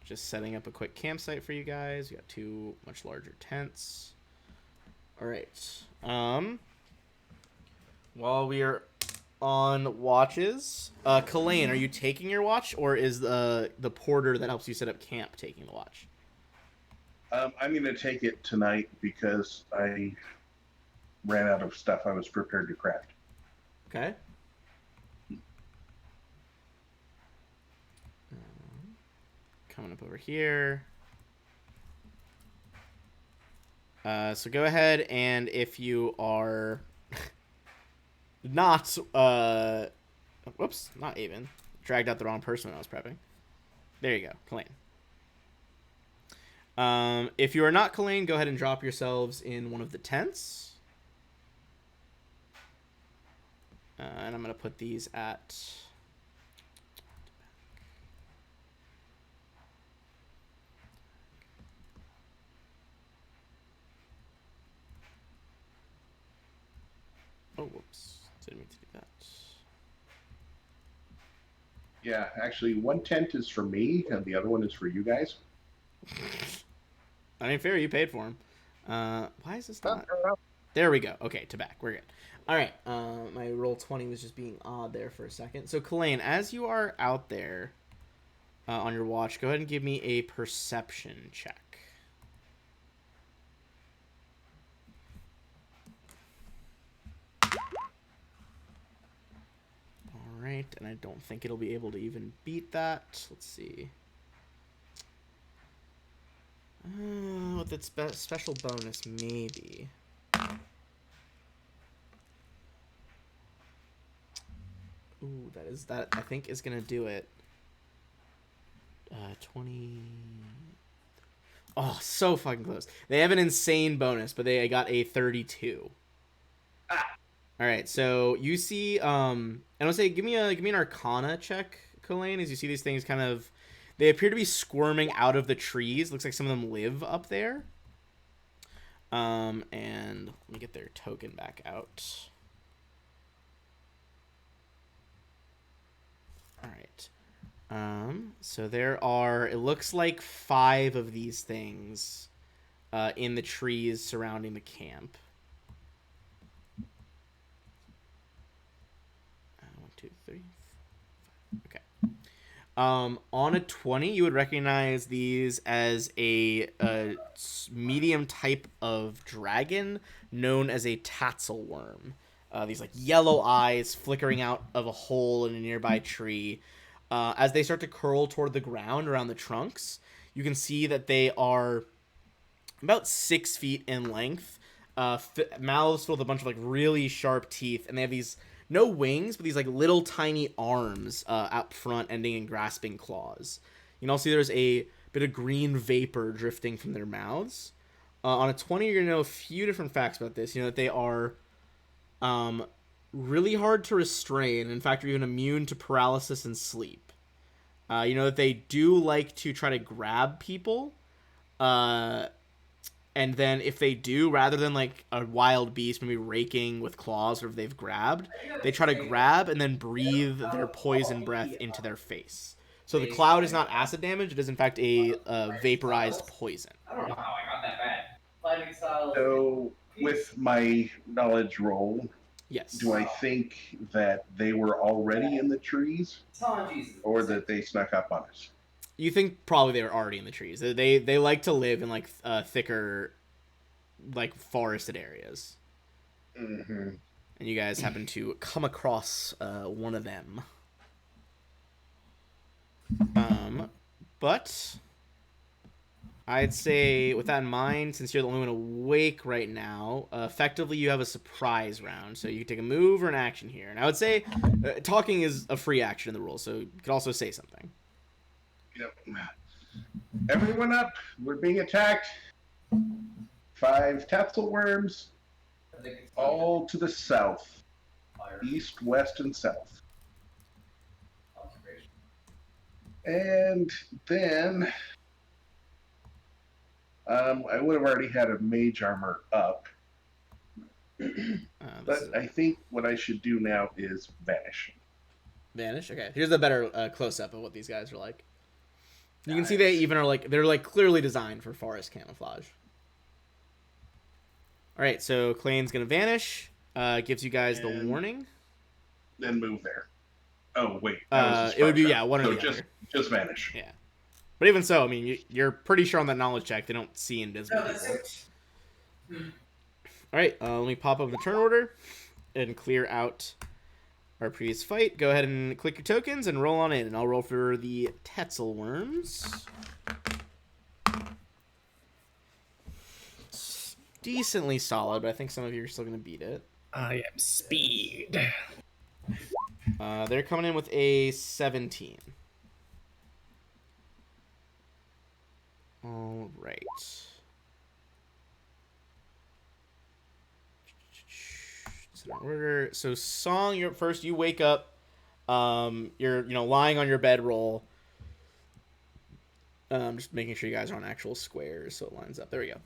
Just setting up a quick campsite for you guys. You got 2 much larger tents. All right. While we are on watches, Kalane, are you taking your watch, or is the porter that helps you set up camp taking the watch? I'm going to take it tonight because I ran out of stuff I was prepared to craft. Okay. Coming up over here. So go ahead, and if you are not, whoops, not even. Dragged out the wrong person when I was prepping. There you go, Kalane. If you are not Kalane, go ahead and drop yourselves in one of the tents. And I'm going to put these at... Oh, whoops. Didn't mean to do that. Yeah, actually, one tent is for me, and the other one is for you guys. I mean, fair, you paid for them. Why is this not... Fair enough. There we go. Okay, to back. We're good. All right. My roll 20 was just being odd there for a second. So, Kalane, as you are out there on your watch, go ahead and give me a perception check. All right, and I don't think it'll be able to even beat that. Let's see. With its special bonus, maybe. Ooh, that I think is gonna do it. 20. Oh, so fucking close. They have an insane bonus, but they got a 32. All right, so you see, and I'll say, give me an Arcana check, Kalane, as you see these things kind of, they appear to be squirming out of the trees. Looks like some of them live up there. And let me get their token back out. All right. So there are, it looks like 5 of these things in the trees surrounding the camp. 1, 2, 3, 4, 5. Okay. On a 20, you would recognize these as a medium type of dragon known as a tassel worm. These like yellow eyes flickering out of a hole in a nearby tree. As they start to curl toward the ground around the trunks, you can see that they are about 6 feet in length, mouths filled with a bunch of like really sharp teeth, and they have these no wings, but these like little tiny arms out front, ending in grasping claws. You can also see there's a bit of green vapor drifting from their mouths. On a 20, you're gonna know a few different facts about this. You know that they are really hard to restrain. In fact, are even immune to paralysis and sleep. You know that they do like to try to grab people. And then if they do, rather than like a wild beast maybe raking with claws or if they've grabbed, they try to grab and then breathe their poison breath into their face. So the cloud is not acid damage. It is in fact a vaporized poison. I don't know how I got that bad. Fighting styles. So, with my knowledge roll, Yes. do I think that they were already in the trees, or that they snuck up on us? You think probably they were already in the trees. They like to live in like thicker, like forested areas. Mm-hmm. And you guys happen to come across one of them. But I'd say with that in mind, since you're the only one awake right now, effectively you have a surprise round. So you can take a move or an action here. And I would say talking is a free action in the rules, so you could also say something. Yep. Everyone up. We're being attacked. 5 tassel worms. All to the south. East, west, and south. And then I would have already had a mage armor up, This but is I think what I should do now is vanish. vanish. Okay, here's a better close up of what these guys are like. You can see Nice. they even are like they're like clearly designed for forest camouflage. All right, so Clayne's gonna vanish. Gives you guys the And warning. then move there. Oh wait, that was a It would spark be shot. yeah, one or So the other. just vanish. Yeah, but even so, I mean, you're pretty sure on that knowledge check they don't see invisible people. All right, let me pop up the turn order and clear out our previous fight. Go ahead and click your tokens and roll on in, and I'll roll for the Tetzel worms. It's decently solid, but I think some of you are still gonna beat it. I am speed. They're coming in with a 17. All right. Order. So Song, you're first. You wake up. You're lying on your bedroll. Just making sure you guys are on actual squares so it lines up. There we go.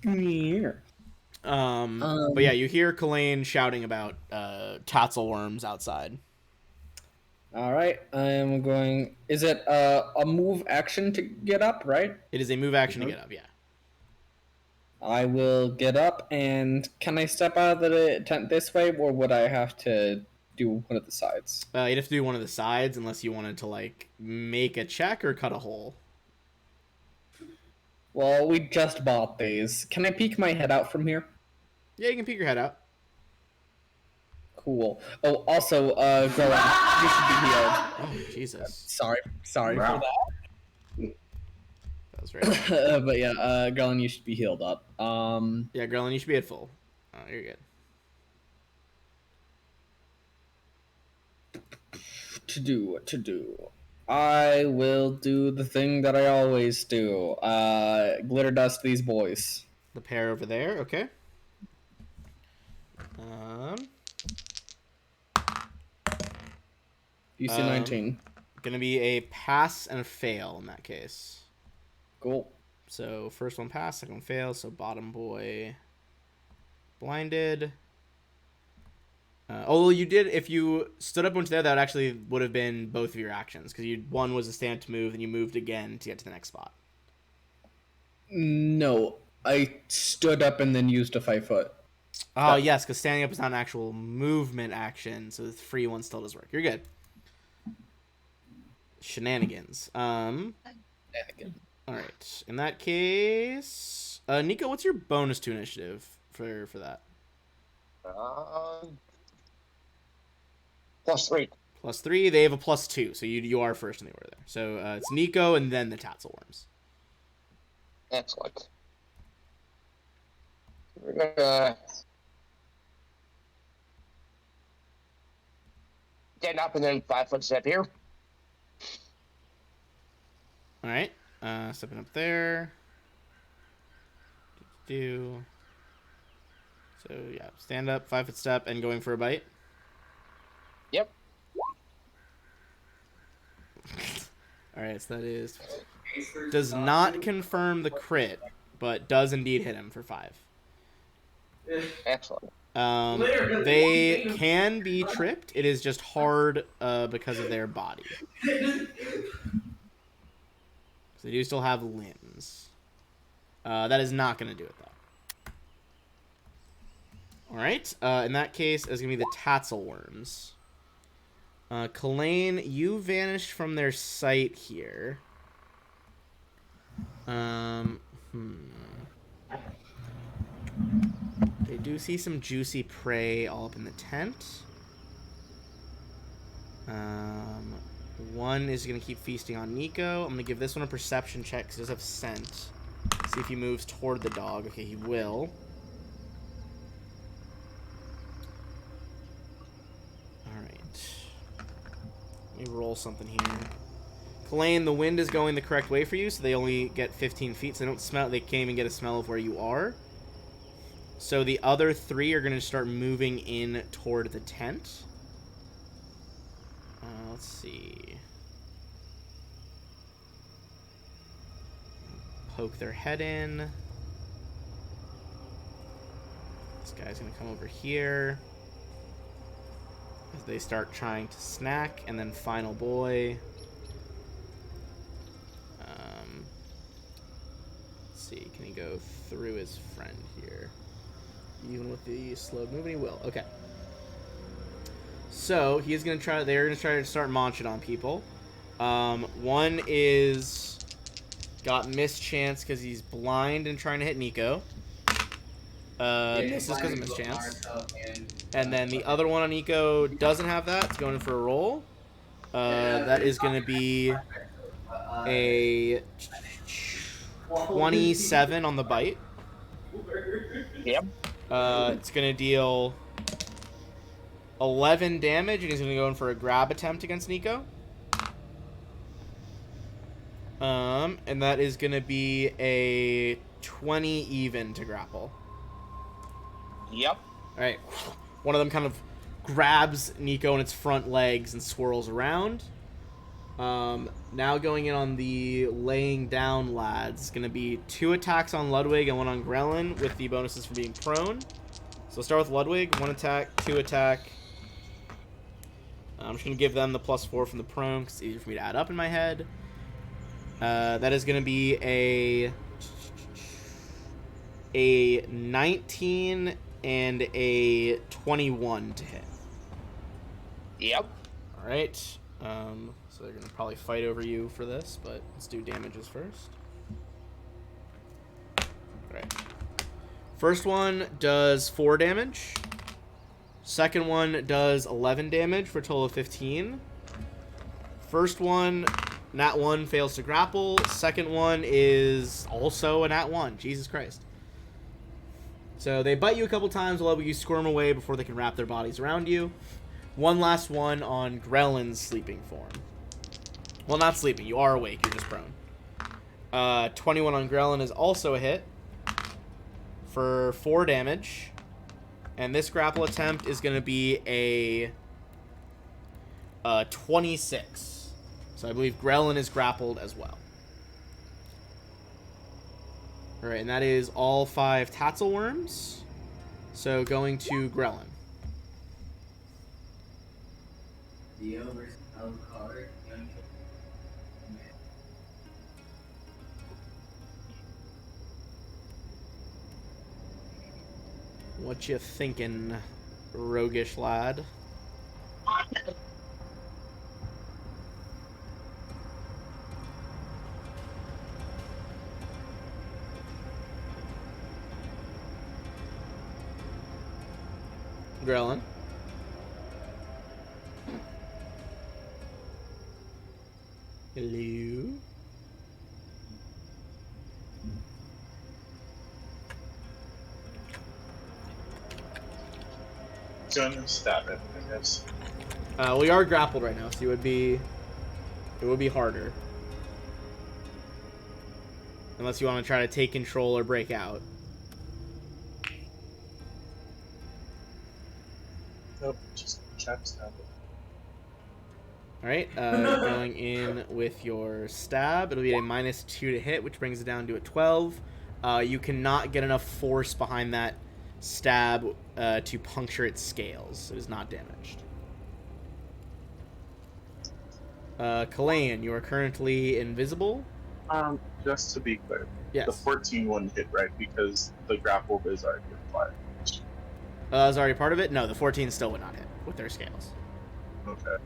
Here. But yeah, you hear Kalain shouting about tassel worms outside. All right, I am going. Is it a move action to get up? Right. It is a move action to get up. Yeah. I will get up, and can I step out of the tent this way, or would I have to do one of the sides? You'd have to do one of the sides unless you wanted to like make a check or cut a hole. Well, we just bought these. Can I peek my head out from here? Yeah, you can peek your head out. Cool. Oh, also, Groen, you should be healed. Oh, Jesus. Sorry Wow. for That was right. but yeah, Groen, you should be healed up. Yeah, Grelin, you should be at full. Oh, you're good. To do. I will do the thing that I always do. Glitter dust these boys. The pair over there, okay. DC 19. Gonna be a pass and a fail in that case. Cool. So first one pass, second one fail. So bottom boy blinded. Although you did, if you stood up onto there, that actually would have been both of your actions because one was a stand to move, and you moved again to get to the next spot. No, I stood up and then used a 5 foot. Oh yes, because standing up is not an actual movement action, so the free one still does work. You're good. Shenanigans. All right. In that case, Nico, what's your bonus to initiative for that? +3. +3. They have a +2, so you are first in the order there. So it's Nico and then the Tatzelworms. Excellent. We're gonna get up and then 5 foot step here. All right. Stepping up there. So yeah, stand up, 5 foot step, and going for a bite. Yep. All right, so that is does not confirm the crit, but does indeed hit him for 5. Excellent. They can be tripped. It is just hard because of their body. So they do still have limbs. That is not going to do it, though. All right. In that case, it's going to be the Tatzelworms. Kalain, you vanished from their sight here. They do see some juicy prey all up in the tent. One is going to keep feasting on Nico. I'm going to give this one a perception check because it does have scent. See if he moves toward the dog. Okay, he will. Alright. Let me roll something here. Kalain, the wind is going the correct way for you, so they only get 15 feet, so they don't smell. They can't even get a smell of where you are. So the other 3 are going to start moving in toward the tent. Let's see. poke their head in. This guy's going to come over here as they start trying to snack, and then final boy. Let's see, can he go through his friend here? Even with the slow moving, he will. Okay. So he's gonna try. They're gonna try to start munching on people. One is got mischance because he's blind and trying to hit Nico. Misses because of mischance. And then the other one on Nico doesn't have that. It's going in for a roll. That is going to be a 27 on the bite. Yep. It's going to deal 11 damage, and he's going to go in for a grab attempt against Nico. And that is going to be a 20 even to grapple. Yep. All right. One of them kind of grabs Nico in its front legs and swirls around. Now going in on the laying down lads. It's going to be 2 attacks on Ludwig and 1 on Grelin with the bonuses for being prone. So we'll start with Ludwig. 1 attack, 2 attack. I'm just going to give them the +4 from the prone because it's easier for me to add up in my head. That is going to be a 19 and a 21 to hit. Yep. All right. So they're going to probably fight over you for this, but let's do damages first. All right. First one does 4 damage. Second one does 11 damage for a total of 15. First one, nat 1, fails to grapple. Second one is also a nat 1. Jesus Christ. So they bite you a couple times, while you squirm away before they can wrap their bodies around you. One last one on Grelin's sleeping form. Well, not sleeping. You are awake. You're just prone. 21 on Grelin is also a hit for 4 damage. And this grapple attempt is going to be a 26. So I believe Grelin is grappled as well. Alright, and that is all 5 Tatzel worms. So going to Grelin. What you thinking, roguish lad? Grelin. Hello. Gonna stab it, I guess. We are grappled right now, so it would be harder. Unless you want to try to take control or break out. Nope, just chap stab it. Alright, going in with your stab. It'll be a -2 to hit, which brings it down to a 12. You cannot get enough force behind that stab to puncture its scales. It is not damaged. Kalayan, you are currently invisible. Just to be clear, Yes. the 14 wouldn't hit, right? Because the grapple is already applied. Is already part of it? No, the 14 still would not hit with their scales. Okay.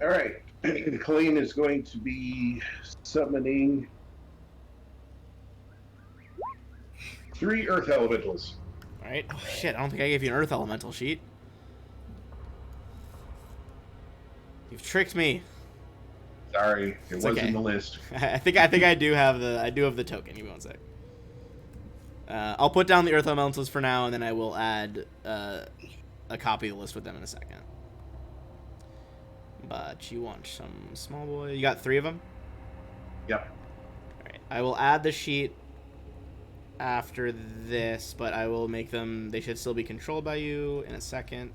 All right. Colleen is going to be summoning 3 Earth Elementals. Alright. Oh, shit, I don't think I gave you an Earth Elemental sheet. You've tricked me. Sorry, it was okay. in the list. I think I do have the token. Give me 1 sec. I'll put down the Earth Elementals for now, and then I will add a copy of the list with them in a second. But you want some small boy? You got 3 of them? Yep. Alright. I will add the sheet after this, but I will make them... They should still be controlled by you in a second.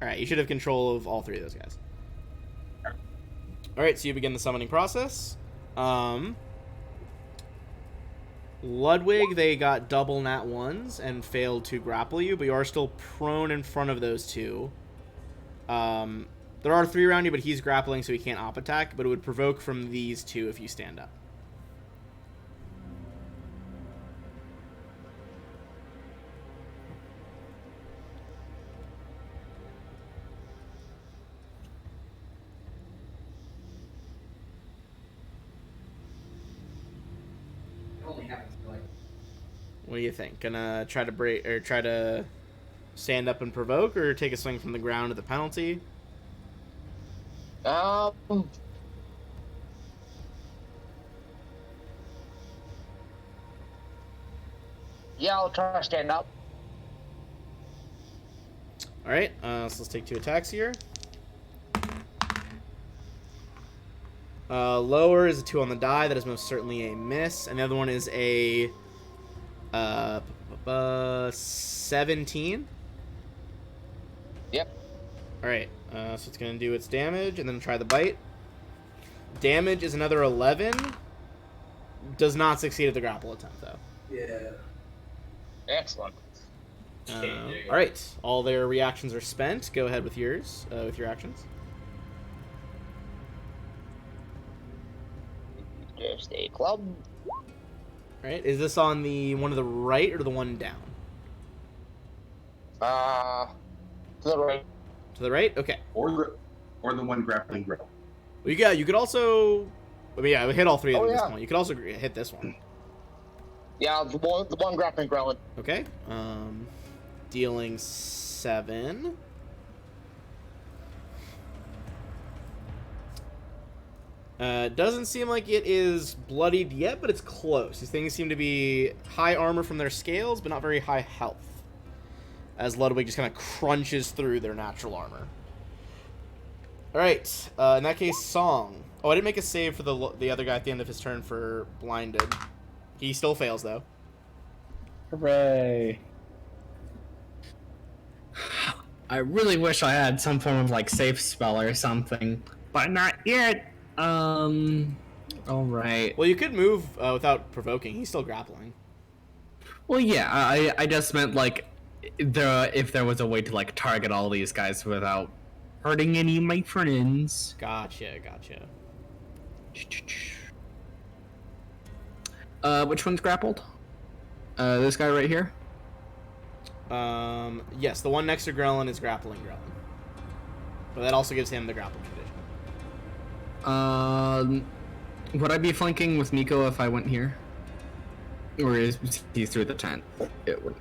Alright, you should have control of all 3 of those guys. Alright, so you begin the summoning process. Ludwig, they got double nat 1s and failed to grapple you, but you are still prone in front of those two. There are 3 around you, but he's grappling, so he can't op attack, but it would provoke from these 2 if you stand up. It only happens to like. What do you think? Gonna try to break or try to stand up and provoke, or take a swing from the ground at the penalty? Yeah, I'll try to stand up. All right, so let's take 2 attacks here. Lower is a 2 on the die. That is most certainly a miss, and the other one is a 17. Yep. All right, so it's gonna do its damage, and then try the bite. Damage is another 11. Does not succeed at the grapple attempt, though. Yeah. Excellent. All right, all their reactions are spent. Go ahead with yours, with your actions. Just a club. All right, is this on the one to the right or the one down? To the right. To the right. Okay. Or the one grappling grill. Well, you could also. I mean, yeah, we hit all 3 of them at yeah. this point. You could also hit this one. Yeah, the one grappling growling. Okay. Dealing 7. Doesn't seem like it is bloodied yet, but it's close. These things seem to be high armor from their scales, but not very high health. As Ludwig just kind of crunches through their natural armor. Alright, in that case, Song. Oh, I didn't make a save for the other guy at the end of his turn for blinded. He still fails, though. Hooray. I really wish I had some form of, like, safe spell or something. But not yet. Alright. Well, you could move without provoking. He's still grappling. Well, yeah, I just meant, like, if there was a way to, like, target all these guys without hurting any of my friends. Gotcha. Which one's grappled? This guy right here? Yes, the one next to Grelin is grappling Grelin. But that also gives him the grapple condition. Would I be flanking with Nico if I went here? Or is he through the tent? It would.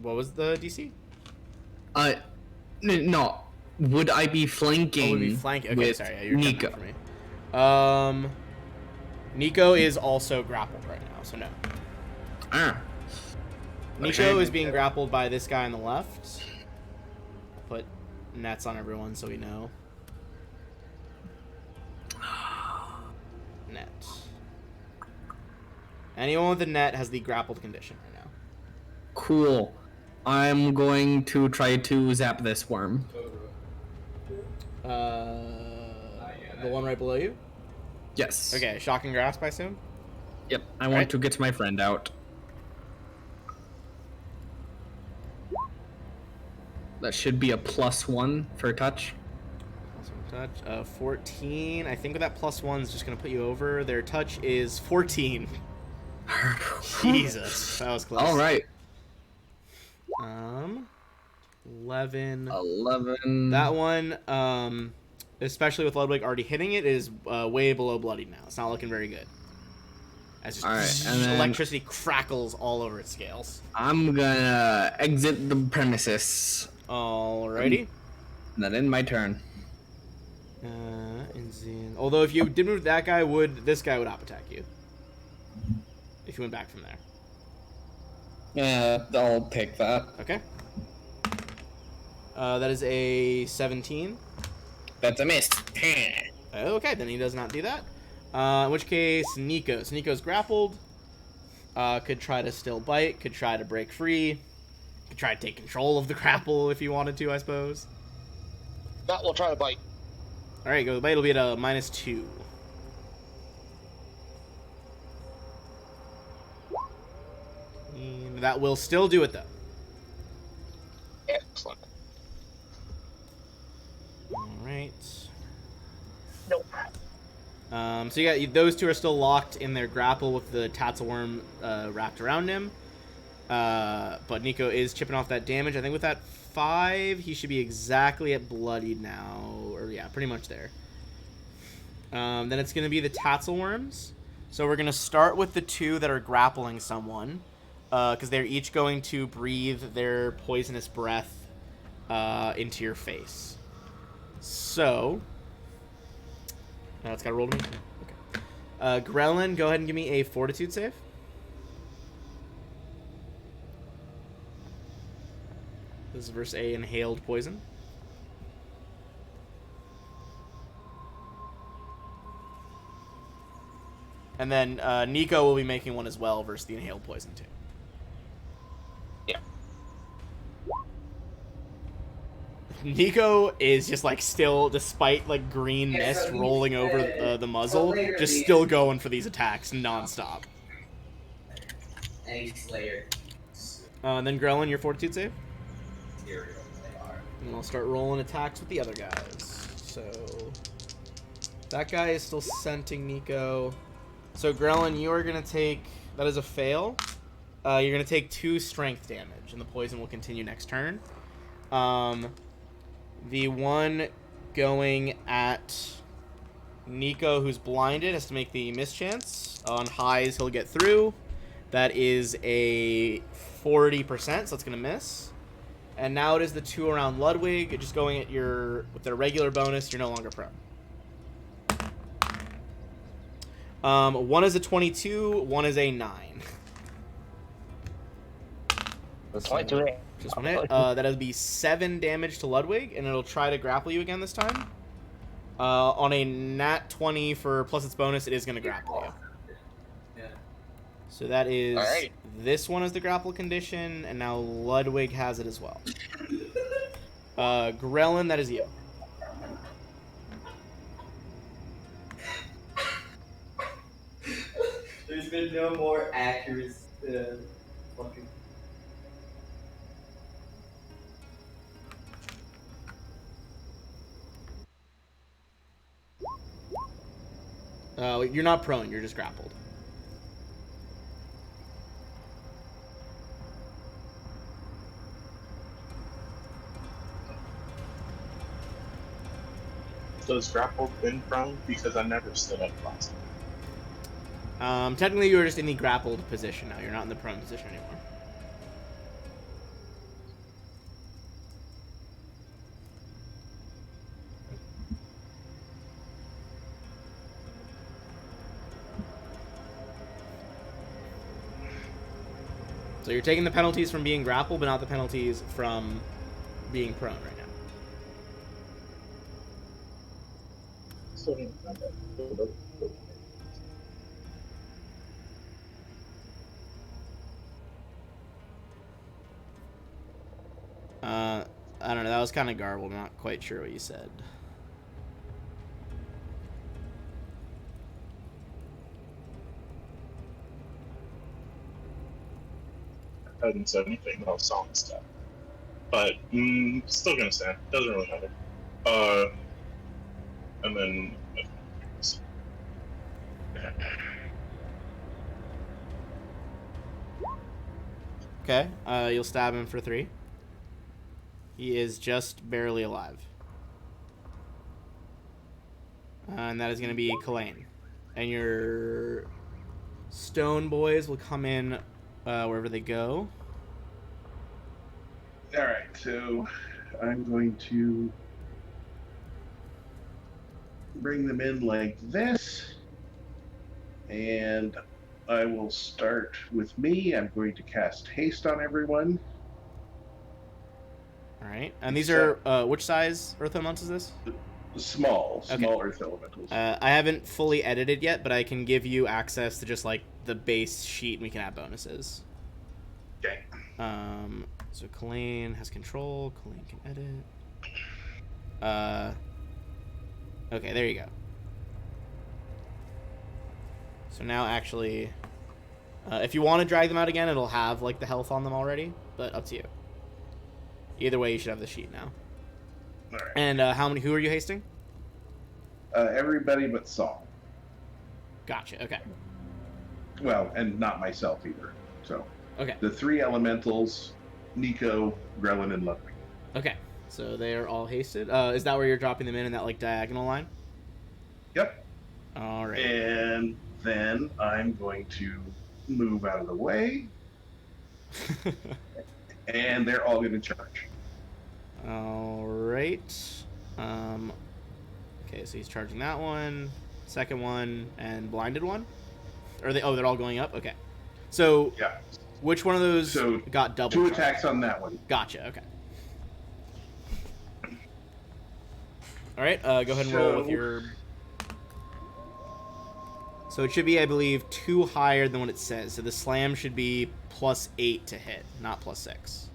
What was the DC? No. Would I be flanking? Oh, would be flanking. Okay, with sorry. Yeah, you're Nico? For me. Nico is also grappled right now, so no. Nico is being grappled by this guy on the left. Put nets on everyone so we know. Net. Anyone with a net has the grappled condition right now. Cool. I'm going to try to zap this worm. The one right below you? Yes. Okay, shocking grasp, I assume? Yep. I want to get my friend out. That should be a +1 for touch. Touch 14. I think with that +1 is just gonna put you over. Their touch is 14. Jesus, that was close. All right. 11. 11. That one, especially with Ludwig already hitting it, is way below bloody now. It's not looking very good. As just All right, and then electricity crackles all over its scales. I'm gonna exit the premises. Alrighty. That in my turn. Although if you did move that guy, this guy would op attack you. If you went back from there. Yeah, I'll take that. Okay. That is a 17. That's a miss. Okay, then he does not do that. In which case, Nico. So Nico's grappled. Could try to still bite. Could try to break free. Could try to take control of the grapple if you wanted to, I suppose. That will try to bite. All right, go. The bite will be at a -2. And that will still do it though. Excellent. All right. Nope. So you got those two are still locked in their grapple with the Tatzelworm wrapped around him. But Nico is chipping off that damage. I think with that 5, he should be exactly at bloodied now, or yeah, pretty much there. Then it's going to be the Tatzelworms. So we're going to start with the 2 that are grappling someone, because they're each going to breathe their poisonous breath into your face. So, it's got to roll to me. Okay. Grelin, go ahead and give me a Fortitude save. This is versus a inhaled poison. And then Nico will be making one as well versus the inhaled poison too. Yeah. Nico is just like still, despite like green Yeah, mist so he's, rolling over the muzzle, later just he- still going for these attacks nonstop. And he's Slayer. And then Grelin, your Fortitude save. Material they are. And I'll start rolling attacks with the other guys. So that guy is still scenting Nico. So Grelin, you are gonna take, that is a fail. You're gonna take 2 strength damage, and the poison will continue next turn. The one going at Nico, who's blinded, has to make the mischance. On highs, he'll get through. That is a 40%, so it's gonna miss. And now it is the 2 around Ludwig, just going at with their regular bonus, you're no longer prone. One is a 22, one is a 9. That's 22 hit. Just one hit. That'll be 7 damage to Ludwig, and it'll try to grapple you again this time. On a nat 20 for plus its bonus, it is going to grapple you. Yeah. So that is Alright. this one is the grapple condition, and now Ludwig has it as well. Grelin, that is you. There's been no more accurate fucking. You're not prone, you're just grappled. Does grapple been prone? Because I never stood up last time. Technically, you're just in the grappled position now. You're not in the prone position anymore. So you're taking the penalties from being grappled, but not the penalties from being prone right now. Still didn't find that. I don't know. That was kind of garbled. I'm not quite sure what you said. I hadn't said anything about song stuff. But still gonna stand. Doesn't really matter. And then Okay. You'll stab him for 3. He is just barely alive. And that is going to be Kalain. And your stone boys will come in wherever they go. All right, so I'm going to bring them in like this, and I will start with me. I'm going to cast haste on everyone. All right. And these are, which size Earth Elementals is this? Small Okay. Earth Elementals. I haven't fully edited yet, but I can give you access to just like the base sheet and we can add bonuses. Okay. So Kalain has control. Kalain can edit. Okay, there you go. So now actually, if you want to drag them out again, it'll have like the health on them already, but up to you. Either way, you should have the sheet now. All right. And who are you hasting? Everybody but Saul. Gotcha. Okay. Well, and not myself either. So Okay. the 3 elementals, Nico, Grelin, and Ludwig. Okay. So they are all hasted. Is that where you're dropping them in that like diagonal line? Yep. All right. And then I'm going to move out of the way, and they're all going to charge. All right. Okay, so he's charging that one, second one, and blinded one. Or they? Oh, they're all going up. Okay. So Yeah. which one of those So got double? 2 charge? attacks on that one. Gotcha. Okay. All right. Go ahead and roll with your. So it should be, I believe, 2 higher than what it says. So the slam should be +8 to hit, not +6.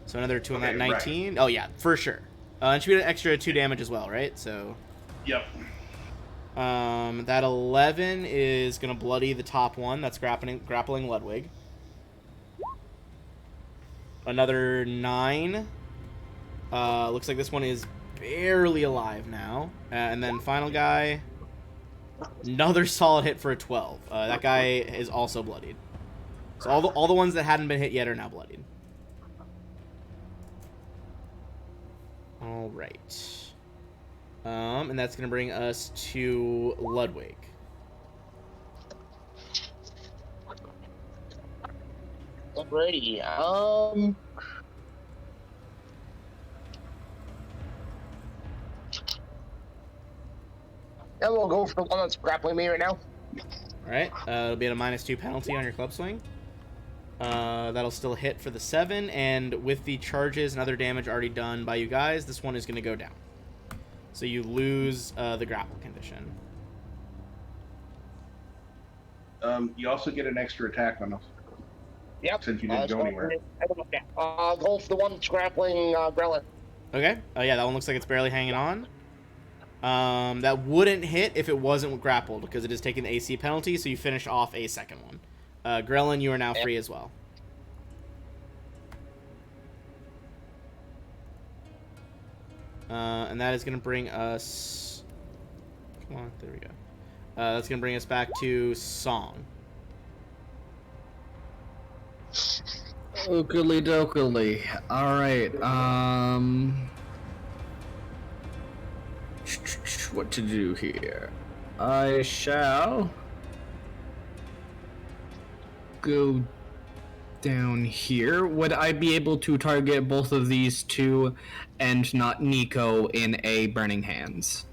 So another 2 on that, 19. Right. Oh yeah, for sure. And should be an extra 2 damage as well, right? So. Yep. That 11 is gonna bloody the top one. That's grappling Ludwig. Another 9. Looks like this one is barely alive now. And then final guy. Another solid hit for a 12. That guy is also bloodied. So all the ones that hadn't been hit yet are now bloodied. All right. And that's gonna bring us to Ludwig. Alrighty. Yeah, we'll go for the one that's grappling me right now. Alright, it'll be at a -2 penalty on your club swing. That'll still hit for the 7, and with the charges and other damage already done by you guys, this one is going to go down. So you lose the grapple condition. You also get an extra attack on us. Yep. Since you didn't go anywhere. I'll go for the one that's grappling Grelin. Okay. Oh yeah, that one looks like it's barely hanging on. That wouldn't hit if it wasn't grappled, because it is taking the AC penalty, so you finish off a second one. Grelin, you are now free as well. And that is going to bring us... Come on, there we go. That's going to bring us back to Song. Oakley dokley. Alright, what to do here? I shall go down here. Would I be able to target both of these two and not Nico in a Burning Hands?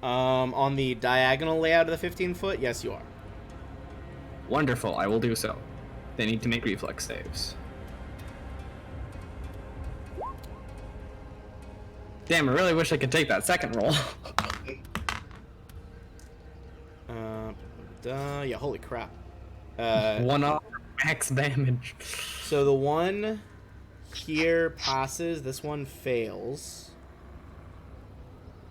On the diagonal layout of the 15-foot, yes, you are. Wonderful, I will do so. They need to make reflex saves. Damn, I really wish I could take that second roll. Yeah, holy crap. 1 off, max damage. So the one here passes, this one fails.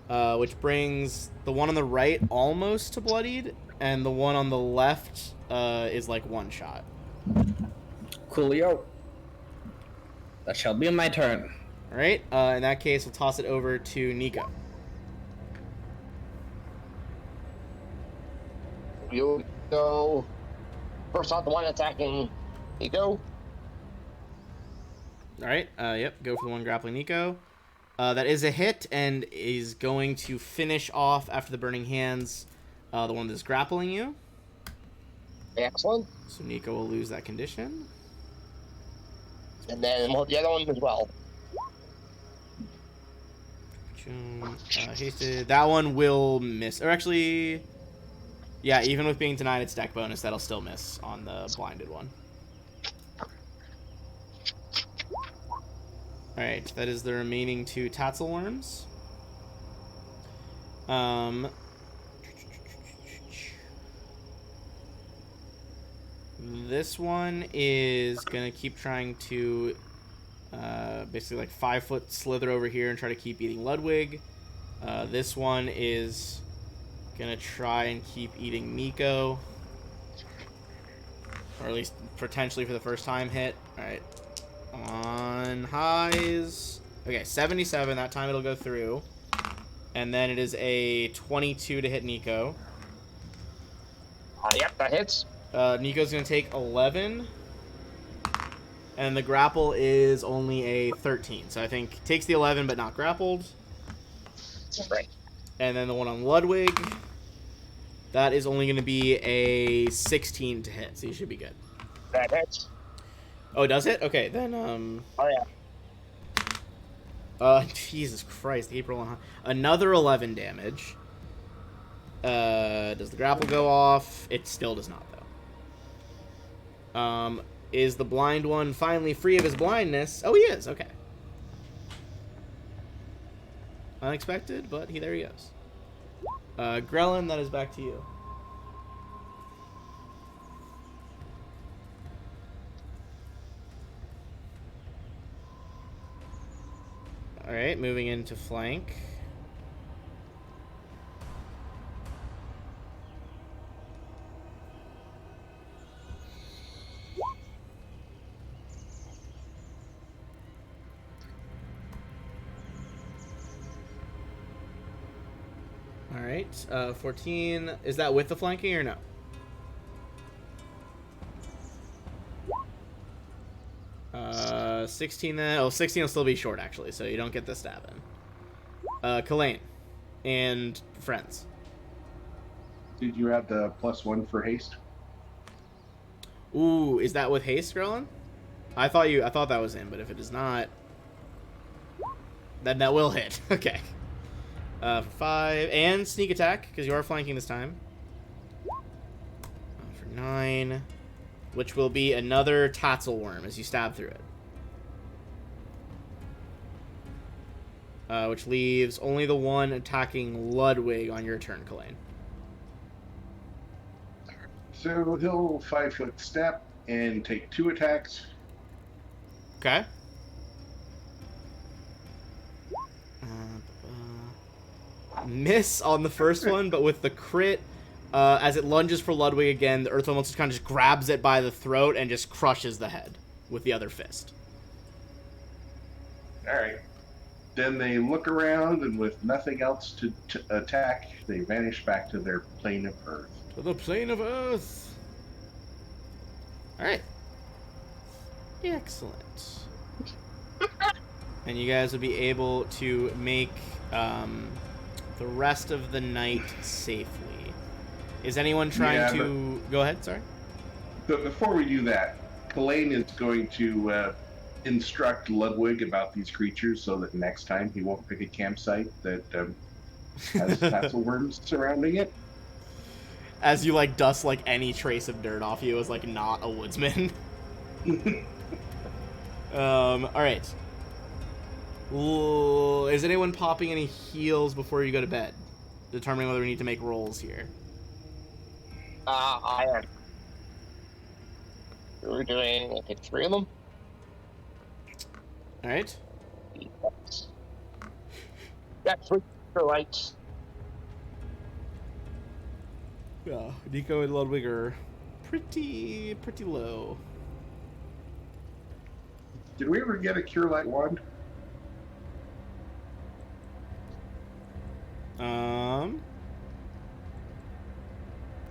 Which brings the one on the right almost to bloodied, and the one on the left is like 1 shot. Coolio. That shall be my turn. Alright, in that case, we'll toss it over to Nico. You go first off the one attacking Nico. Alright, yep, go for the one grappling Nico. That is a hit and is going to finish off after the Burning Hands the one that's grappling you. Excellent. So Nico will lose that condition. And then we'll have the other one as well. Hasted. That one will miss. Or actually, yeah, even with being denied its deck bonus, that'll still miss on the blinded one. Alright, that is the remaining 2 Tatzelworms. This one is going to keep trying to Basically like 5-foot slither over here and try to keep eating Ludwig. This one is gonna try and keep eating Nico. Or at least potentially for the first time hit. Alright. On highs. Okay, 77. That time it'll go through. And then it is a 22 to hit Nico. Yep, that hits. Nico's going to take 11. And the grapple is only a 13. So I think takes the 11 but not grappled. Right. And then the one on Ludwig, that is only going to be a 16 to hit. So you should be good. That hits. Oh, does it? Okay, then Oh yeah. Jesus Christ, April. Another 11 damage. Does the grapple go off? It still does not, though. Is the blind one finally free of his blindness? Oh, he is. Okay. Unexpected, but there he goes. Grellin, that is back to you. Alright, moving into flank. Alright, 14. Is that with the flanking or no? Uh, 16 then. Oh, 16 will still be short, actually, so you don't get the stab in. Kalain. And friends. Did you add the +1 for haste? Ooh, is that with haste, Grellin? I thought that was in, but if it is not, then that will hit. Okay. For 5 and sneak attack because you are flanking this time. For 9, which will be another Tatzel Worm as you stab through it. Which leaves only the one attacking Ludwig on your turn, Kalain. So he'll 5-foot step and take 2 attacks. Okay. Miss on the first one, but with the crit, as it lunges for Ludwig again, the Earth Elemental kind of just grabs it by the throat and just crushes the head with the other fist. Alright. Then they look around, and with nothing else to attack, they vanish back to their plane of Earth. To the plane of Earth. Alright. Excellent. And you guys will be able to make the rest of the night safely. Is anyone trying to... Go ahead, sorry. But before we do that, Kalain is going to instruct Ludwig about these creatures so that next time he won't pick a campsite that has tassel worms surrounding it. As you, like, dust, like, any trace of dirt off you as, like, not a woodsman. Alright. Is anyone popping any heals before you go to bed? Determining whether we need to make rolls here. I am. We're doing, I think, 3 of them. Alright. That's 3 for lights. Yeah, Nico and Ludwig are pretty low. Did we ever get a Cure Light wand?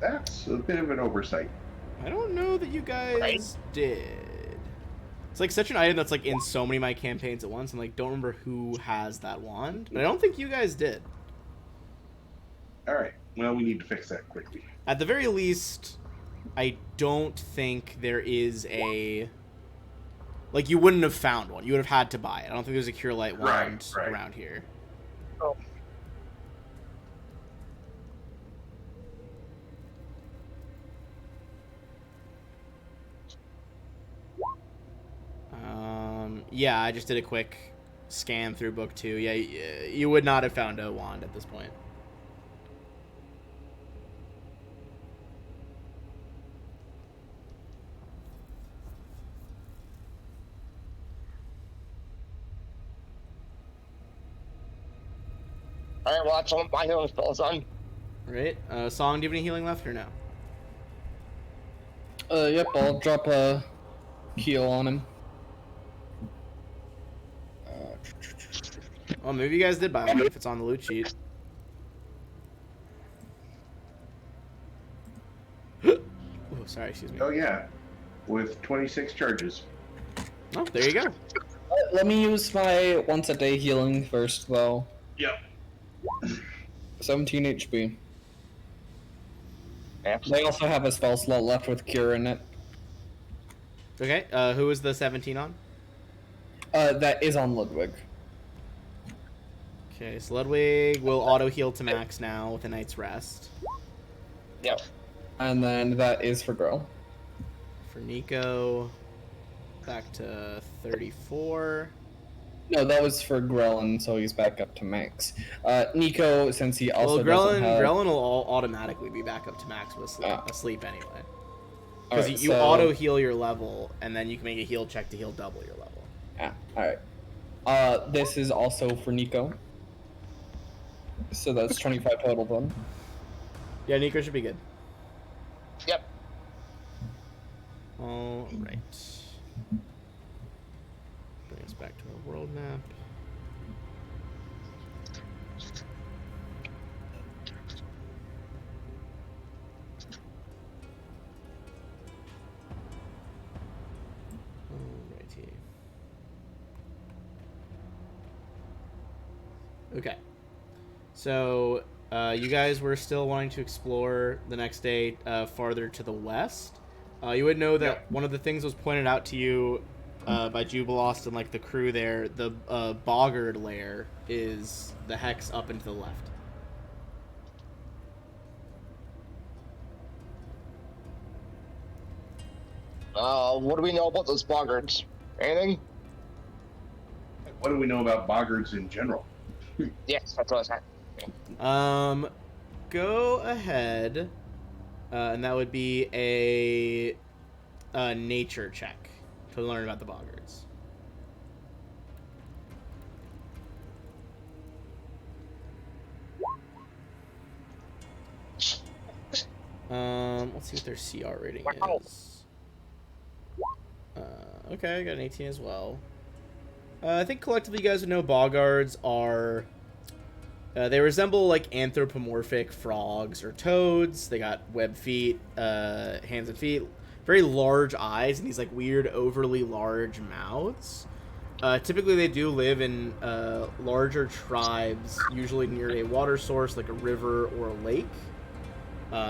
That's a bit of an oversight. I don't know that you guys did. It's like such an item that's like in so many of my campaigns at once, and like don't remember who has that wand. But I don't think you guys did. Alright, well, we need to fix that quickly. At the very least, I don't think there is a... Like, you wouldn't have found one. You would have had to buy it. I don't think there's a Cure Light wand around here. Oh. Yeah, I just did a quick scan through book 2. Yeah, you would not have found a wand at this point. All right, well, that's all my healing spells on. Right. Song, do you have any healing left or no? Yep, I'll drop a heal on him. Oh, maybe you guys did buy one if it's on the loot sheet. Oh, sorry, excuse me. Oh yeah, with 26 charges. Oh, there you go. Let me use my once a day healing first, though. Yep. 17 HP. Yeah. They also have a spell slot left with Cure in it. Okay, who is the 17 on? That is on Ludwig. Okay, so Ludwig will auto heal to max now with a night's rest. Yep. And then that is for Grill. For Nico, back to 34. No, that was for Grellin, so he's back up to max. Nico, since he also Well, doesn't have... Grellin will automatically be back up to max with asleep anyway. Because Alright, you auto heal your level, and then you can make a heal check to heal double your level. Yeah, alright. This is also for Nico. So that's 25 total then. Yeah, Nico should be good. Yep. All right. Bring us back to our world map. Alrighty. Okay. So, you guys were still wanting to explore the next day farther to the west. You would know that one of the things was pointed out to you by Jubilost and like the crew there. The Boggard lair is the hex up and to the left. What do we know about those boggards? Anything? What do we know about boggards in general? Yes, that's what I said. Go ahead, and that would be a nature check to learn about the boggards. Let's see what their CR rating is. Okay, I got an 18 as well. I think collectively you guys would know boggards are... they resemble like anthropomorphic frogs or toads. They got webbed feet, hands and feet, very large eyes, and these like weird, overly large mouths. Typically, they do live in larger tribes, usually near a water source like a river or a lake.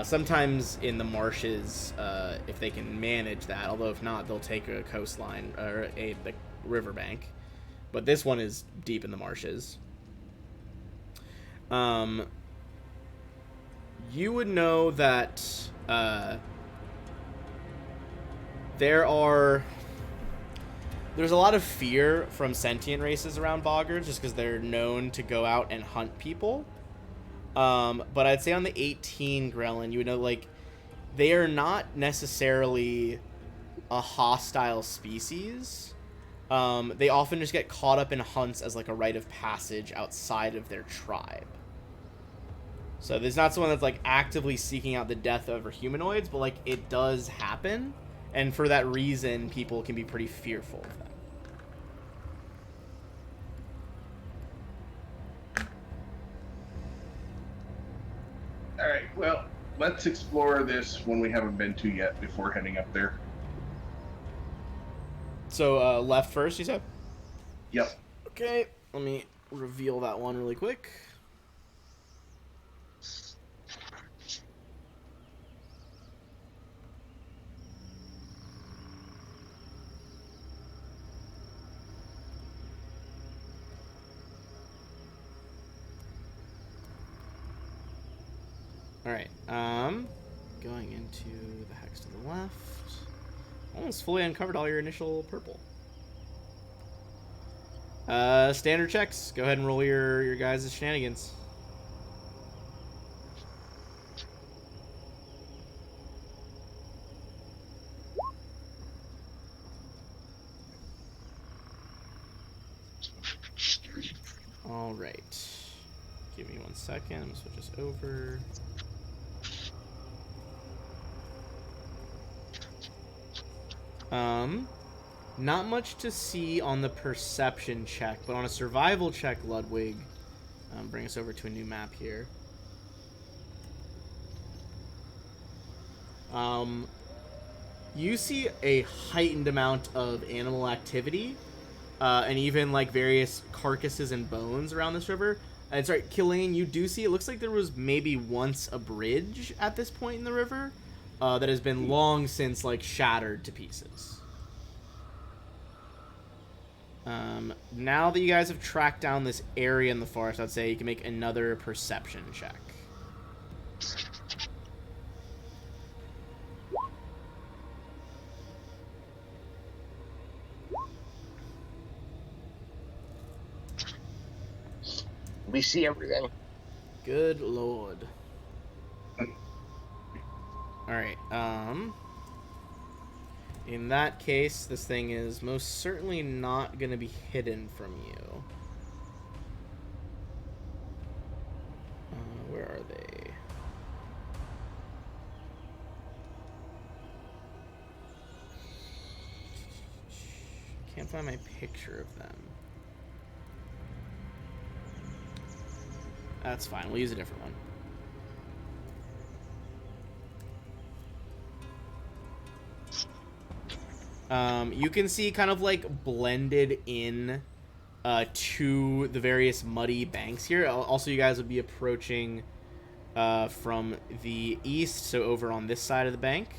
Sometimes in the marshes, if they can manage that. Although if not, they'll take a coastline or a riverbank. But this one is deep in the marshes. You would know that there's a lot of fear from sentient races around boggards just because they're known to go out and hunt people. But I'd say on the 18 Grelin, you would know like they are not necessarily a hostile species. They often just get caught up in hunts as like a rite of passage outside of their tribe. So there's not someone that's like actively seeking out the death of other humanoids, but like it does happen, and for that reason, people can be pretty fearful of them. All right, well, let's explore this one we haven't been to yet before heading up there. So left first, you said? Yep. Okay, let me reveal that one really quick. Alright, going into the hex to the left. Almost fully uncovered all your initial purple. Standard checks. Go ahead and roll your guys' shenanigans. Alright. Give me 1 second. I'm gonna switch this over. Not much to see on the perception check, but on a survival check, Ludwig, bring us over to a new map here. You see a heightened amount of animal activity, and even like various carcasses and bones around this river. And sorry, Killian, you do see it looks like there was maybe once a bridge at this point in the river that has been long since like shattered to pieces. Now that you guys have tracked down this area in the forest, I'd say you can make another perception check. We see everything. Good lord. Alright, in that case, this thing is most certainly not going to be hidden from you. Where are they? Can't find my picture of them. That's fine. We'll use a different one. You can see kind of like blended in to the various muddy banks here. Also, you guys would be approaching from the east, so over on this side of the bank.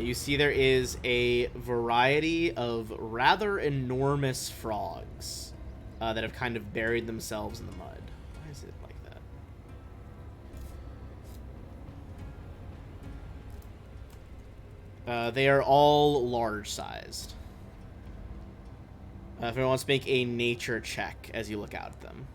You see there is a variety of rather enormous frogs that have kind of buried themselves in the mud. Why is it like that? They are all large-sized. If anyone wants to make a nature check as you look out at them.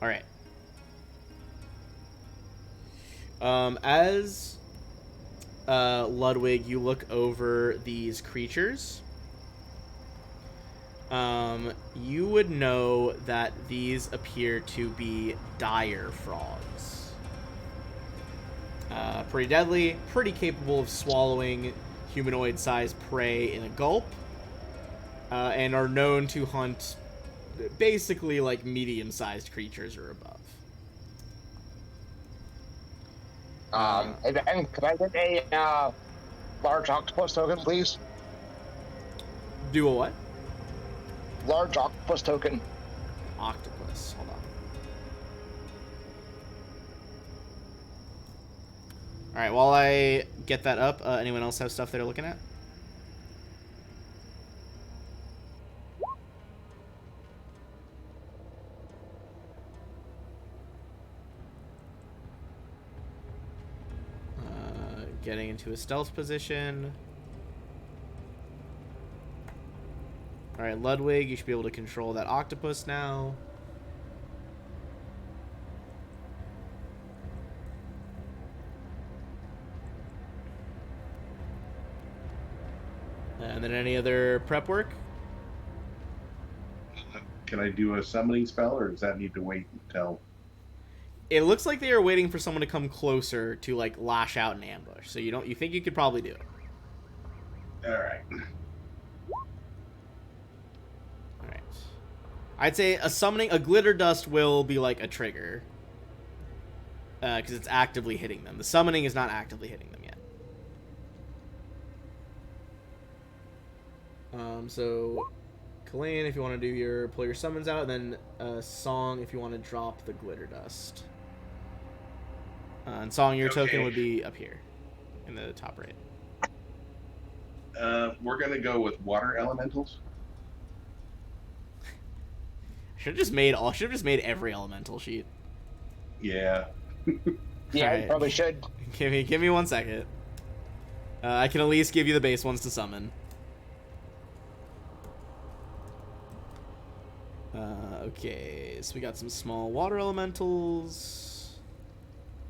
All right. As Ludwig, you look over these creatures. You would know that these appear to be dire frogs. Pretty deadly, pretty capable of swallowing humanoid-sized prey in a gulp, and are known to hunt basically like medium-sized creatures or above. And can I get a large octopus token, please? Do a what? Large octopus token. Octopus. Hold on. All right. While I get that up, anyone else have stuff they're looking at? Getting into a stealth position. Alright, Ludwig, you should be able to control that octopus now. And then any other prep work? Can I do a summoning spell, or does that need to wait until... It looks like they are waiting for someone to come closer to like lash out and ambush. So you think you could probably do it. Alright. Alright. I'd say a glitter dust will be like a trigger. Because it's actively hitting them. The summoning is not actively hitting them yet. So Kalane, if you want to do pull your summons out, and then Song if you want to drop the glitter dust. And Song, your token would be up here in the top right. We're gonna go with water elementals. Should have just made every elemental sheet. Yeah. Yeah, Alright. you probably should. Give me 1 second. I can at least give you the base ones to summon. Okay, so we got some small water elementals.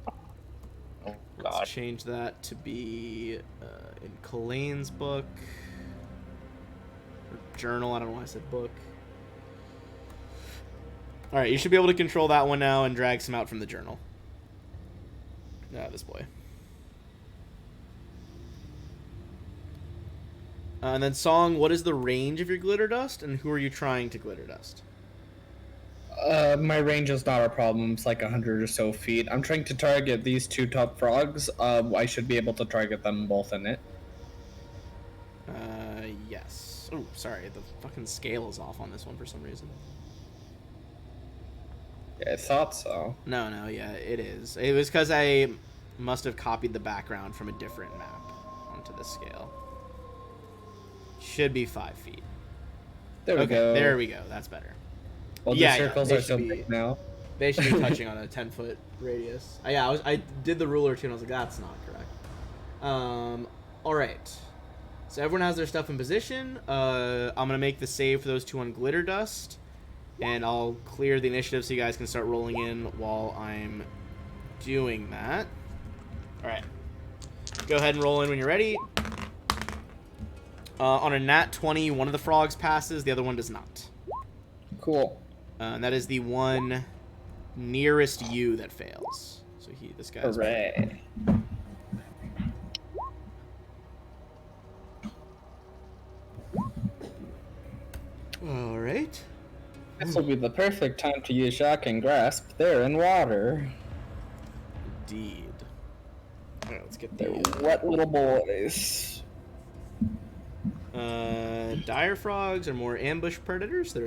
Oh, Let's God. change that to be in Kalane's book. Or journal, I don't know why I said book. Alright, you should be able to control that one now and drag some out from the journal. This boy. And then Song, what is the range of your glitter dust, and who are you trying to glitter dust? My range is not a problem. It's like 100 or so feet. I'm trying to target these 2 top frogs. I should be able to target them both in it. Yes. Oh, sorry, the fucking scale is off on this one for some reason. Yeah, I thought so. No, yeah, it is. It was because I must have copied the background from a different map onto this scale. Should be 5 feet. There we go. There we go. That's better. Well, Yeah, the circles they are so should be- big now. They should be touching on a 10-foot radius. I did the ruler too, and I was like, that's not correct. All right. So everyone has their stuff in position. I'm gonna make the save for those 2 on glitter dust, and I'll clear the initiative so you guys can start rolling in while I'm doing that. All right. Go ahead and roll in when you're ready. On a nat 20, one of the frogs passes, the other one does not. Cool. And that is the one nearest you that fails. So this guy's Hooray. all right. This will be the perfect time to use Shock and Grasp. They're in water. Indeed. All right, let's get They're the wet little boys. dire frogs are more ambush predators. Their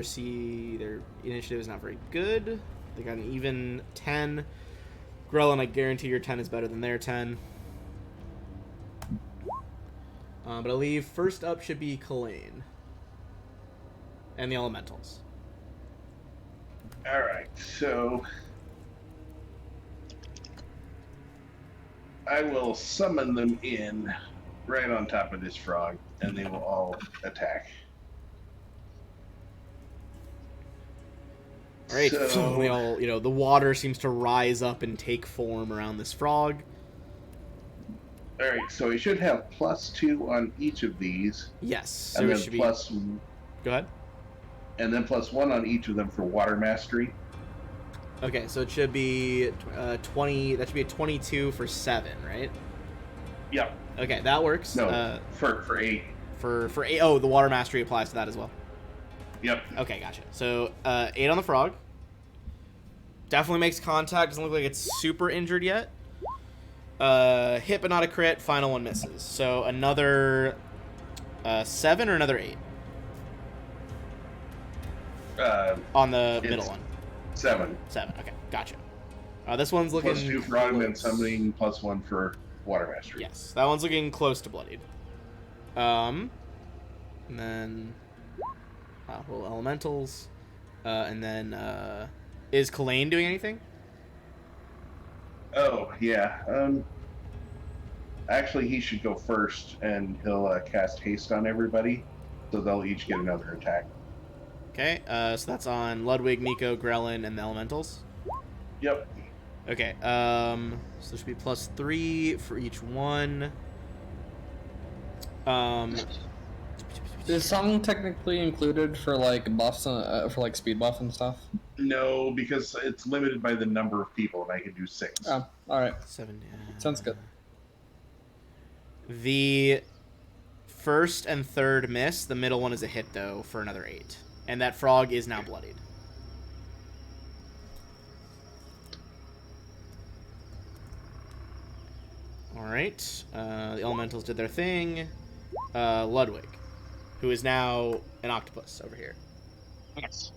initiative is not very good. They got an even 10. Grelin, I guarantee your 10 is better than their 10. But I believe first up should be Kalane. And the elementals. All right, so I will summon them in right on top of this frog, and they will all attack. All right, So, we all, the water seems to rise up and take form around this frog. all right, so we should have +2 on each of these, Yes, so and it then should be. Go ahead. and then +1 on each of them for water mastery. Okay, so it should be 20. That should be a 22 for 7, right? Yep. Okay, that works. No, for 8. For 8. Oh, the water mastery applies to that as well. Yep. Okay, gotcha. So 8 on the frog. Definitely makes contact. Doesn't look like it's super injured yet. Hit but not a crit. Final one misses. So another 7 or another 8 on the middle one. 7. 7. Okay, gotcha. This one's looking +2 for augment close. summoning, +1 for water mastery. Yes, that one's looking close to bloodied. And then roll elementals, and then is Kalane doing anything? Oh yeah. Actually, he should go first, and he'll cast haste on everybody, so they'll each get another attack. Okay, so that's on Ludwig, Nico, Grelin, and the elementals. Yep. Okay, so there should be +3 for each one. Is Song technically included for like buffs, for like speed buff and stuff? No, because it's limited by the number of people, and I can do 6. Oh, all right. 7. Sounds good. The first and third miss. The middle one is a hit though for another 8, and that frog is now bloodied. All right, the elementals did their thing. Ludwig, who is now an octopus over here. Yes.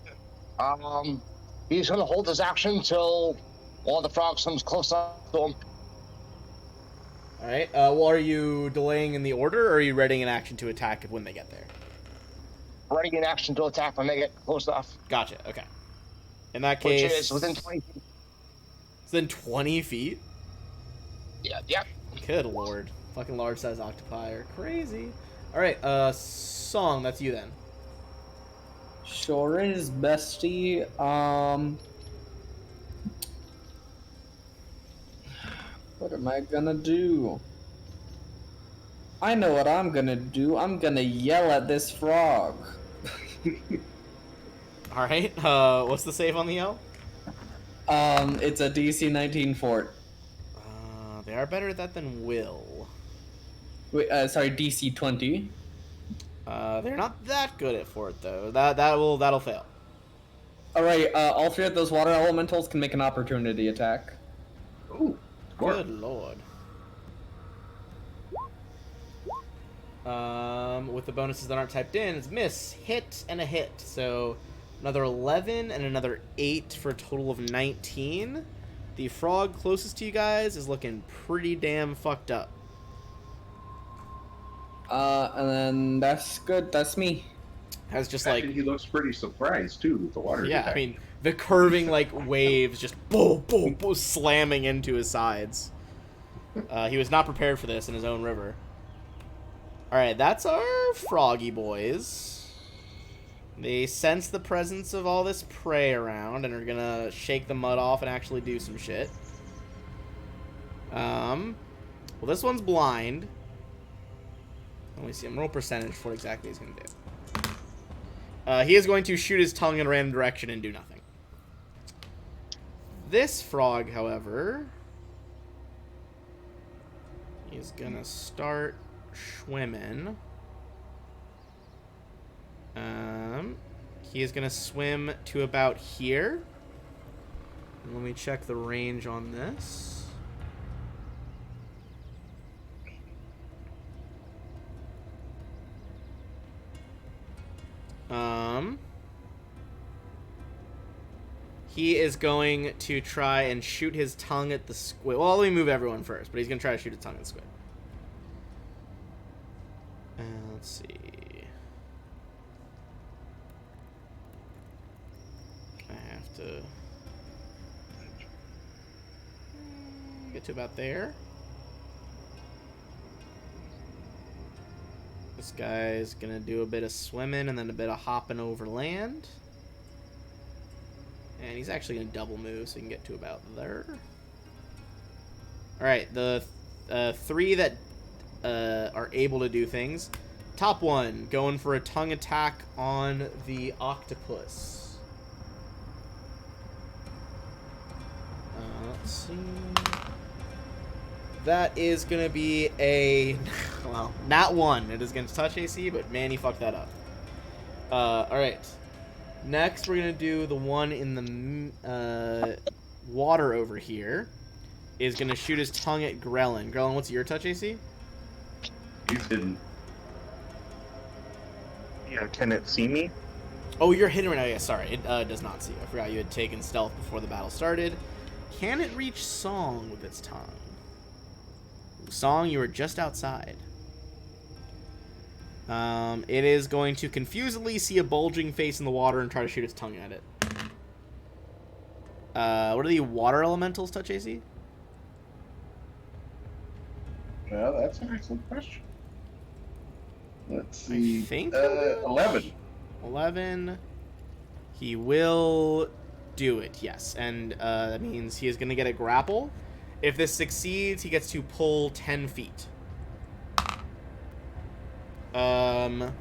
He's gonna hold his action till one of the frogs comes close up to him. All right. Well, are you delaying in the order, or are you readying an action to attack when they get there? Ready in action to attack when they get close enough. Gotcha. Okay. In that Which case, is within 20 feet. then 20 feet? Yeah. Good lord. Fucking large size octopi are crazy. Alright, Song, that's you then. Sure is, bestie. What am I gonna do? I know what I'm gonna do. I'm gonna yell at this frog. Alright, what's the save on the L? It's a DC 19 fort. They are better at that than Will. Wait, sorry, DC 20. They're not that good at fort though. That'll fail. Alright, all three of those water elementals can make an opportunity attack. Ooh, smart. Good lord. With the bonuses that aren't typed in, it's miss, hit, and a hit. So another 11 and another 8 for a total of 19. The frog closest to you guys is looking pretty damn fucked up. And then that's good. That's me. Has just Actually, like, he looks pretty surprised too with the water. yeah, attack. I mean, the curving like waves just boom, boom, boom, slamming into his sides. He was not prepared for this in his own river. Alright, that's our froggy boys. They sense the presence of all this prey around and are gonna shake the mud off and actually do some shit. Well, this one's blind. Let me see. I'm roll percentage for what exactly he's gonna do. He is going to shoot his tongue in a random direction and do nothing. This frog, however, is gonna start swimming. He is gonna swim to about here. And let me check the range on this. He is going to try and shoot his tongue at the squid. Well, let me move everyone first, but he's going to try to shoot his tongue at the squid. Let's see. I have to get to about there. This guy's going to do a bit of swimming and then a bit of hopping over land. And he's actually going to double move so he can get to about there. Alright, the three that are able to do things. Top one, going for a tongue attack on the octopus. Let's see. That is going to be a... Well, not one. It is going to touch AC, but man, he fucked that up. Alright. Next, we're going to do the one in the water over here. Is going to shoot his tongue at Grellin. Grellin, what's your touch AC? He's hidden. Yeah, can it see me? Oh, you're hidden right now. Yeah, sorry. It does not see you. I forgot you had taken stealth before the battle started. Can it reach Song with its tongue? Song, you are just outside. It is going to confusedly see a bulging face in the water and try to shoot its tongue at it. What are the water elementals touch AC? Well, that's an excellent question. Let's see. I think 11. 11. He will do it, yes. And that means he is going to get a grapple. If this succeeds, he gets to pull 10 feet. The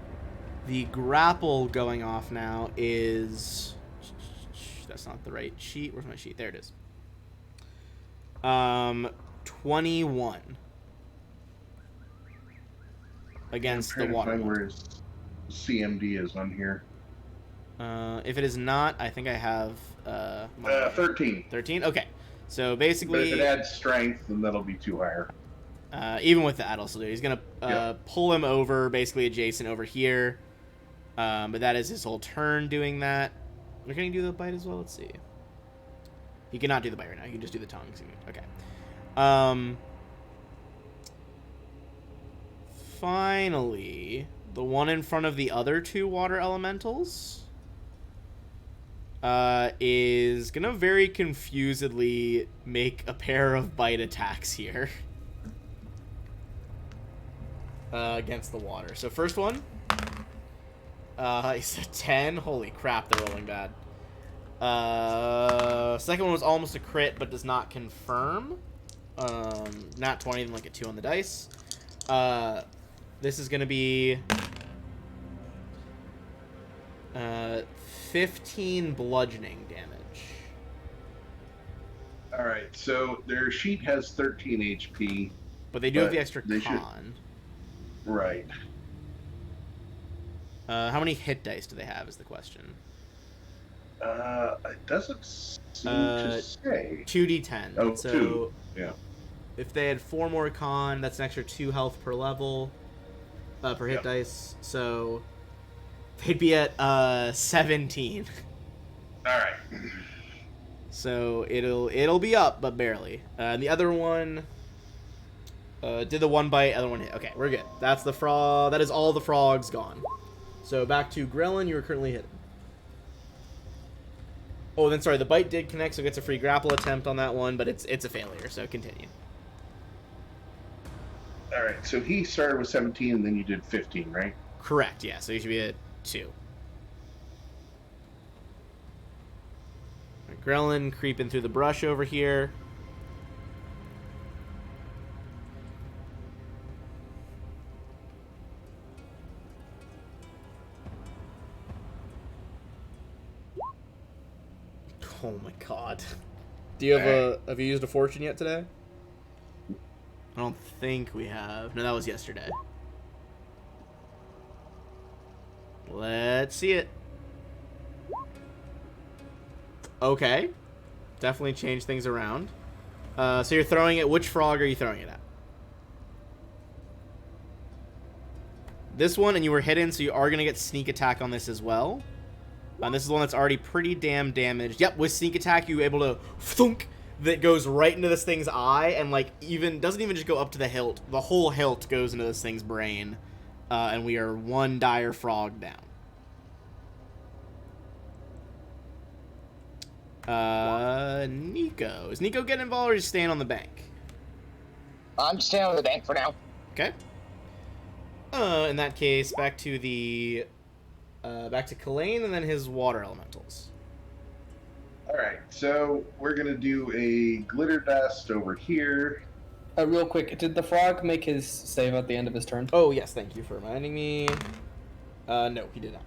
grapple going off now is... That's not the right sheet. Where's my sheet? There it is. 21. Against the water. Where his CMD is on here. If it is not, I think I have... 13. 13? Okay. So But basically... if it adds strength, then that'll be 2 higher. Even with that, also do. He's going to pull him over, basically adjacent over here. But that is his whole turn doing that. Can he do the bite as well? Let's see. He cannot do the bite right now. He can just do the tongue. Okay. Finally, the one in front of the other two water elementals. is gonna very confusedly make a pair of bite attacks here. Against the water. So first one, it's a 10. Holy crap, they're rolling bad. Second one was almost a crit, but does not confirm. Not 20, then like a 2 on the dice. This is gonna be 15 bludgeoning damage. All right, so their sheet has 13 HP. But they do have the extra con. Right. How many hit dice do they have is the question. It doesn't seem to say. 2d10. Oh, so 2. Yeah. If they had 4 more con, that's an extra 2 health per level, per hit dice. So they'd be at 17. All right. So it'll be up, but barely. And the other one did the 1 bite, other one hit. Okay, we're good. That's the frog. That is all the frogs gone. So back to Grellin, you were currently hit. Oh, then sorry, the bite did connect, so it gets a free grapple attempt on that one, but it's a failure. So continue. All right, so he started with 17, and then you did 15, right? Correct. Yeah. So you should be at 2. Right, Grellin creeping through the brush over here. Oh my god. Do you have you used a fortune yet today? I don't think we have. No, that was yesterday. Let's see it. Okay. Definitely change things around. So you're throwing it. Which frog are you throwing it at? This one, and you were hidden, so you are going to get sneak attack on this as well. And this is one that's already pretty damn damaged. Yep, with sneak attack, you're able to thunk that goes right into this thing's eye, and like doesn't even just go up to the hilt. The whole hilt goes into this thing's brain, and we are 1 dire frog down. Nico. Is Nico getting involved or just staying on the bank? I'm staying on the bank for now. Okay. In that case, back to Kalain and then his water elementals. All right, so we're going to do a glitter dust over here. Real quick, did the frog make his save at the end of his turn? Oh, yes, thank you for reminding me. No, he did not.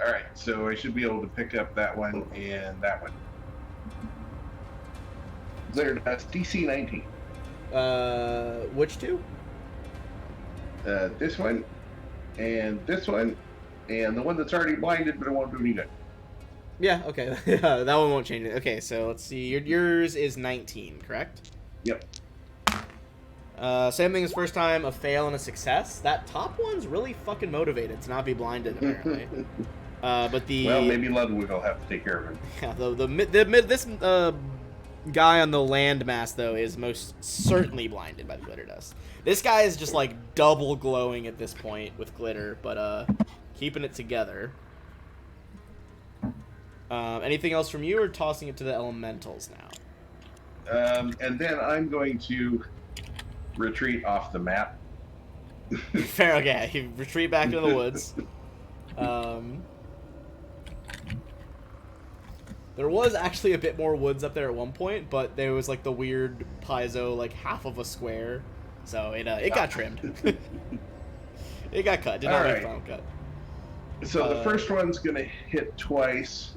All right, so I should be able to pick up that one and that one. Glitter dust, DC 19. Which two? This one, and the one that's already blinded, but it won't do any good. Yeah, okay. That one won't change it. Okay, so let's see. Yours is 19, correct? Yep. Same thing as first time, a fail and a success. That top one's really fucking motivated to not be blinded, apparently. But the... Well, maybe Ludwig will have to take care of him. Yeah, this guy on the landmass, though, is most certainly blinded by the glitter dust. This guy is just, like, double glowing at this point with glitter, but, keeping it together. Anything else from you, or tossing it to the elementals now? And then I'm going to retreat off the map. Fair, okay. You retreat back into the woods. There was actually a bit more woods up there at one point, but there was like the weird piezo, like half of a square, so it got trimmed. It got cut. Did not make final cut. So the first one's gonna hit twice.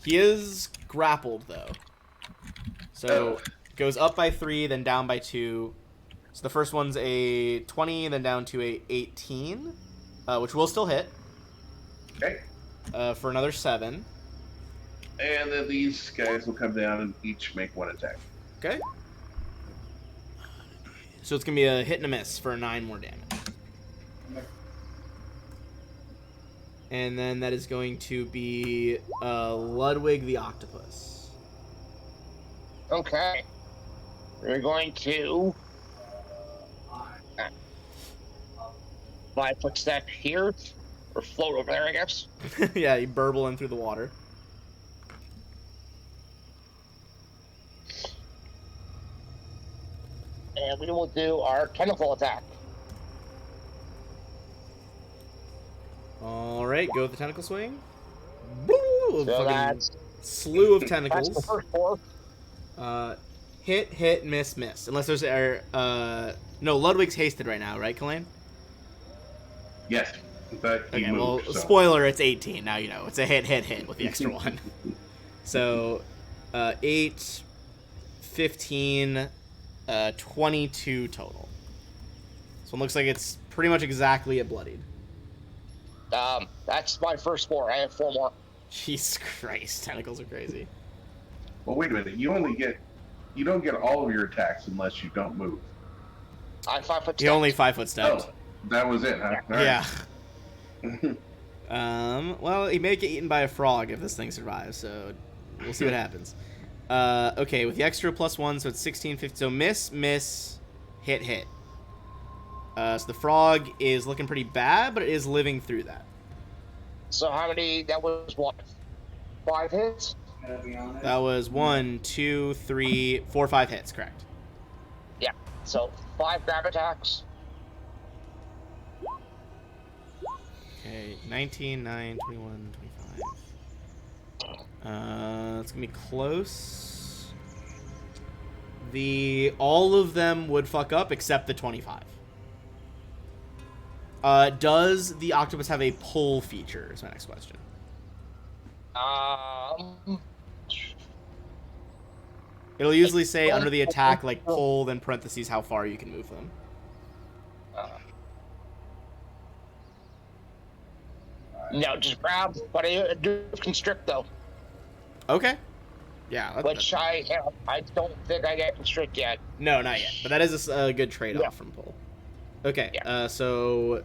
He is grappled though, so goes up by 3, then down by 2. So the first one's a 20, then down to a 18, which will still hit. Okay. For another 7. And then these guys will come down and each make 1 attack. Okay. So it's going to be a hit and a miss for 9 more damage. And then that is going to be Ludwig the Octopus. Okay. We're going to... 5 foot step here. or float over there, I guess. Yeah, you burble in through the water. And we will do our tentacle attack. All right, go with the tentacle swing. Boo! So Fucking that's slew of the tentacles. first 4. Hit, miss. Unless there's no, Ludwig's hasted right now, right, Kalain? Yes, but he Okay, moved. well, So. spoiler, it's 18. Now you know. It's a hit with the extra one. So, 8, 15, 22 total. So it looks like it's pretty much exactly a bloodied. That's my first 4. I have 4 more. Jesus Christ, tentacles are crazy. Well, wait a minute. You don't get all of your attacks unless you don't move. I 5 foot. He only 5 foot stepped. Oh, that was it, huh? All Yeah. right. Well, he may get eaten by a frog if this thing survives, so we'll see what happens. Okay, with the extra +1, so it's 16, 15. So miss, hit. So the frog is looking pretty bad, but it is living through that. So how many? That was what? 5 hits? Gotta be honest. That was 1, 2, 3, 4, 5 hits, correct. Yeah. So 5 grab attacks. Okay, 19, 9, 21, 25. It's gonna be close. All of them would fuck up except the 25. Does the octopus have a pull feature? Is my next question. It'll usually say under the attack, like, pull, then parentheses, how far you can move them. No, just grab, but I do constrict though. Okay. Yeah. Which I don't think I get constrict yet. No, not yet. But that is a good trade-off Yeah. from pull. Okay. Yeah. So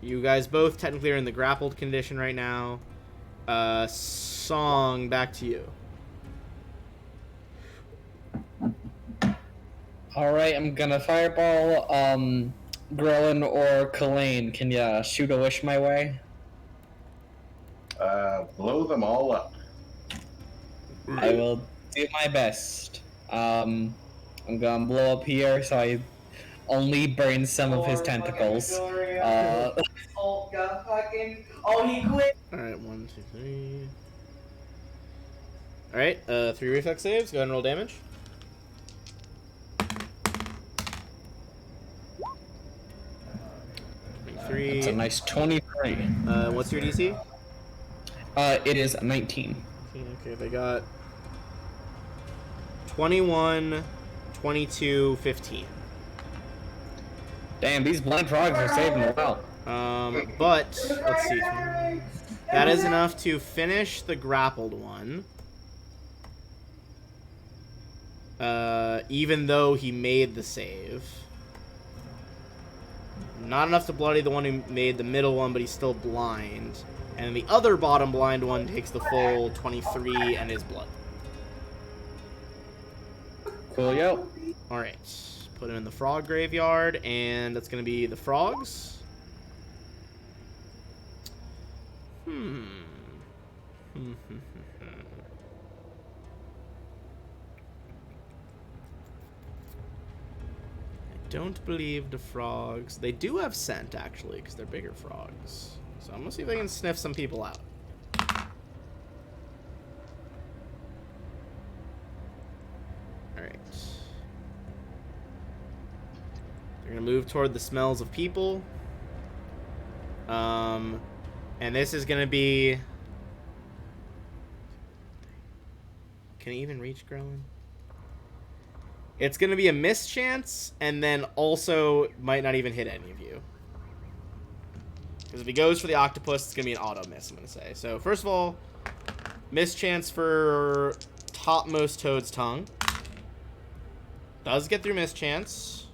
you guys both technically are in the grappled condition right now. Song, back to you. Alright, I'm gonna fireball, Grelin or Kalain. Can ya shoot a wish my way? Blow them all up. I will do my best. I'm gonna blow up here so I only burn some of his tentacles. Oh, God, fucking. Oh, he quit. Alright, 1, 2, 3. Alright, 3 reflex saves. Go ahead and roll damage. It's a nice 23. What's your DC? It is 19. Okay, they got 21, 22, 15. Damn, these blind frogs are saving a while. But let's see. That is enough to finish the grappled one. Even though he made the save. Not enough to bloody the one who made the middle one, but he's still blind. And the other bottom blind one takes the full 23 and is blood. Coolio. Alright. Put him in the frog graveyard, and that's going to be the frogs. I don't believe the frogs. They do have scent, actually, because they're bigger frogs. So I'm going to see if I can sniff some people out. Alright. They're going to move toward the smells of people. And this is going to be... Can he even reach Grelin? It's going to be a mischance, and then also might not even hit any of you. Because if he goes for the octopus, it's going to be an auto miss, I'm going to say. So, first of all, mischance for topmost Toad's tongue. Does get through mischance.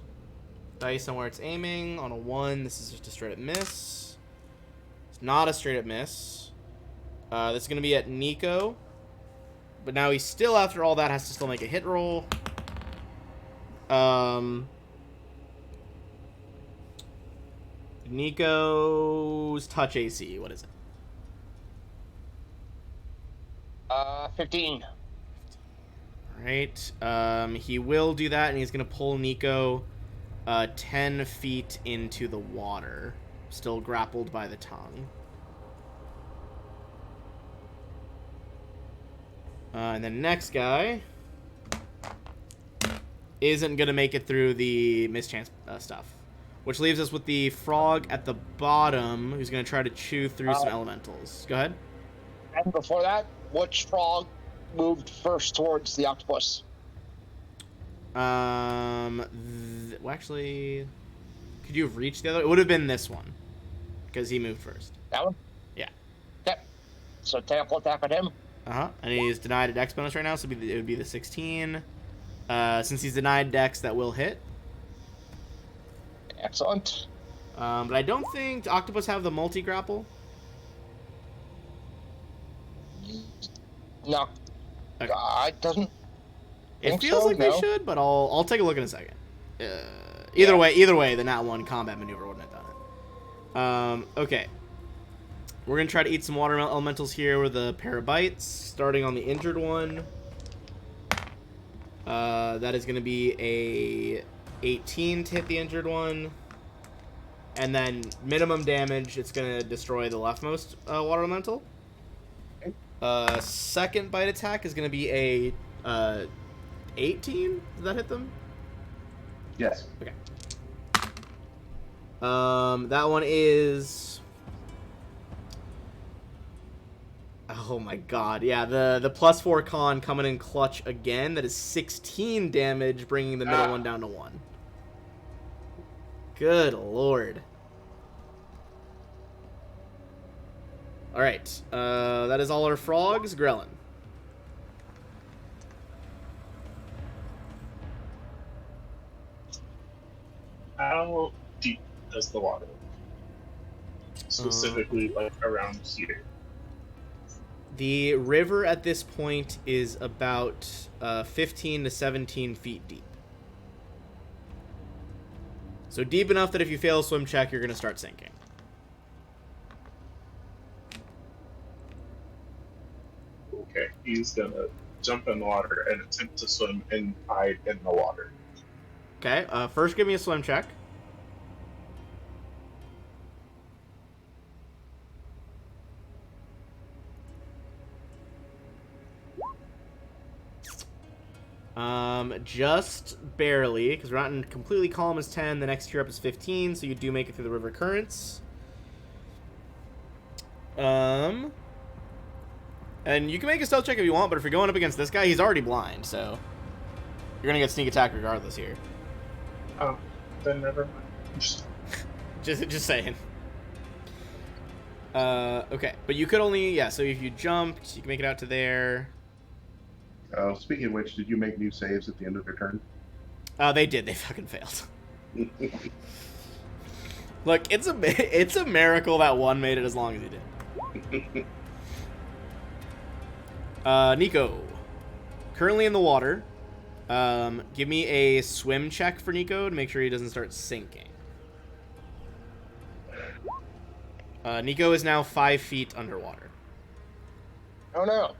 Dice on where it's aiming. On a 1, this is just a straight up miss. It's not a straight up miss. This is going to be at Nico. But now he still, after all that, has to still make a hit roll. Nico's touch AC. What is it? 15. All right. He will do that, and he's gonna pull Nico 10 feet into the water, still grappled by the tongue. And then next guy isn't gonna make it through the mischance stuff, which leaves us with the frog at the bottom, who's gonna try to chew through some elementals. Go ahead. And before that, which frog moved first towards the octopus? Well, actually, could you have reached the other? It would have been this one, because he moved first. That one? Yeah. Okay. So tentacle attack on him. And he's denied a dex bonus right now, so it would be the 16. Since he's denied dex, that will hit. Excellent. But I don't think octopus have the multi-grapple. No. Okay. It doesn't. It think feels so, like no. they should, but I'll take a look in a second. Either way, the nat 1 combat maneuver wouldn't have done it. Okay. We're going to try to eat some water elementals here with a pair of bites, starting on the injured one. That is going to be a 18 to hit the injured one. And then minimum damage, it's going to destroy the leftmost water elemental. Second bite attack is going to be a 18. Does that hit them? Yes. Okay. That one is... Oh my god, yeah, the +4 con coming in clutch again. That is 16 damage, bringing the middle one down to 1. Good lord. Alright, that is all our frogs. Grellin. How deep does the water? Specifically, like around here. The river at this point is about 15 to 17 feet deep. So deep enough that if you fail a swim check, you're going to start sinking. Okay, he's gonna jump in the water and attempt to swim and hide in the water. Okay, first give me a swim check. Just barely, because we're not in completely calm as 10. The next tier up is 15, so you do make it through the river currents. And you can make a stealth check if you want, but if you're going up against this guy, he's already blind, so you're gonna get sneak attack regardless here. Oh, then never mind. Just saying. Okay, but you could only, so if you jumped, you can make it out to there. Speaking of which, did you make new saves at the end of your turn? They did. They fucking failed. Look, it's a miracle that one made it as long as he did. Nico, currently in the water. Give me a swim check for Nico to make sure he doesn't start sinking. Nico is now 5 feet underwater. Oh no.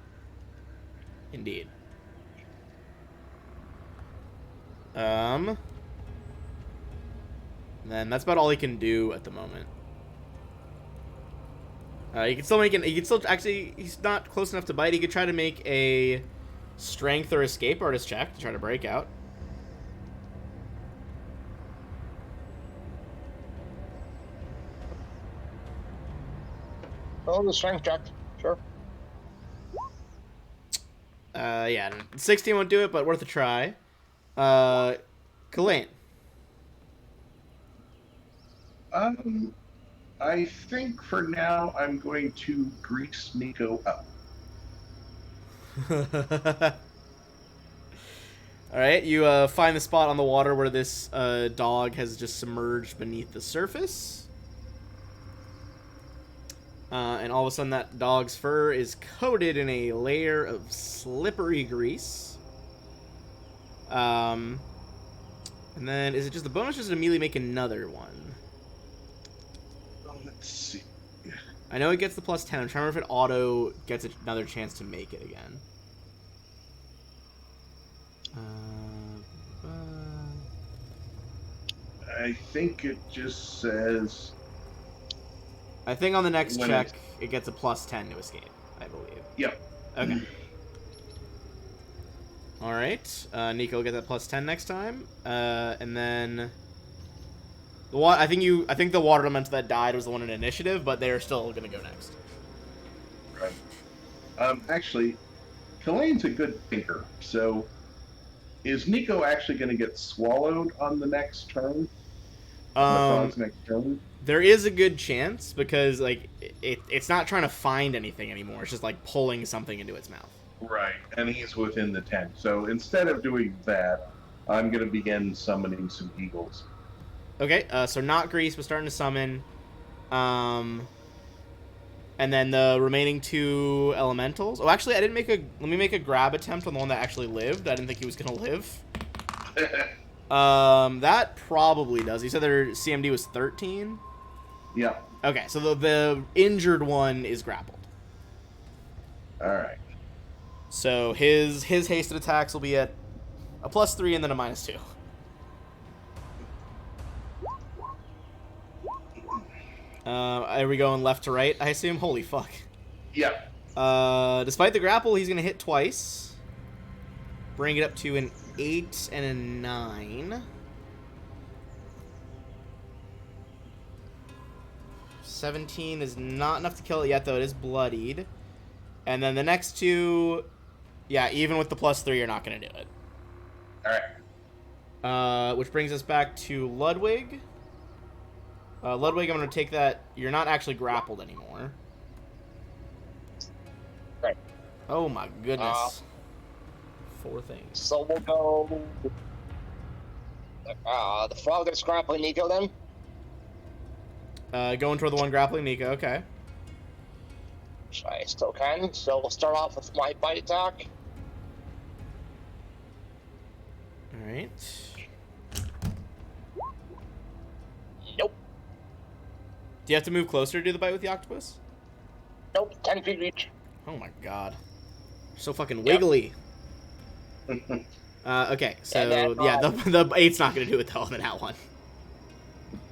Indeed. Then that's about all he can do at the moment. He can still actually, he's not close enough to bite. He could try to make a strength or escape artist check to try to break out. Oh, the strength check. Sure. 16 won't do it, but worth a try. Kalain. I think for now I'm going to grease Nico up. Alright, you find the spot on the water where this dog has just submerged beneath the surface. And all of a sudden that dog's fur is coated in a layer of slippery grease. And then, is it just the bonus or does it immediately make another one? Let's see. I know it gets the plus 10. I'm trying to remember if it auto gets another chance to make it again. I think it just says. I think on the next When check, it gets a plus 10 to escape, I believe. Yep. Okay. All right. Nico will get that plus 10 next time. And then I think the water elemental that died was the one in initiative, but they're still going to go next. Right. Actually, Kalane's a good thinker. So, is Nico actually going to get swallowed on the next turn? On the frog's next turn? There is a good chance because like it's not trying to find anything anymore. It's just like pulling something into its mouth. Right, and he's within the 10. So instead of doing that, I'm going to begin summoning some eagles. Okay, so not Grease, but starting to summon. And then the remaining 2 elementals. Oh, actually, let me make a grab attempt on the one that actually lived. I didn't think he was going to live. That probably does. You said their CMD was 13? Yeah. Okay, so the injured one is grappled. All right. So his hasted attacks will be at a plus 3 and then a minus 2. Are we going left to right, I assume? Holy fuck. Yeah. Despite the grapple, he's going to hit twice. Bring it up to an 8 and a 9. 17 is not enough to kill it yet, though. It is bloodied. And then the next 2... Yeah, even with the plus 3, you're not going to do it. All right. Which brings us back to Ludwig. Ludwig, I'm going to take that. You're not actually grappled anymore. Right. Oh my goodness. 4 things. So we'll go. The frog that's grappling Nico then. Going toward the one grappling Nico. Okay. Which I still can. So we'll start off with my bite attack. All right. Nope. Do you have to move closer to do the bite with the octopus? Nope. 10 feet reach. Oh my god. So fucking wiggly. Okay, so then, yeah, the 8's not going to do it though on that one.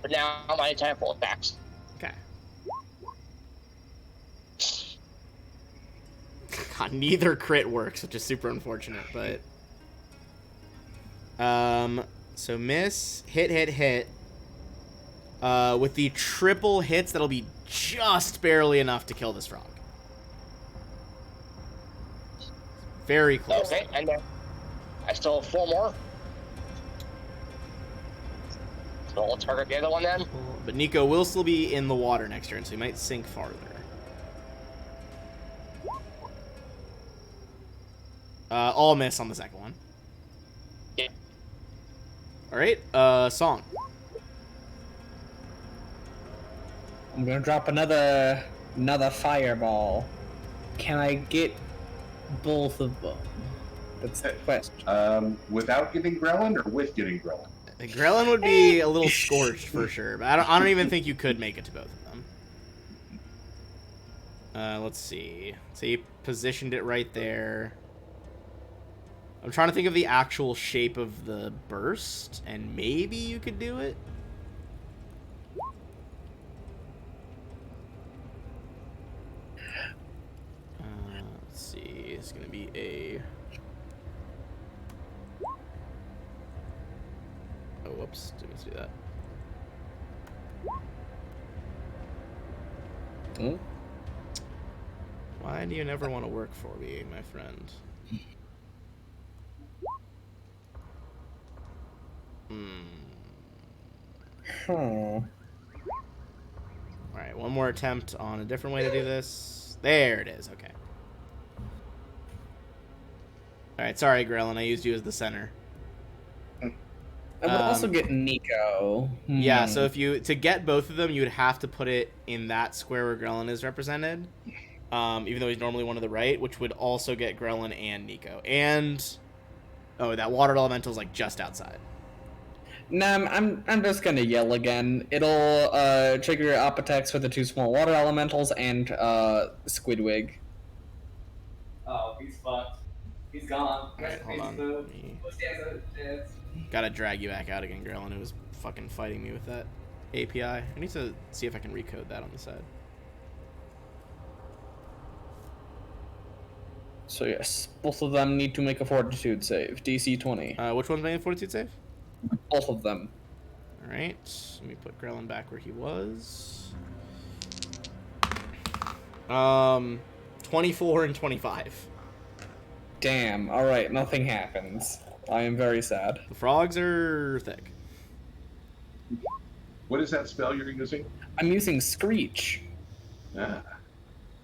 But now my attack full attacks. Okay. God, neither crit works, which is super unfortunate, but... So miss, hit. With the triple hits, that'll be just barely enough to kill this frog. Very close. Okay, and then I still have 4 more. So I'll target the other one then. But Nico will still be in the water next turn, so he might sink farther. All miss on the second one. Yeah. Alright, Song. I'm gonna drop another fireball. Can I get both of them? That's the question. Without getting Grelin or with getting Grelin? Grelin would be a little scorched for sure, but I don't even think you could make it to both of them. Let's see. So you positioned it right there. I'm trying to think of the actual shape of the burst, and maybe you could do it. Let's see. It's going to be a... Oh, whoops. Didn't do that. Hmm? Why do you never want to work for me, my friend? Alright, one more attempt on a different way to do this. There it is, okay. Alright, sorry, Grelin, I used you as the center. I would also get Nico. Yeah, so if you... To get both of them, you would have to put it in that square where Grelin is represented. Even though he's normally one to the right, which would also get Grelin and Nico. And... Oh, that water elemental's, like, just outside. Nah, I'm just gonna yell again. It'll trigger your up attacks for the 2 small water elementals and Squidwig. Oh, he's fucked. He's gone. Alright, hold on. Gotta drag you back out again, Grillin, who was fucking fighting me with that API. I need to see if I can recode that on the side. So yes, both of them need to make a fortitude save. DC 20. Which one's making a fortitude save? Both of them. Alright, let me put Grellin back where he was. 24 and 25. Damn, alright, nothing happens. I am very sad. The frogs are thick. What is that spell you're using? I'm using Screech. Ah,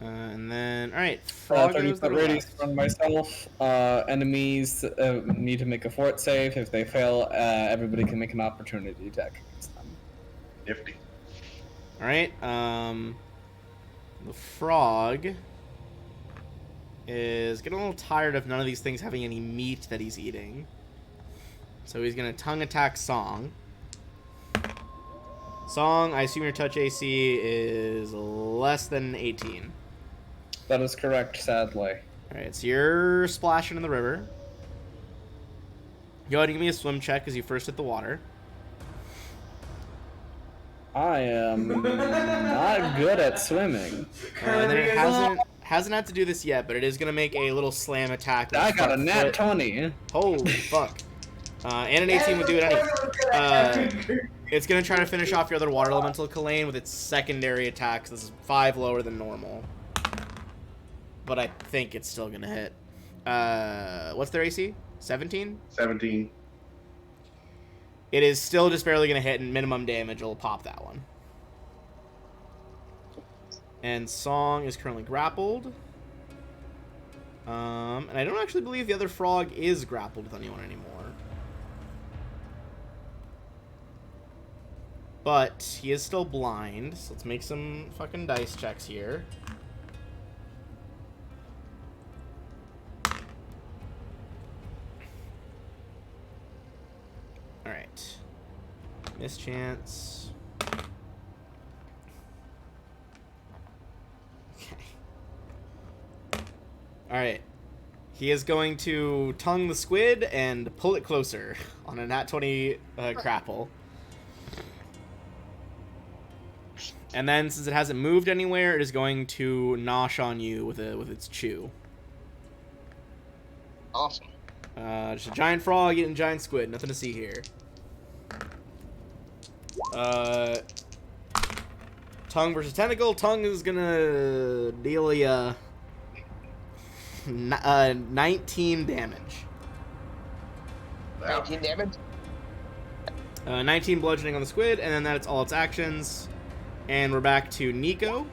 And then, alright, frog 30 goes the foot radius left. from myself. Enemies need to make a fort save. If they fail, everybody can make an opportunity attack against them. nifty. Alright, the frog is getting a little tired of none of these things having any meat that he's eating. So he's gonna tongue attack Song. Song, I assume your touch AC is less than 18. That is correct, sadly. Alright, so you're splashing in the river. Go ahead and give me a swim check as you first hit the water. I am not good at swimming. And then it hasn't had to do this yet, but it is gonna make a little slam attack. with I its got a front nat foot. 20. Holy fuck. And an 18 would do it anyway. It's going to try to finish off your other water elemental, Kalain, with its secondary attacks. This is 5 lower than normal. But I think it's still going to hit. What's their AC? 17? 17. It is still just barely going to hit, and minimum damage will pop that one. And Song is currently grappled. And I don't actually believe the other frog is grappled with anyone anymore. But he is still blind, so let's make some fucking dice checks here. Alright. Mischance. Okay. Alright. He is going to tongue the squid and pull it closer on a nat 20 grapple. And then, since it hasn't moved anywhere, it is going to nosh on you with its chew. Awesome. Just a giant frog eating a giant squid. Nothing to see here. Tongue versus tentacle. Tongue is gonna deal ya 19 damage. 19 damage. 19 bludgeoning on the squid, and then that's all its actions. And we're back to Nico.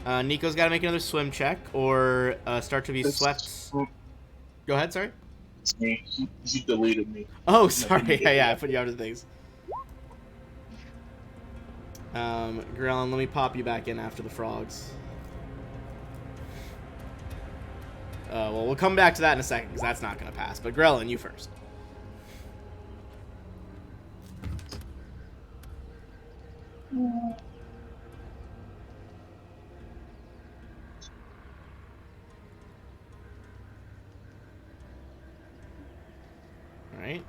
Nico's got to make another swim check or start to be swept. Go ahead, sorry. It's me. He deleted me. Oh, sorry. Yeah, I put you out of things. Grellin, let me pop you back in after the frogs. Well, we'll come back to that in a second because that's not going to pass. But Grellin, you first. Alright.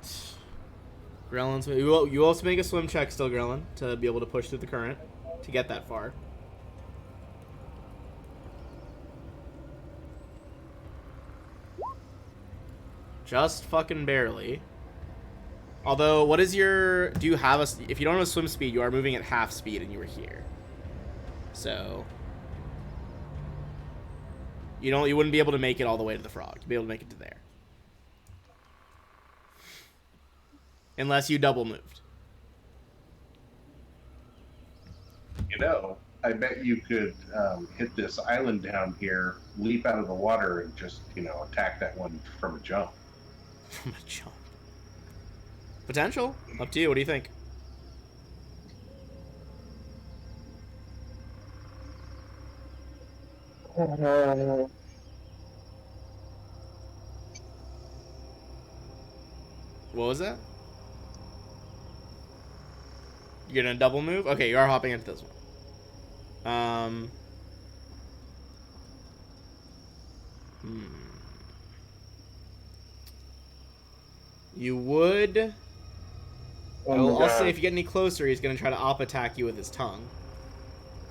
Grellin's... You also make a swim check still, Grellin, to be able to push through the current to get that far. Just fucking barely. Although, what is your... Do you have a... If you don't have a swim speed, you are moving at half speed and you were here. So... You wouldn't be able to make it all the way to the frog. You'd be able to make it to there. Unless you double moved. You know, I bet you could hit this island down here, leap out of the water, and just, attack that one from a jump. From a jump. Potential. Up to you. What do you think? What was that? You're gonna double move? Okay, you are hopping into this one. You would. I'll say if you get any closer, he's gonna try to op attack you with his tongue.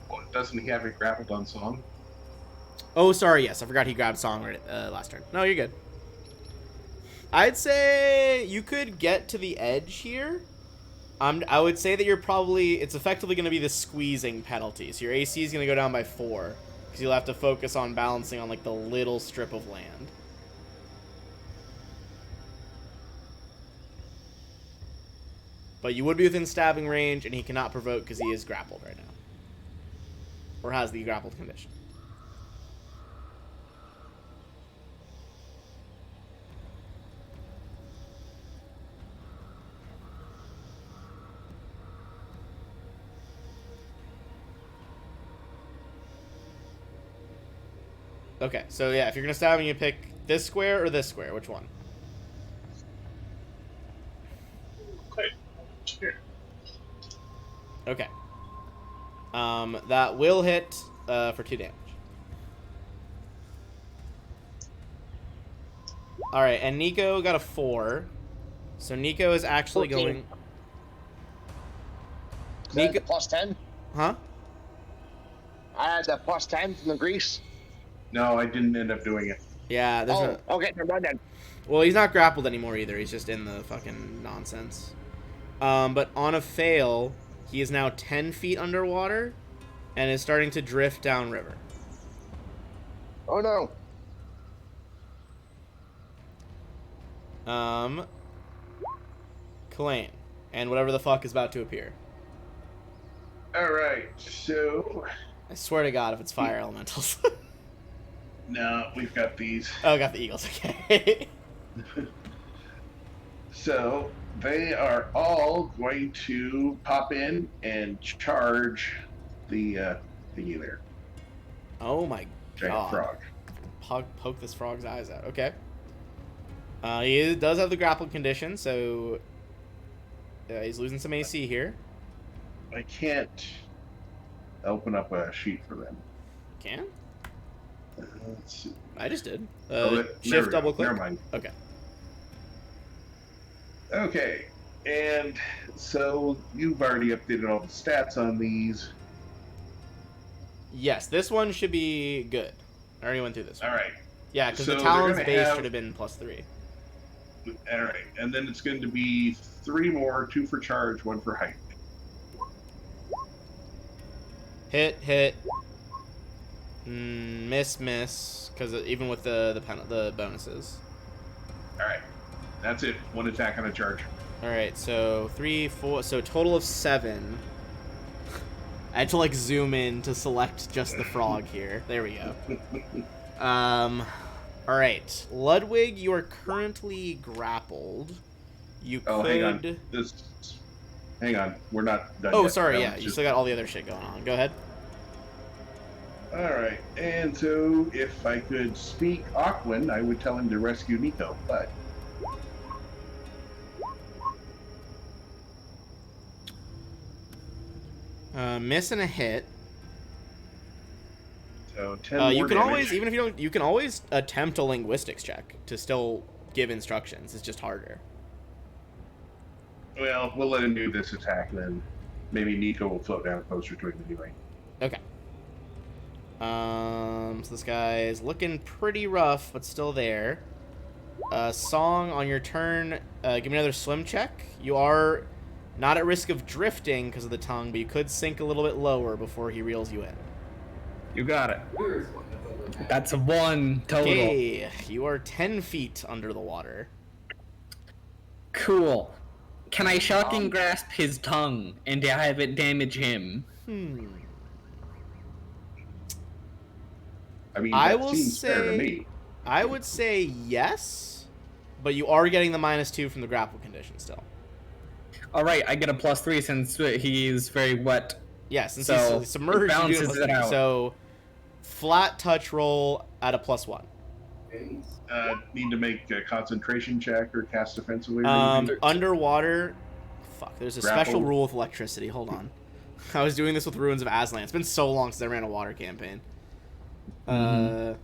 Well, doesn't he have it grappled on song? Oh, sorry. Yes, I forgot he grabbed song right last turn. No, you're good. I'd say you could get to the edge here. I would say that it's effectively going to be the squeezing penalty. So your AC is going to go down by 4 because you'll have to focus on balancing on like the little strip of land. But you would be within stabbing range, and he cannot provoke because he is grappled right now, or has the grappled condition. Okay, so yeah, if you're gonna stab him, you pick this square or this square. Which one? Okay. Here. Okay. That will hit for 2 damage. All right, and Nico got a 4, so Nico is actually 14. going. Nico plus 10. Huh? I had the plus 10 from the grease. No, I didn't end up doing it. Yeah, there's okay, never mind then. Well, he's not grappled anymore either. He's just in the fucking nonsense. But on a fail, he is now 10 feet underwater and is starting to drift downriver. Oh no. Kalain. And whatever the fuck is about to appear. Alright, so... I swear to God if it's fire elementals. No, we've got these. Oh, got the eagles, okay. So, they are all going to pop in and charge the thingy there. Oh my Giant God. frog. Poke this frog's eyes out. Okay. He does have the grapple condition, so he's losing some AC here. I can't open up a sheet for them. Can? Let's see. I just did. Shift double click. Never mind. Okay. Okay, and so you've already updated all the stats on these. Yes, this one should be good. I already went through this one. All right. Yeah, because So the they're Talon's gonna base have- should have been +3. All right, and then it's going to be 3 more, 2 for charge, 1 for height. Hit. Miss, because even with the bonuses. All right, that's it. 1 attack on a charge. All right, so 3, 4, so total of 7. I had to like zoom in to select just the frog here. There we go. All right, Ludwig, you are currently grappled. You could. Oh, hang on. Hang on. We're not done. Oh, yet. sorry. That Yeah, was you just- still got all the other shit going on. Go ahead. All right, and so if I could speak Aquan, I would tell him to rescue Nico, but Miss and a hit. so 10 more You can damage. always, even if you don't, you can always attempt a linguistics check to still give instructions. It's just harder. Well, we'll let him do this attack, and then maybe Nico will float down closer to him anyway. Okay. So this guy is looking pretty rough, but still there. Song, on your turn, give me another swim check. You are not at risk of drifting because of the tongue, but you could sink a little bit lower before he reels you in. You got it. That's a 1 total. Okay, you are 10 feet under the water. Cool. Can I shocking grasp his tongue and have it damage him? I mean, I that will seems fair to say- me. I would say yes, but you are getting the -2 from the grapple condition still. All right, I get a +3 since he's very wet. Yeah, since So, he's submerged, it you do balances it out. So, flat touch roll at a +1. Need to make a concentration check or cast defense away. or anything? Underwater, fuck. There's a Grapple. special rule with electricity. Hold on. I was doing this with Ruins of Aslan. It's been so long since I ran a water campaign. Oh,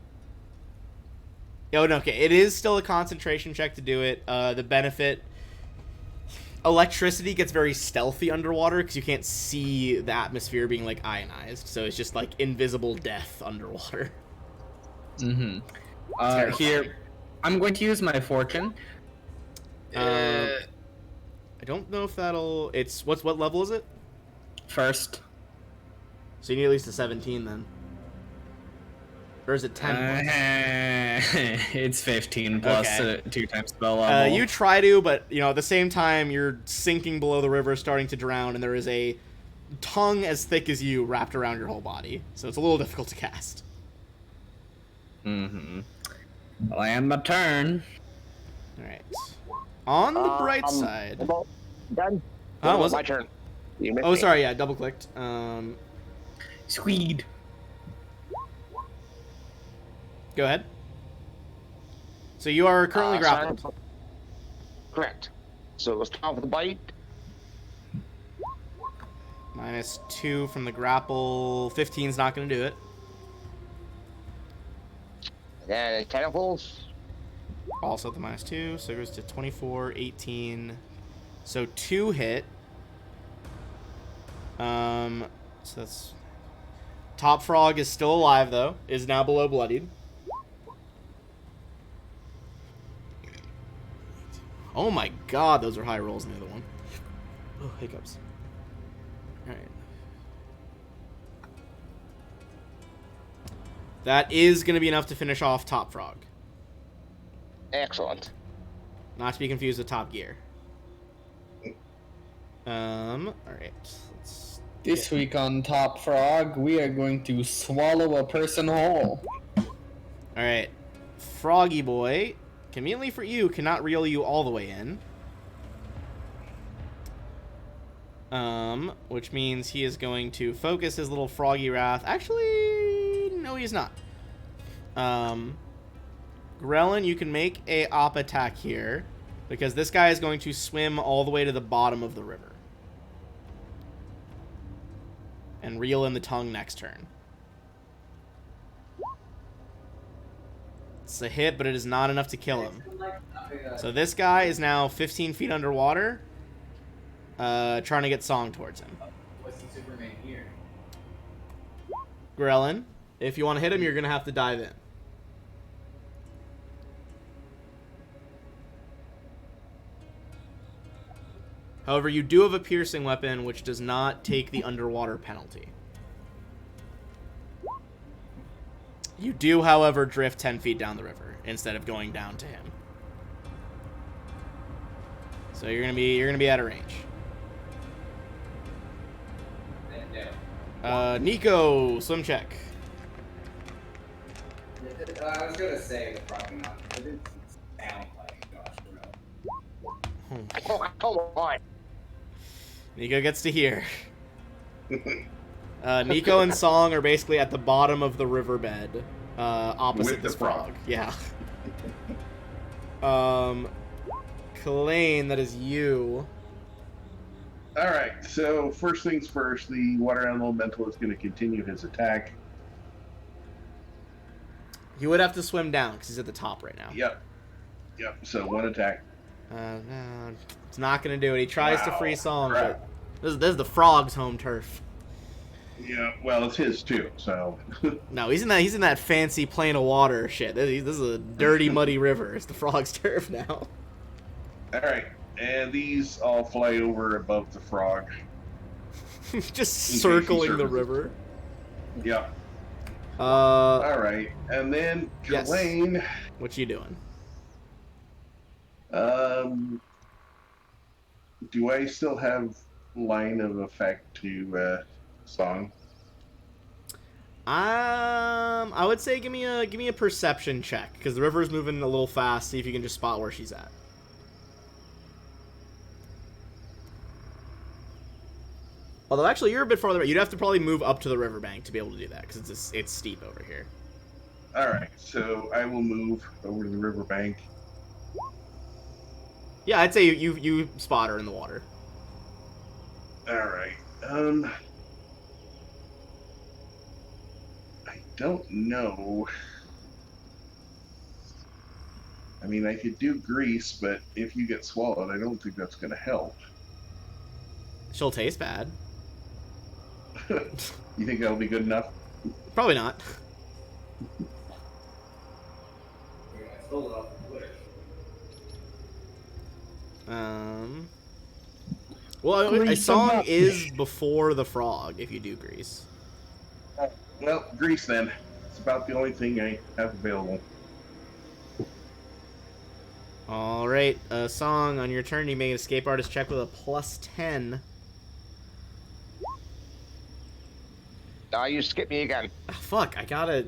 no, okay. It is still a concentration check to do it. The benefit... Electricity gets very stealthy underwater because you can't see the atmosphere being, like, ionized. So it's just, like, invisible death underwater. Here, I'm going to use my fortune. I don't know if that'll... It's... What level is it? First. So you need at least a 17, then. Or is it 10 plus? It's 15 plus Okay. 2 times spell level. You try to, but, you know, at the same time, you're sinking below the river, starting to drown, and there is a tongue as thick as you wrapped around your whole body. So it's a little difficult to cast. Well, I end my turn. Alright. On the bright side... Done. Oh, was my it? turn. You missed Oh, me. sorry, yeah, double-clicked. Swede. Go ahead. So you are currently grappled. Correct. So let's start with the bite. -2 from the grapple. 15's not going to do it. Then tentacles. Also at the -2, so it goes to 24, 18. So 2 hit. So that's... Top Frog is still alive, though. Is now below bloodied. Oh my god, those are high rolls in the other one. Oh, hiccups. Alright. That is going to be enough to finish off Top Frog. Excellent. Not to be confused with Top Gear. Alright. This week on Top Frog, we are going to swallow a person whole. Alright. Froggy Boy, conveniently for you, cannot reel you all the way in. Which means he is going to focus his little Froggy Wrath. Actually, no, he's not. Grellin, you can make a op attack here, because this guy is going to swim all the way to the bottom of the river. And reel in the tongue next turn. It's a hit, but it is not enough to kill him. So this guy is now 15 feet underwater, trying to get Song towards him. What's the Superman here? Grellin, if you want to hit him, you're going to have to dive in. However, you do have a piercing weapon, which does not take the underwater penalty. You do, however, drift 10 feet down the river instead of going down to him. So you're gonna be out of range. Nico, swim check. I was gonna say the probably not. It didn't sound like Josh Bro. Come on. Nico gets to hear. Nico and Song are basically at the bottom of the riverbed, opposite With the this frog. frog. Yeah. Kalain, that is you. Alright, so first things first, the water elemental is going to continue his attack. You would have to swim down because he's at the top right now. Yep, so one attack. No, it's not going to do it. He tries to free Song, crap. but this is the frog's home turf. Yeah, well, it's his too, so... No, he's in that fancy plane of water shit. This is a dirty, muddy river. It's the frog's turf now. Alright, and these all fly over above the frog. Just he circling the surfaces. river. Yep. Uh, Alright, and then Yes. Kalain... what you doing? Do I still have line of effect to Song? I would say give me a perception check because the river is moving a little fast. See if you can just spot where she's at. Although actually you're a bit farther. You'd have to probably move up to the riverbank to be able to do that because it's steep over here. Alright, so I will move over to the riverbank. Yeah, I'd say you spot her in the water. All right. I don't know. I mean, I could do grease, but if you get swallowed, I don't think that's going to help. She'll taste bad. You think that'll be good enough? Probably not. I stole it off of Twitter. Well, a Grease song them up. is before the frog if you do grease. Well, grease then. It's about the only thing I have available. All right, a song on your turn. You make an escape artist check with a +10. You skip me again. Ah, fuck, I gotta.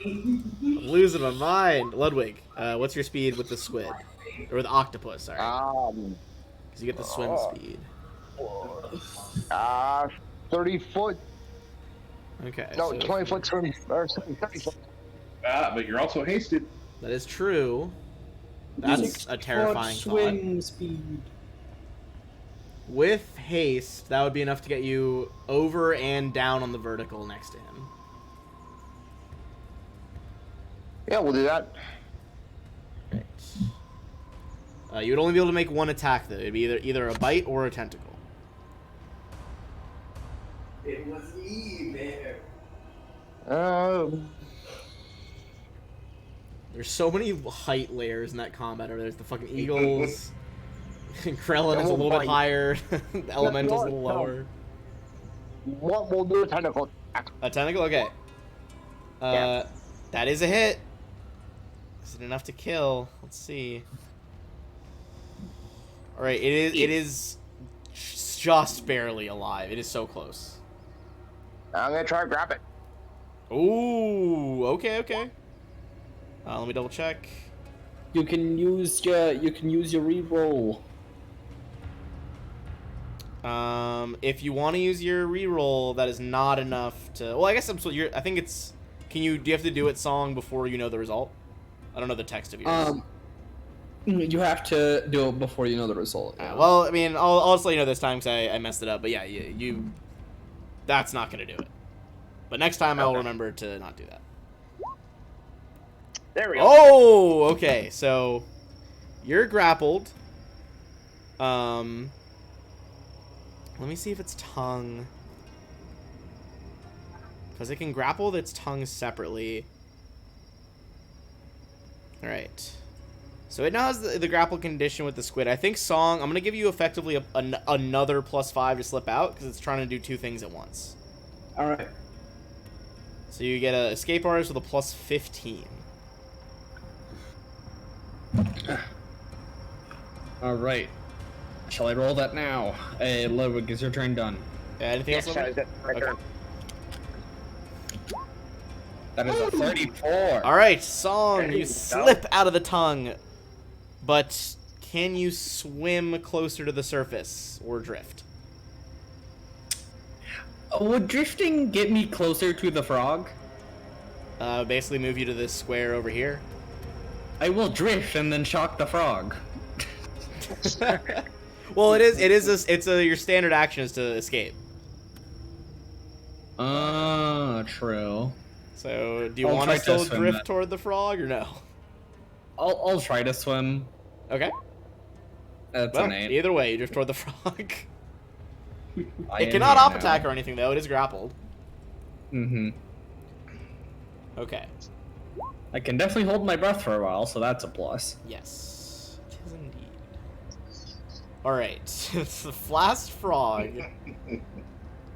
I'm losing my mind. Ludwig, what's your speed with the squid? Or with the octopus, sorry. Because you get the swim speed. 30 foot. Okay. No, so 20 foot swim. Or 30 foot. But you're also hasted. That is true. That's a terrifying thought. Swim speed. With haste, that would be enough to get you over and down on the vertical next to him. Yeah, we'll do that. Right. You would only be able to make one attack, though. It'd be either a bite or a tentacle. It was me, man. There's so many height layers in that combat. There's the fucking eagles. Krellin is a little bit higher. The elemental's a little lower. We'll do a tentacle attack. A tentacle? Okay. Yeah. That is a hit. Is it enough to kill? Let's see. Alright, it is just barely alive. It is so close. I'm gonna try to grab it. Ooh, okay. Let me double check. You can use your reroll. If you want to use your reroll, that is not enough to. Well, I guess I'm. So you're. I think it's. Do you have to do it song before you know the result? I don't know the text of yours. You have to do it before you know the result. Yeah. Well, I mean, I'll just let you know this time because I messed it up. But yeah, you that's not gonna do it. But next time I'll remember to not do that. There we go. Oh, okay. So you're grappled. Let me see if its tongue, because it can grapple its tongue separately. All right. So it now has the grapple condition with the squid. I think song. I'm gonna give you effectively another +5 to slip out because it's trying to do two things at once. All right. So you get a escape artist with a +15. All right. Shall I roll that now? Hey, Ludwig, is your turn done? Anything else? Yes, Okay. That is a 34. All right, song. There You you go. slip out of the tongue, but can you swim closer to the surface or drift? Would drifting get me closer to the frog? Basically move you to this square over here. I will drift and then shock the frog. Well, your standard action is to escape. True. So, do you I'll want try to to still swim drift then. toward the frog or no? I'll try to swim. Okay. That's Well, an 8. either way, you drift toward the frog. I It am cannot here op now. attack or anything though. It is grappled. Mm-hmm. Okay. I can definitely hold my breath for a while, so that's a plus. Yes, it is indeed. All right, it's the flask frog.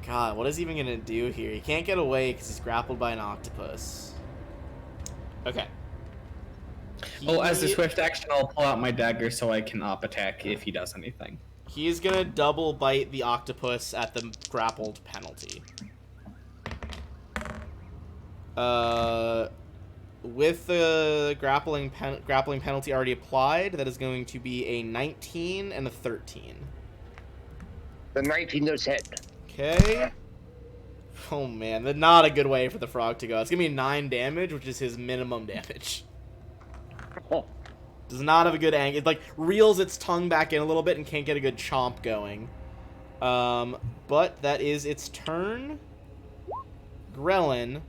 God, what is he even gonna do here? He can't get away because he's grappled by an octopus. Okay. Oh, as a swift action, I'll pull out my dagger so I can op attack if he does anything. He is gonna double bite the octopus at the grappled penalty. With the grappling penalty already applied, that is going to be a 19 and a 13. The 19 does hit. Okay. Oh man, that's not a good way for the frog to go. It's gonna be 9 damage, which is his minimum damage. Does not have a good angle. It like reels its tongue back in a little bit and can't get a good chomp going. But that is its turn. Grellin.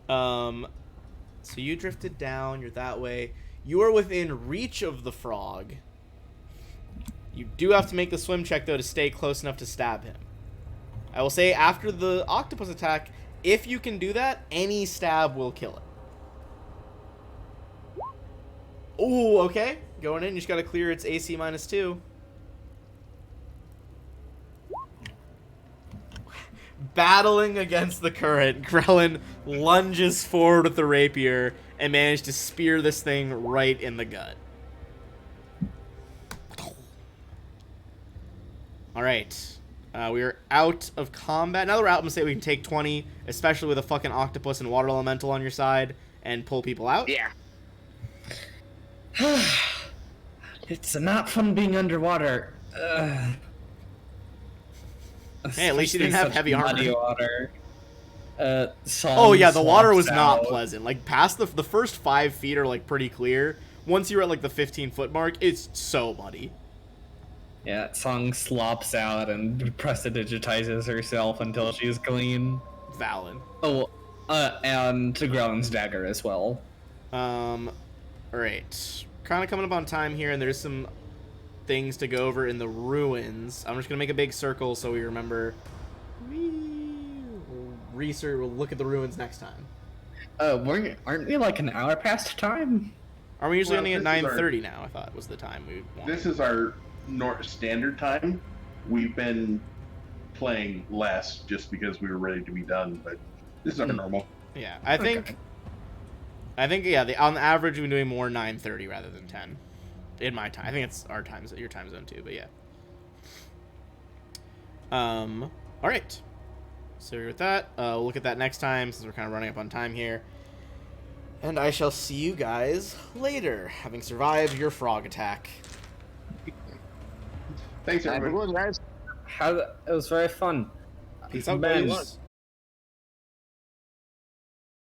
So you drifted down. You're that way. You are within reach of the frog. You do have to make the swim check, though, to stay close enough to stab him. I will say, after the octopus attack, if you can do that, any stab will kill it. Ooh, okay. Going in, you just gotta clear its AC -2. Battling against the current, Grellin lunges forward with the rapier and manages to spear this thing right in the gut. Alright. We are out of combat. Now that we're out, I'm gonna say we can take 20, especially with a fucking octopus and water elemental on your side, and pull people out. Yeah. It's not fun being underwater. Hey, at least you didn't have heavy armor. Water. Oh yeah, the water was slops not out. pleasant. Like, past the first 5 feet are, like, pretty clear. Once you're at, like, the 15-foot mark, it's so muddy. Yeah, Song slops out and prestidigitizes herself until she's clean. Valid. Oh, and Grellin's dagger as well. Alright. Kind of coming up on time here, and there's some things to go over in the ruins. I'm just gonna make a big circle so we remember. We'll look at the ruins next time. Aren't we like an hour past time? Are we usually Well, ending at this is 9:30 now? I thought was the time we wanted. This is our standard time. We've been playing less just because we were ready to be done, but this is our normal. Yeah, I think yeah. On average, we've been doing more 9:30 rather than 10. In my time, I think it's our time, your time zone too. But yeah. All right. So with that, we'll look at that next time since we're kind of running up on time here. And I shall see you guys later, having survived your frog attack. Thanks, Have a everybody. good one, guys. It was very fun. Peace out, Ben. guys.